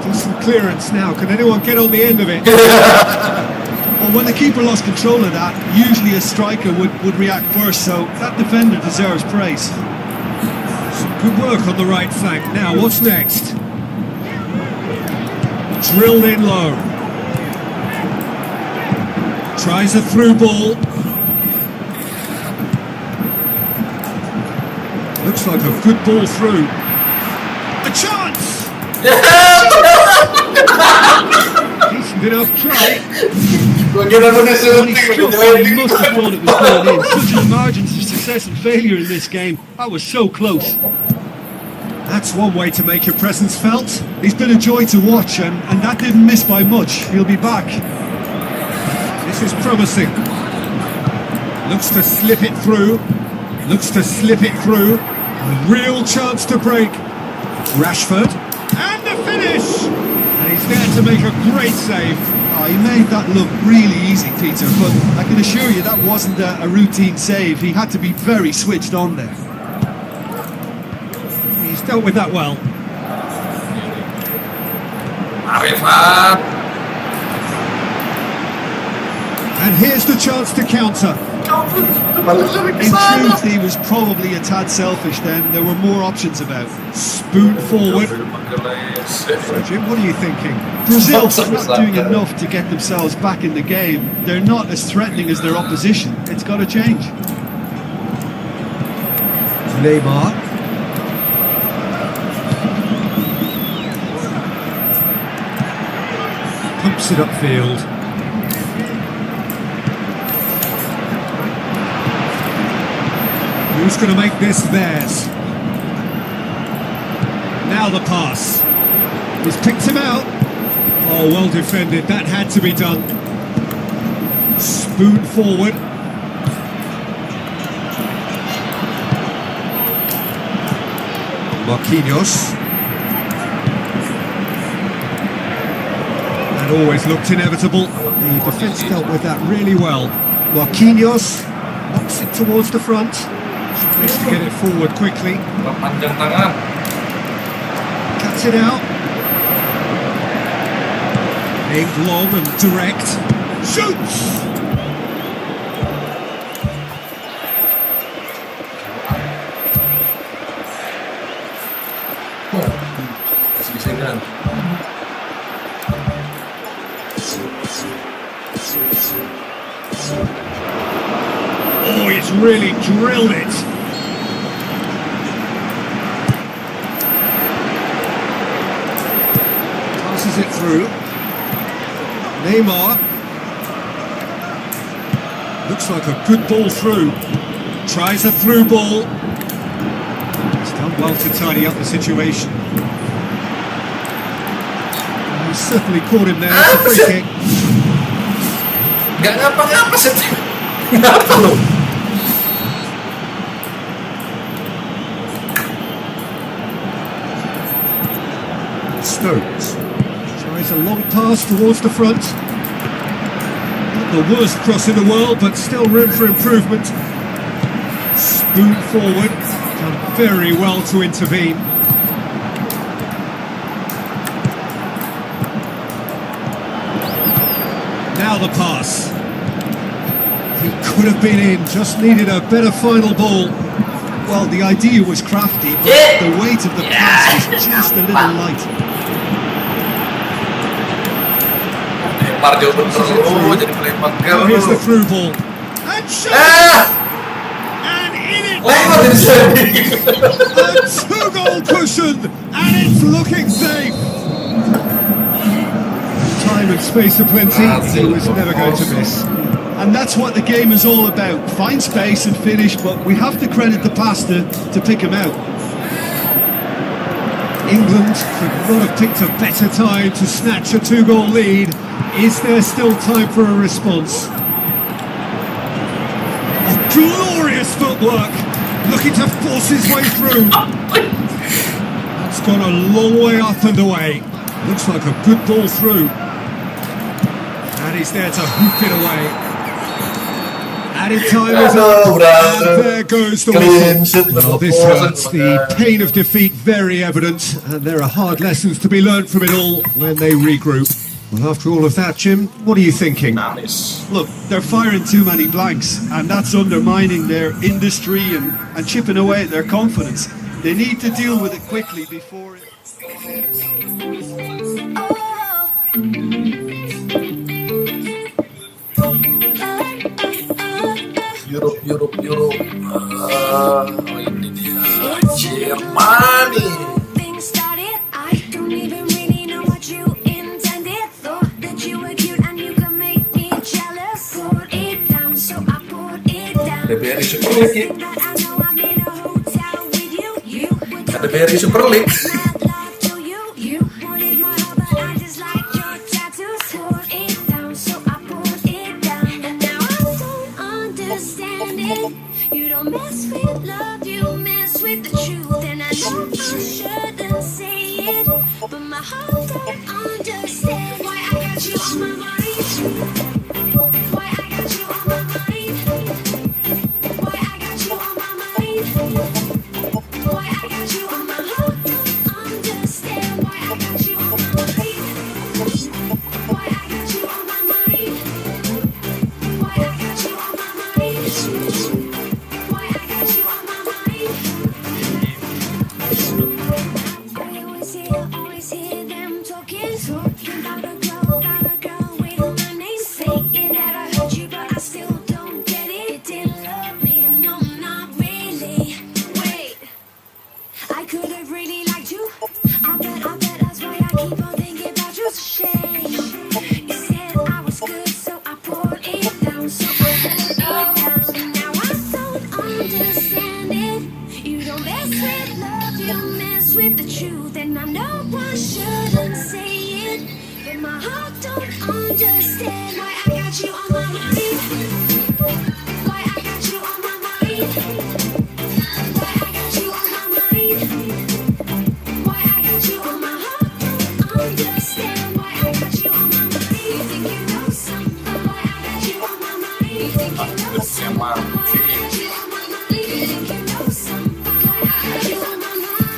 Decent clearance now. Can anyone get on the end of it? Well, when the keeper lost control of that, usually a striker would react first, so that defender deserves praise. Some good work on the right flank. Now, what's next? Drilled in low. Tries a through ball. Looks like a good ball through. A chance! Decent enough try. Gua kira mau When he disuntik struck begitu it, aja. he must have thought it was going in. Such a margins of success and failure in this game. That was so close. That's one way to make your presence felt. He's been a joy to watch, and that didn't miss by much. He'll be back. This is promising. Looks to slip it through. Looks to slip it through. A real chance to break. Rashford. And the finish! And he's there to make a great save. Oh, he made that look really easy, Peter, but I can assure you that wasn't a routine save. He had to be very switched on there. He's dealt with that well. Arifat. And here's the chance to counter. In truth, he was probably a tad selfish then. There were more options about. Spoon forward. Forward. Jim, what are you thinking? Brazil are not doing enough to get themselves back in the game. They're not as threatening as their opposition. It's got to change. Neymar. Pumps it upfield. Who's going to make this theirs? Now the pass. He's picked him out. Oh, well defended. That had to be done. Spoon forward. Marquinhos. That always looked inevitable. The defence dealt with that really well. Marquinhos knocks it towards the front. Needs to get it forward quickly. Panjang tangan. Cuts it out. Aimed long and direct. Shoots! Masih bisa kan? Oh, he's really drilled it. Passes it through. Neymar. Looks like a good ball through. Tries a through ball. He's done well to tidy up the situation. He certainly caught him there. It's a free kick. Gak ngapa-ngapa sih. Apa lu? Stones tries a long pass towards the front. Not the worst cross in the world, but still room for improvement. Spoon forward, done very well to intervene. Now the pass. He could have been in, just needed a better final ball. Well, the idea was crafty, but the weight of the pass was just a little light. Lempar jauh bener lu, jadi pelempar Now girl here's the lu. through ball. And shot! And in it! Lempar jadi sendiri. A two-goal cushion, and it's looking safe. Time and space aplenty, he was never going to miss. And that's what the game is all about. Find space and finish, but we have to credit the passer to pick him out. England could not have picked a better time to snatch a two-goal lead. Is there still time for a response? Oh, glorious footwork, looking to force his way through. That's gone a long way up and away. Looks like a good ball through. And he's there to hoof it away. Added time is up, and there goes the whistle. Well, this hurts, the pain of defeat very evident, and there are hard lessons to be learned from it all when they regroup. Well, after all of that, Jim, what are you thinking? Nangis. Look, they're firing too many blanks, and that's undermining their industry and chipping away at their confidence. They need to deal with it quickly before it... Europe. Oh, ini dia. Jermani. Things started, I don't even really know what you intended. Thought that you were cute and you could make me jealous. Put it down, so I put it down. Ada BRI Super League ya? That I know I'm in a hotel with you. You would Ada BRI Super League. mad love to you. You wanted my love, but I just like your tattoos. Put it down, so I put it down. And now I don't understand it. You don't mess with love, you mess with the truth. And I know I shouldn't say it, but my heart don't understand why I got you on my mind. Why I got you on my mind. Why I got you on my mind. Why I got you on my heart don't understand why I got you on my mind. Why I got you on my mind. Why I got you on my mind. Why I got you on my mind. I always hear them talking about a girl with my name. Saying that I hurt you, but I still don't get it. Didn't love me, no, not really. Wait, I could have really liked you. I bet that's why I keep on thinking about you. It's a shame. You said I was good, so I poured it down. So I poured it down. Now I don't understand it. You don't mess with love, you mess with the truth. And I know I shouldn't say it, but my heart don't understand why I got you on my mind. Why I got you on my mind. Why I got you on my mind. Why I got you on my heart don't understand why I got you on my mind. You think you know something? Why I got you on my mind. You think you know something? Why I got you on my mind. You think you know something? Why I got you on my mind.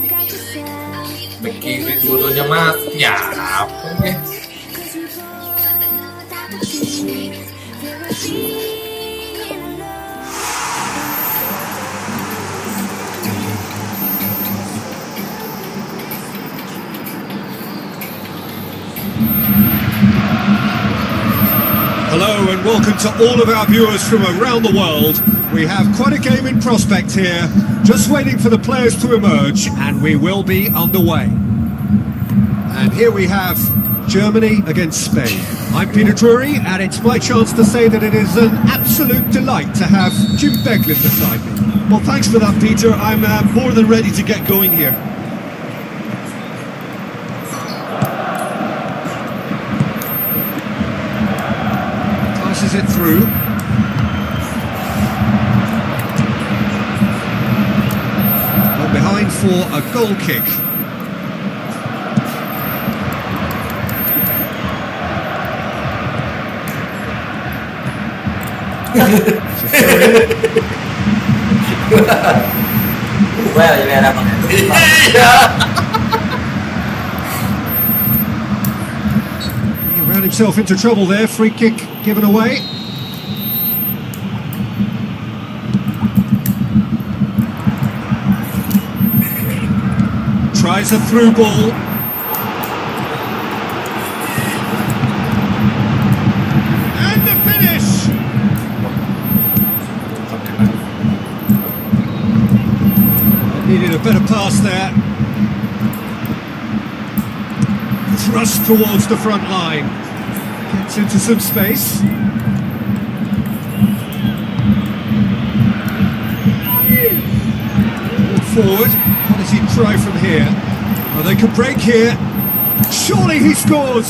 Got yourself. Bek kiri gurunya mah nyapa nih. Cause we both without the feeling. There was being alone. Hello and welcome to all of our viewers from around the world. We have quite a game in prospect here, just waiting for the players to emerge, and we will be underway. And here we have Germany against Spain. I'm Peter Drury, and it's my chance to say that it is an absolute delight to have Jim Beglin beside me. Well, thanks for that, Peter. I'm more than ready to get going here. it through. Got behind for a goal kick. It's a throw-in. Well, you era bang. He ran himself into trouble there. Free kick given away. Tries a through ball. And the finish. Needed a better pass there. Thrust towards the front line. Gets into some space. Forward. What does he try from here? Well, they could break here. Surely he scores.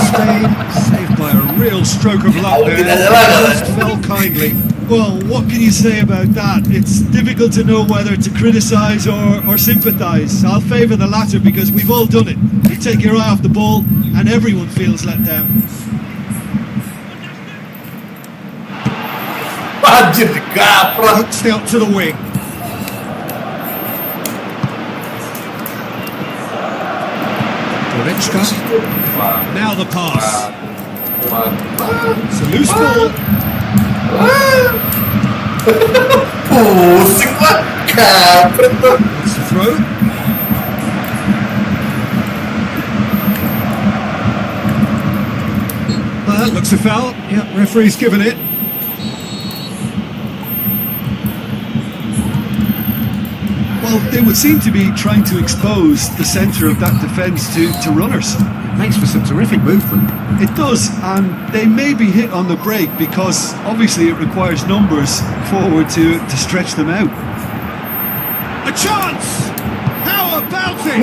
Spain saved by a real stroke of luck there. Just fell kindly. Well, what can you say about that? It's difficult to know whether to criticise or sympathise. I'll favour the latter because we've all done it. You take your eye off the ball and everyone feels let down. Anjir, digapret. Hooks out to the wing. Goretzka. Now the pass. It's a loose ball. Pusing lah, kampret tuh. It's the throw. That looks a foul. Yep, referee's given it. Well, they would seem to be trying to expose the centre of that defence to runners. Makes for some terrific movement. It does, and they may be hit on the break because obviously it requires numbers forward to stretch them out. A chance! How about it?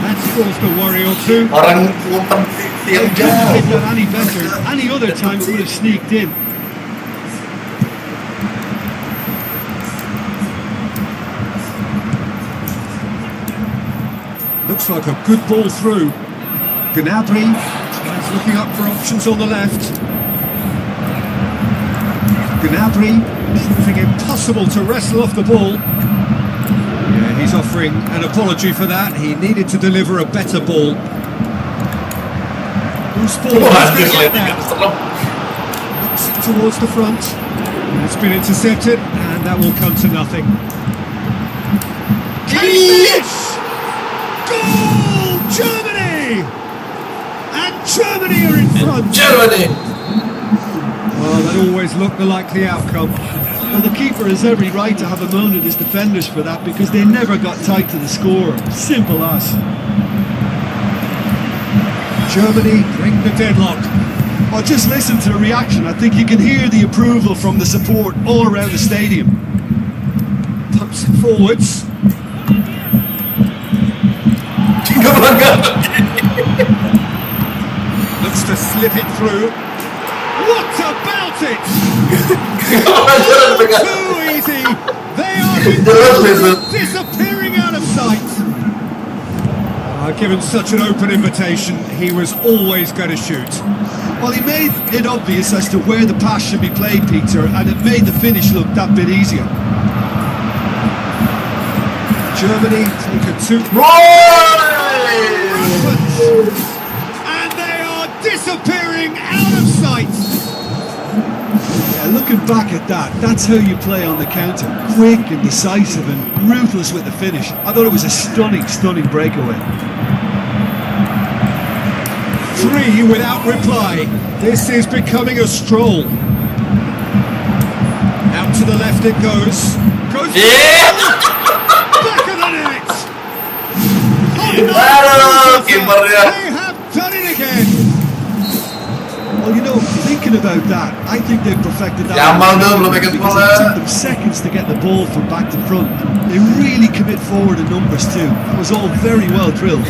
That's caused a worry or two. Orang ngumpen tiang If they'd jauh. done any better, any other time it would have sneaked in. Looks like a good ball through. Gnabry is looking up for options on the left. Gnabry proving impossible to wrestle off the ball. Yeah, he's offering an apology for that. He needed to deliver a better ball. Loose ball. Wah, He's anjir, gonna get lihat there. serem. Looks towards the front. It's been intercepted, and that will come to nothing. Finish! Goal! Germany! And Germany are in front. Germany. Well, that always looked the likely outcome. Well, the keeper has every right to have a moan at his defenders for that because they never got tight to the score. Simple as. Germany break the deadlock. Oh, just listen to the reaction. I think you can hear the approval from the support all around the stadium. Pumps it forwards. Looks to slip it through. What about it? Too easy. They are disappearing out of sight. Given such an open invitation, he was always going to shoot. Well, he made it obvious as to where the pass should be played, Peter, and it made the finish look that bit easier. Germany take a 2. And they are disappearing out of sight. Yeah, looking back at that, that's how you play on the counter. Quick and decisive and ruthless with the finish. I thought it was a stunning, stunning breakaway. 3 without reply. This is becoming a stroll. Out to the left it goes. Back of the net. Aduh, kipernya. They have done it again. Well, you know, thinking about that, I think they've perfected that. Jamal tuh belum pegang Because bola. it took them seconds to get the ball from back to front. They really commit forward in numbers too. That was all very well drilled.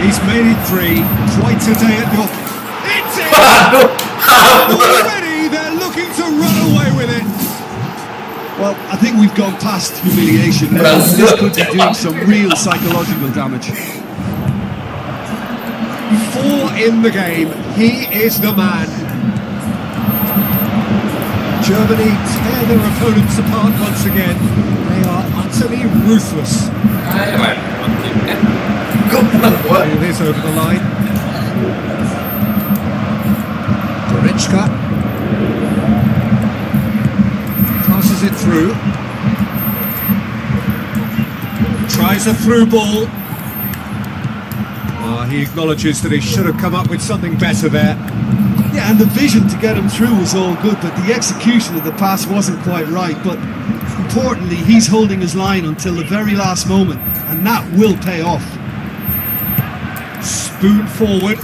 He's made it 3. Quite today at the... It's it! Aduh, Already they're looking to run away with it. Well, I think we've gone past humiliation now. This could be doing some real psychological damage. 4 in the game. He is the man. Germany tear their opponents apart once again. They are utterly ruthless. It is over the line. Goretzka passes it through. Tries a through ball. He acknowledges that he should have come up with something better there. Yeah, and the vision to get him through was all good, but the execution of the pass wasn't quite right. But importantly, he's holding his line until the very last moment, and that will pay off. Spoon forward.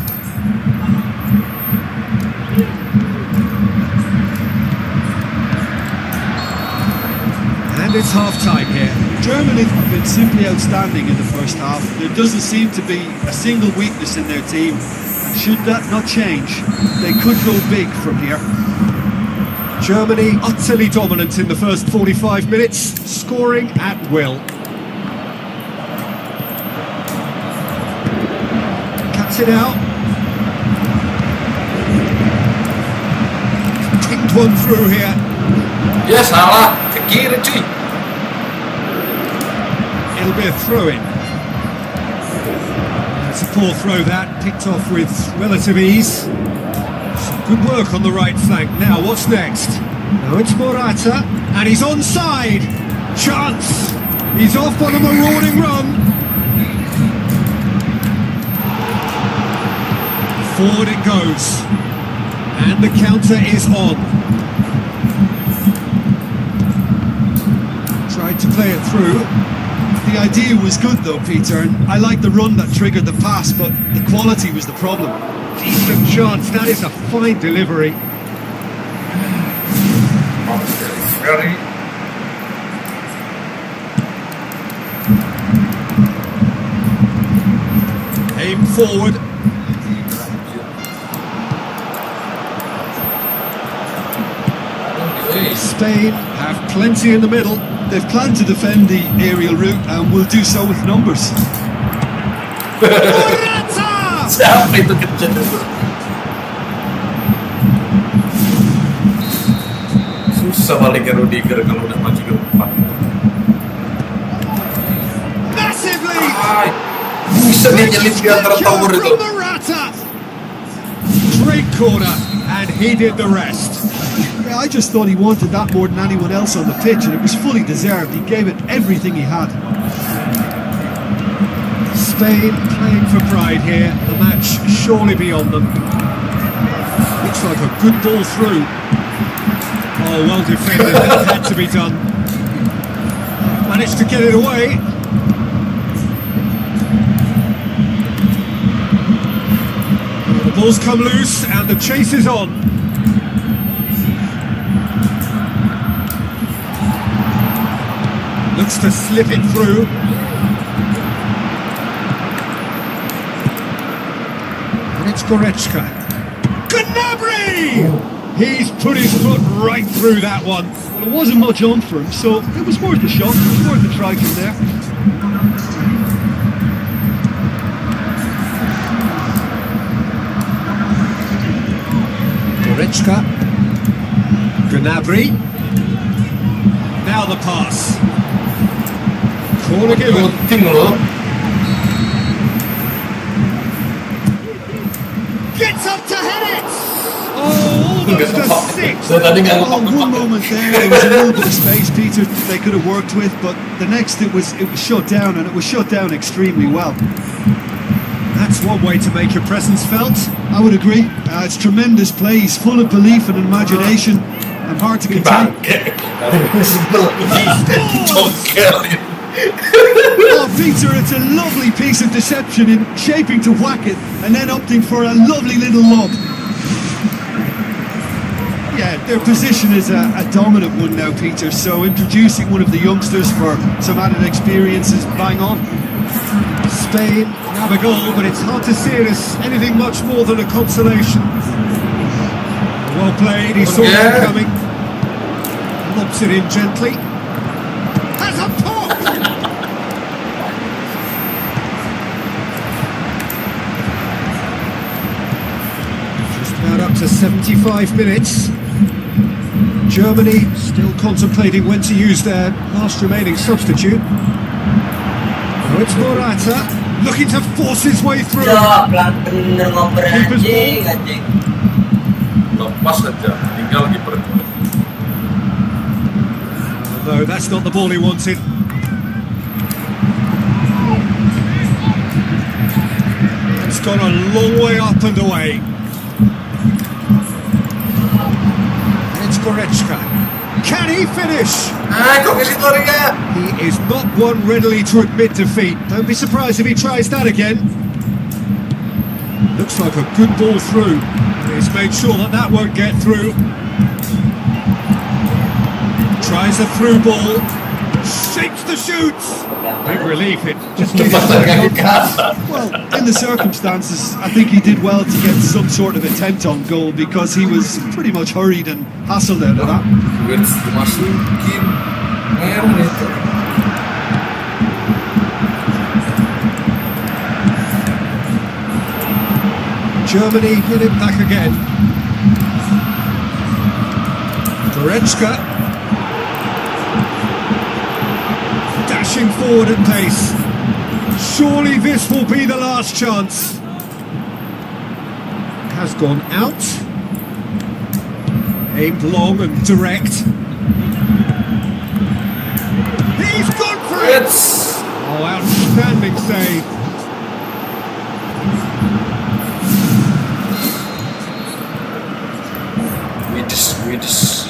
And it's half-time here. Germany have been simply outstanding in the first half. There doesn't seem to be a single weakness in their team. And should that not change, they could go big from here. Germany utterly dominant in the first 45 minutes, scoring at will. Cuts it out. Kicked one through here. Ya salah, ke kiri cuy. It'll be a throw-in. It's a poor throw that, picked off with relative ease. Some good work on the right flank. Now, what's next? Now it's Morata, and he's onside. Chance. He's off on a marauding run. Forward it goes. And the counter is on. Tried to play it through. The idea was good though, Peter, and I like the run that triggered the pass, but the quality was the problem. Decent chance, that is a fine delivery. Aim forward. Spain have plenty in the middle. They've planned to defend the aerial route and will do so with numbers. Morata! Siapa itu kecil? Susah balikin Rudiger kalau udah maju ke depan. Massively! Ay, bisa dia nyelip di antara tower itu. From Morata! Great corner, and he did the rest. Yeah, I just thought he wanted that more than anyone else on the pitch, and it was fully deserved. He gave it everything he had. Spain playing for pride here. The match surely beyond them. Looks like a good ball through. Oh, well defended. That had to be done. Managed to get it away. The ball's come loose and the chase is on. Looks to slip it through. And it's Goretzka. Gnabry! He's put his foot right through that one. Well, it wasn't much on for him, so it was worth a shot. It was worth a try from there. Goretzka. Gnabry. Now the pass. Corner given. Gunting loh. Gets up to head it! Oh, almost a six! Saya tadi nggak Oh, one moment there was a little bit of space, Peter, they could have worked with, but the next it was shut down, and it was shut down extremely well. That's one way to make your presence felt. I would agree. It's tremendous play. He's full of belief and imagination, and hard to contain. Bangke. Congkel. Oh, Peter, it's a lovely piece of deception in shaping to whack it and then opting for a lovely little lob. Yeah, their position is a dominant one now, Peter, so introducing one of the youngsters for some added experience is bang on. Spain Have a goal, but it's hard to see it as anything much more than a consolation. Well played, he saw that coming. Lobs it in gently. Has a pop! Just about up to 75 minutes. Germany still contemplating when to use their last remaining substitute. Oh, it's Morata. Looking to force his way through. Cok, pelan bener ngoper anjing. Lepas saja, tinggal kiper. No, that's not the ball he wanted. It's gone a long way up and away. It's Goretzka. Can he finish? Kok ke situ orangnya? He is not one readily to admit defeat. Don't be surprised if he tries that again. Looks like a good ball through. He's made sure that that won't get through. Tries a through ball. Shapes the shoots. Big relief. It just gives Well, in the circumstances, I think he did well to get some sort of attempt on goal because he was pretty much hurried and hassled out of that. Wins dimasukin. Merah itu. Germany hit it back again. Goretzka. Dashing forward at pace. Surely this will be the last chance. Has gone out. Aimed long and direct. He's gone for it! It's Oh, outstanding save. Widis.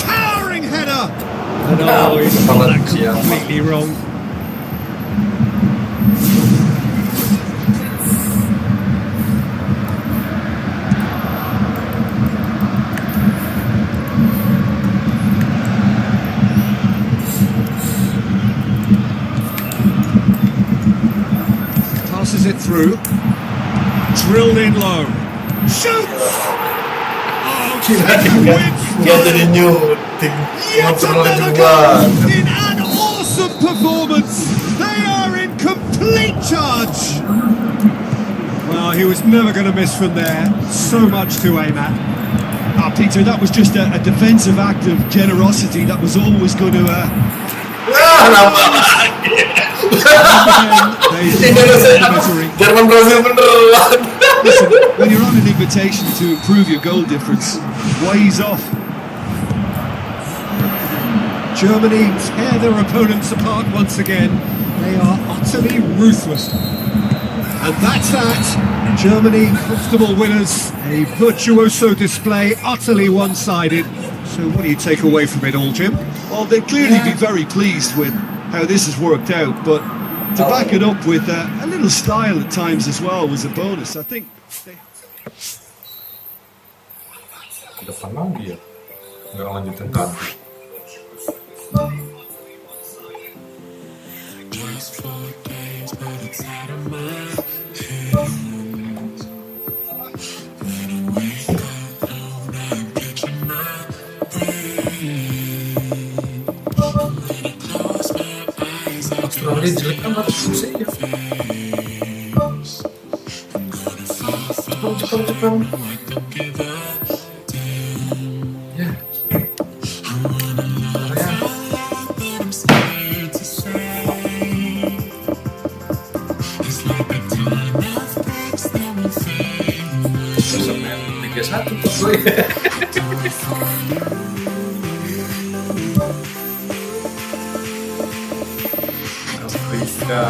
Towering header! And No, he's kepala got that siapa? completely wrong. Passes it through. Drilled in low. Shoots! Oh, Dia jadi nyuting. Yet Ngobrol another juga. goal in an awesome performance. They are in complete charge. Well, he was never going to miss from there. So much to aim at. Peter, that was just a defensive act of generosity that was always going to... Kenapa? Jerman Brazil beneran. Listen, when you're on an invitation to improve your goal difference, why ease off? Germany tear their opponents apart once again. They are utterly ruthless. And that's that. Germany, comfortable winners. A virtuoso display, utterly one-sided. So what do you take away from it all, Jim? Well, they'd clearly be very pleased with how this has worked out, but to back it up with a little style at times as well was a bonus. I think they... Ke depan lagi ya. Nggak lanjutin kaki. Australia jelek kan harus susah ya. Cepet. Ya. Bisa main Liga 1 tuh gue. Afrika.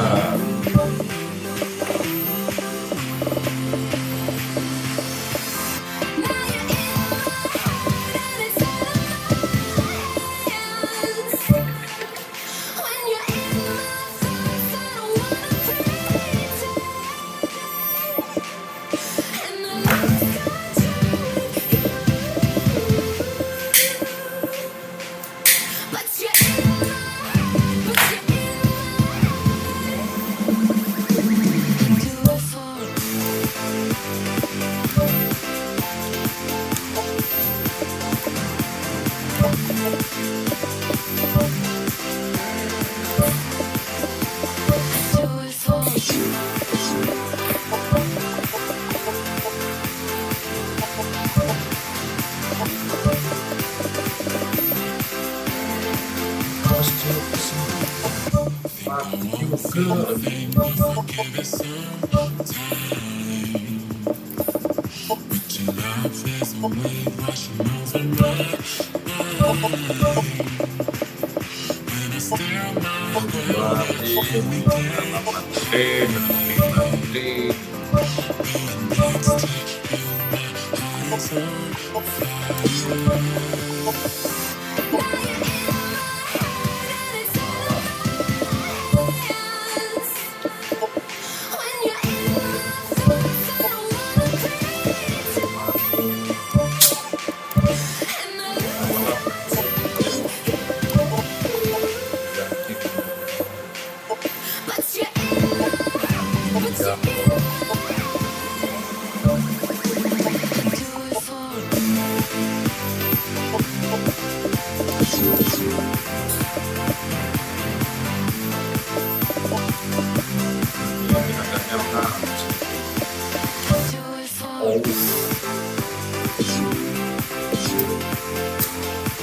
Do it for you.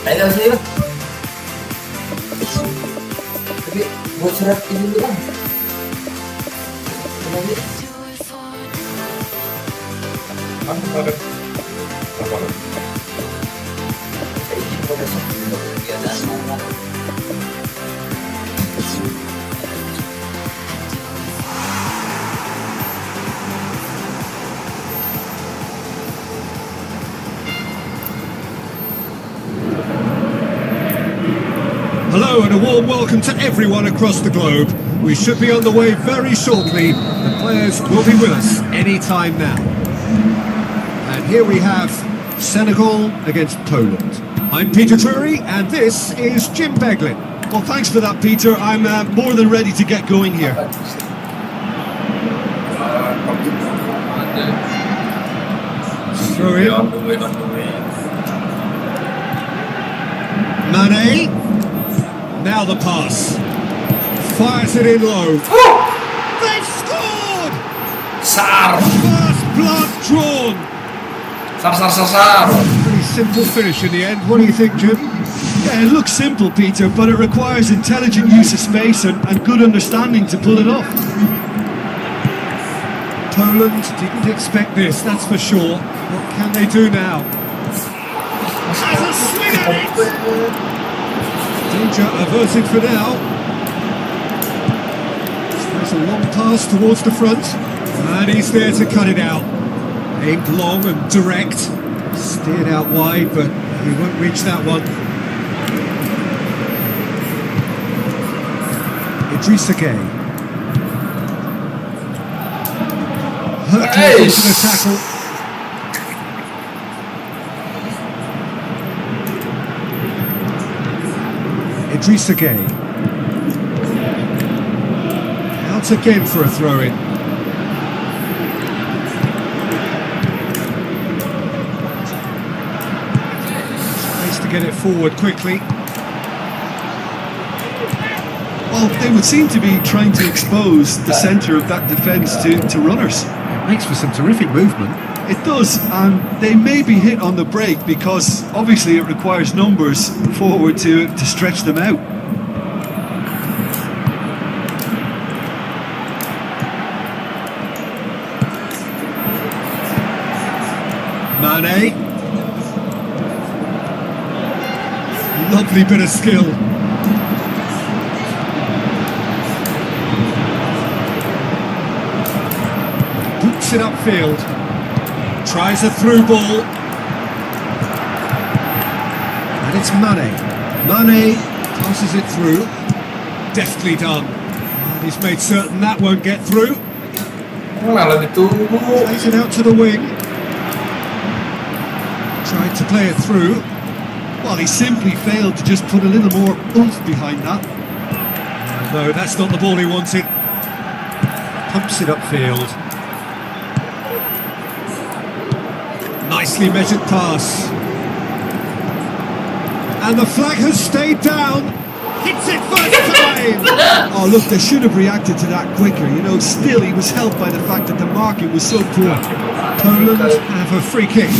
Ayo sih bang. Tapi buat surat ini dulu bang. Lagi. Saya izin pada sebelum kegiatan mana. Hello and a warm welcome to everyone across the globe. We should be on the way very shortly. The players will be with us any time now. And here we have Senegal against Poland. I'm Peter Drury and this is Jim Beglin. Well, thanks for that, Peter. I'm more than ready to get going here. Throw in. On the way. Mane. Now the pass. Fires it in low. They've scored! Sar, First blood drawn. sar. Pretty simple finish in the end. What do you think, Jim? Yeah, it looks simple, Peter, but it requires intelligent use of space and good understanding to pull it off. Poland didn't expect this, that's for sure. What can they do now? Has a swing at it! Danger averted for now. There's a long pass towards the front, and he's there to cut it out. Aimed long and direct, steered out wide, but he won't reach that one. Idrissa Gueye. Hercules into the tackle. Idrissa Gueye. Out again for a throw-in. Space to get it forward quickly. Well, they would seem to be trying to expose the centre of that defence to runners. Makes for some terrific movement. It does, and they may be hit on the break because obviously it requires numbers forward to stretch them out. Mane. Lovely bit of skill. Boots it upfield. Tries a through ball. And it's Mane. Mane passes it through. Deftly done. And he's made certain that won't get through. Malah ditunggu. Plays it out to the wing. Tried to play it through. Well, he simply failed to just put a little more oomph behind that. No, that's not the ball he wanted. Pumps it upfield. Nicely measured pass. And the flag has stayed down. Hits it first time. Oh, look, they should have reacted to that quicker. You know, still he was helped by the fact that the marking was so poor. Poland have a free kick.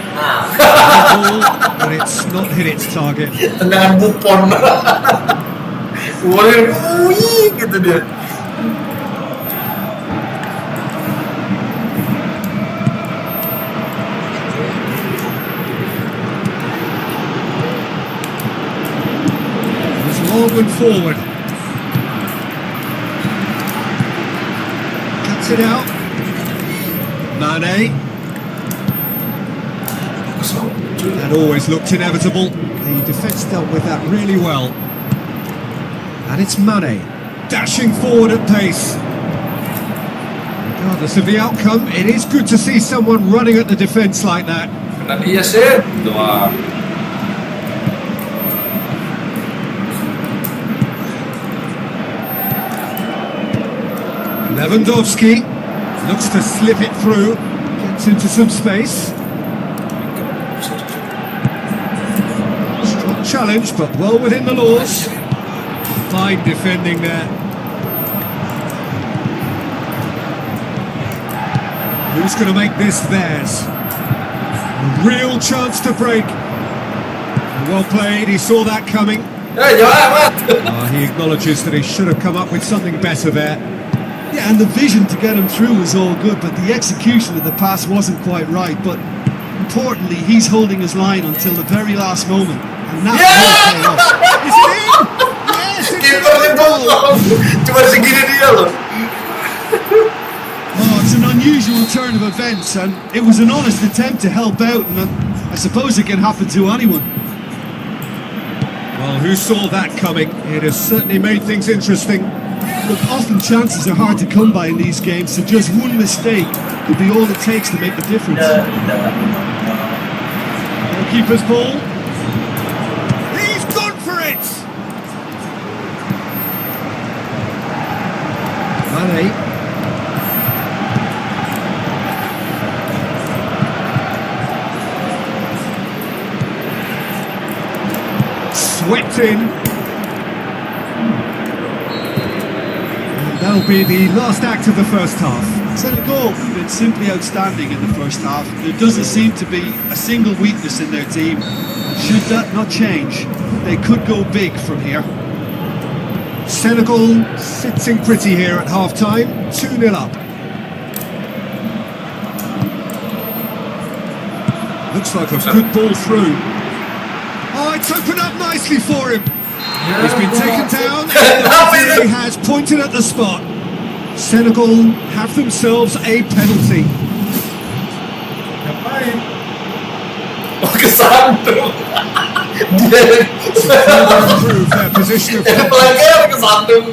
Ball, but it's not hit its target. Tendangan Buffon. Wih, gitu dia. It's long and forward. Cuts it out. Mane. That always looked inevitable. The defence dealt with that really well. And it's Mane, dashing forward at pace. Regardless of the outcome, it is good to see someone running at the defence like that. Kena dia sih. Doang. Lewandowski looks to slip it through, gets into some space. Strong challenge, but well within the laws. Fine defending there. Who's going to make this theirs? A real chance to break. Well played, he saw that coming. Jangan, He acknowledges that he should have come up with something better there. Yeah, and the vision to get him through was all good, but the execution of the pass wasn't quite right. But importantly, he's holding his line until the very last moment. And that's what paid off. Is it in? Yes, it's Kiper in. dipotong. Cuma segini dia loh. Oh, it's an unusual turn of events, and it was an honest attempt to help out, and I suppose it can happen to anyone. Well, who saw that coming? It has certainly made things interesting. Look, often chances are hard to come by in these games, so just one mistake could be all it takes to make the difference. Goalkeeper's ball. He's gone for it! Mane. Swept in. And that'll be the last act of the first half. Senegal have been simply outstanding in the first half. There doesn't seem to be a single weakness in their team. Should that not change, they could go big from here. Senegal sitting pretty here at half-time, 2-0 up. Looks like a good ball through. Oh, it's opened up nicely for him. He's been taken down, and the referee has pointed at the spot. Senegal have themselves a penalty. Ngapain? Oh, kesantum. Further improve their position of Pelanggar kesantum.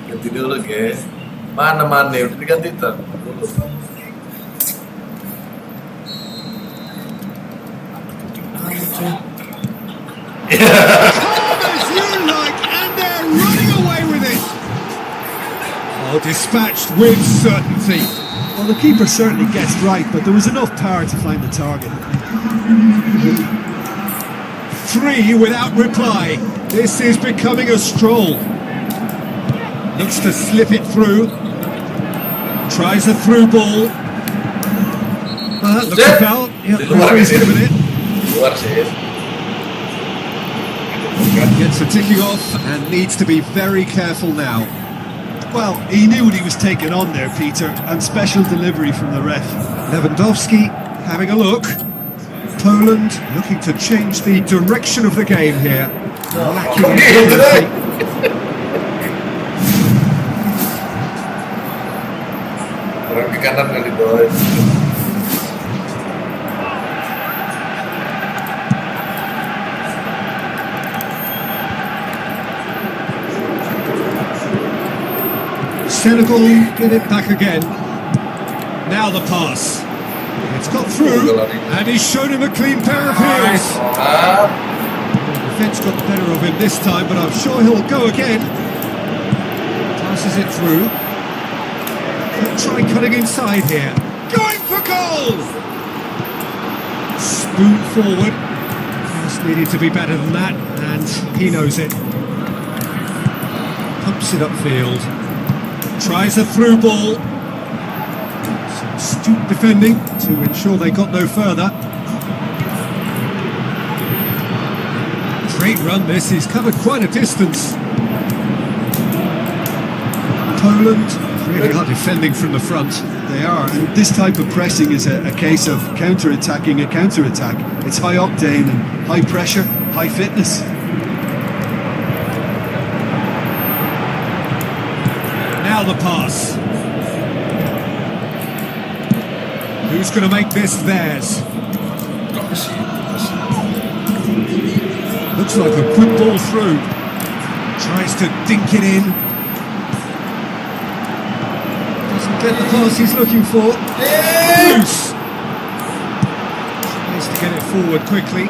Ganti dulu, guys. Mana udah diganti tuh. as you like, and they're running away with it. Oh, dispatched with certainty. Well, the keeper certainly gets right, but there was enough power to find the target. 3 without reply. This is becoming a stroll. Looks to slip it through. Tries a through ball. Looks a foul. Yep, Di luar referee's sih. given it. Di luar sih. Gets a ticking off and needs to be very careful now. Well, he knew what he was taking on there, Peter, and special delivery from the ref. Lewandowski having a look. Poland looking to change the direction of the game here. Lacking in Gitu deh. ability. Orang ke kanan kali bawah. Senegal get it back again. Now the pass. It's got through, and he's shown him a clean pair of heels. Ah, The defence got the better of him this time, but I'm sure he'll go again. passes it through. Could try cutting inside here. Going for goal! Spoon forward. Just needed to be better than that, and he knows it. Pumps it upfield. Tries a through ball. Some astute defending to ensure they got no further. Great run this, he's covered quite a distance. Poland really are defending from the front. They are, and this type of pressing is a case of counter-attacking a counter-attack. It's high octane and high pressure, high fitness. Now the pass. Who's going to make this theirs? Looks like a good ball through. Tries to dink it in. Doesn't get the pass he's looking for. Loose. Tries to get it forward quickly.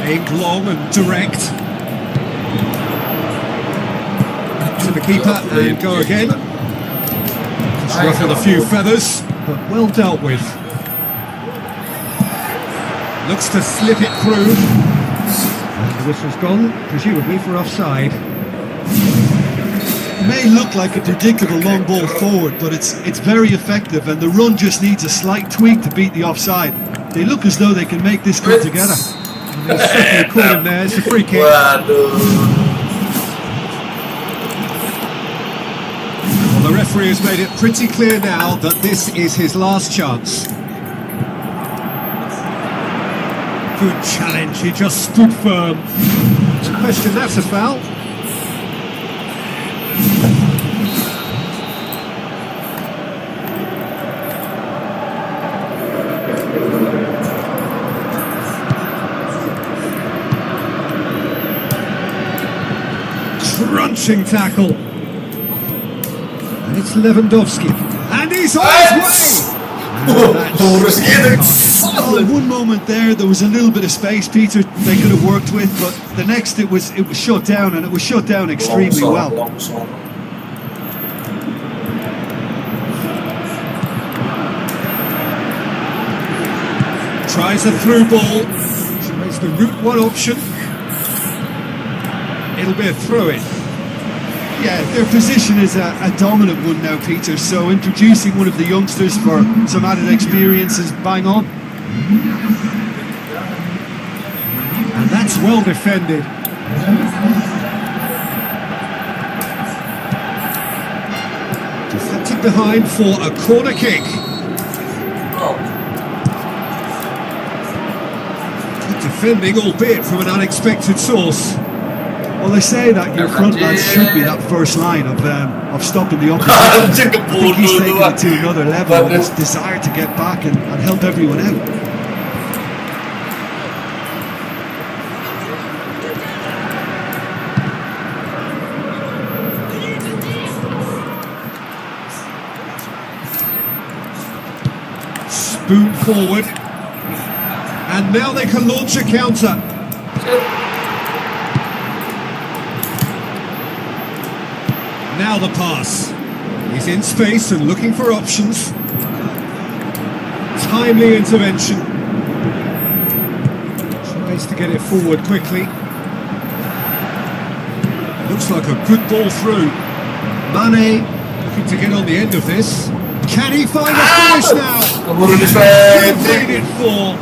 Aimed long and direct. To the keeper and go again. Just ruffled a few feathers, but well dealt with. Looks to slip it through. And the whistle's gone, presumably for offside. It may look like a predictable long ball forward, but it's very effective, and the run just needs a slight tweak to beat the offside. They look as though they can make this come together. And they certainly caught him there, it's a free kick. Well, the referee has made it pretty clear now that this is his last chance. Good challenge, he just stood firm. It's a question, that's a foul. Crunching tackle. And it's Lewandowski. And he's on his way! Oh, one moment there was a little bit of space, Peter, they could have worked with, but the next it was shut down, and it was shut down extremely well. Tries a through ball. Tries the route one option. It'll be a throw-in. Yeah, their position is a dominant one now, Peter, so introducing one of the youngsters for some added experience is bang on. And that's well defended. Deflected behind for a corner kick. Good defending, albeit from an unexpected source. Well, they say that your front lads should be that first line of stopping the opposition. I think he's taking it to another level with his desire to get back and help everyone out. Spoon forward. And now they can launch a counter. Now the pass. He's in space and looking for options. Timely intervention. Tries to get it forward quickly. Looks like a good ball through. Mane looking to get on the end of this. Can he find a finish now? He played it for.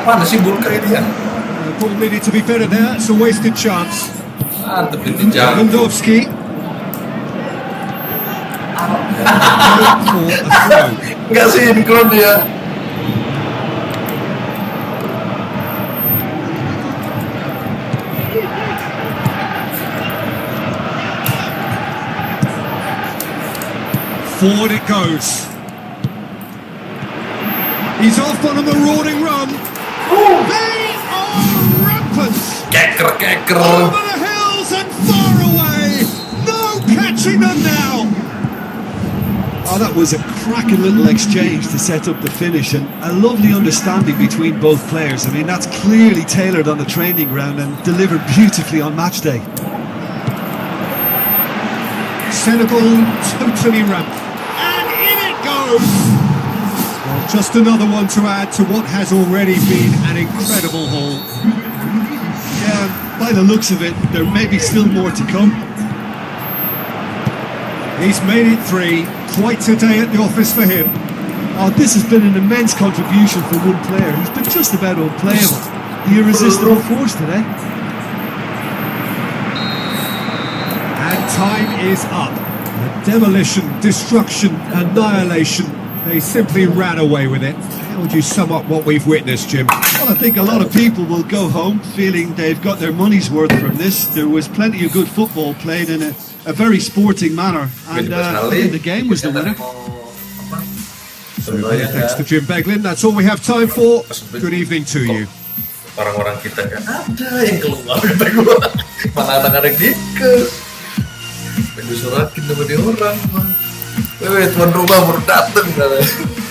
Mana sih Bulka ini ya? Ball needed to be better there, it's a wasted chance. Mantep ini jauh. Lewandowski. For a throw. Enggak sinkron dia. Forward it goes. He's off on a marauding run. They are rampant. Keker. Over the hills and far away. No catching them now. Oh, that was a cracking little exchange to set up the finish, and a lovely understanding between both players. I mean, that's clearly tailored on the training ground and delivered beautifully on match day. Senegal totally ramped. And in it goes! Well, just another one to add to what has already been an incredible haul. Yeah, by the looks of it, there may be still more to come. He's made it 3. Quite a day at the office for him. Oh, this has been an immense contribution for one player. He's been just about unplayable. The irresistible force today. And time is up. The demolition, destruction, annihilation. They simply ran away with it. How would you sum up what we've witnessed, Jim? Well, I think a lot of people will go home feeling they've got their money's worth from this. There was plenty of good football played in a very sporting manner, and I think the game was the winner. So many thanks to Jim Beglin. That's all we have time for. Good evening to you. Orang-orang kita kan ada yang keluar kata gua. Mana ada dikes. Gue suratin sama dia orang. Wewe tuan rumah baru dateng katanya.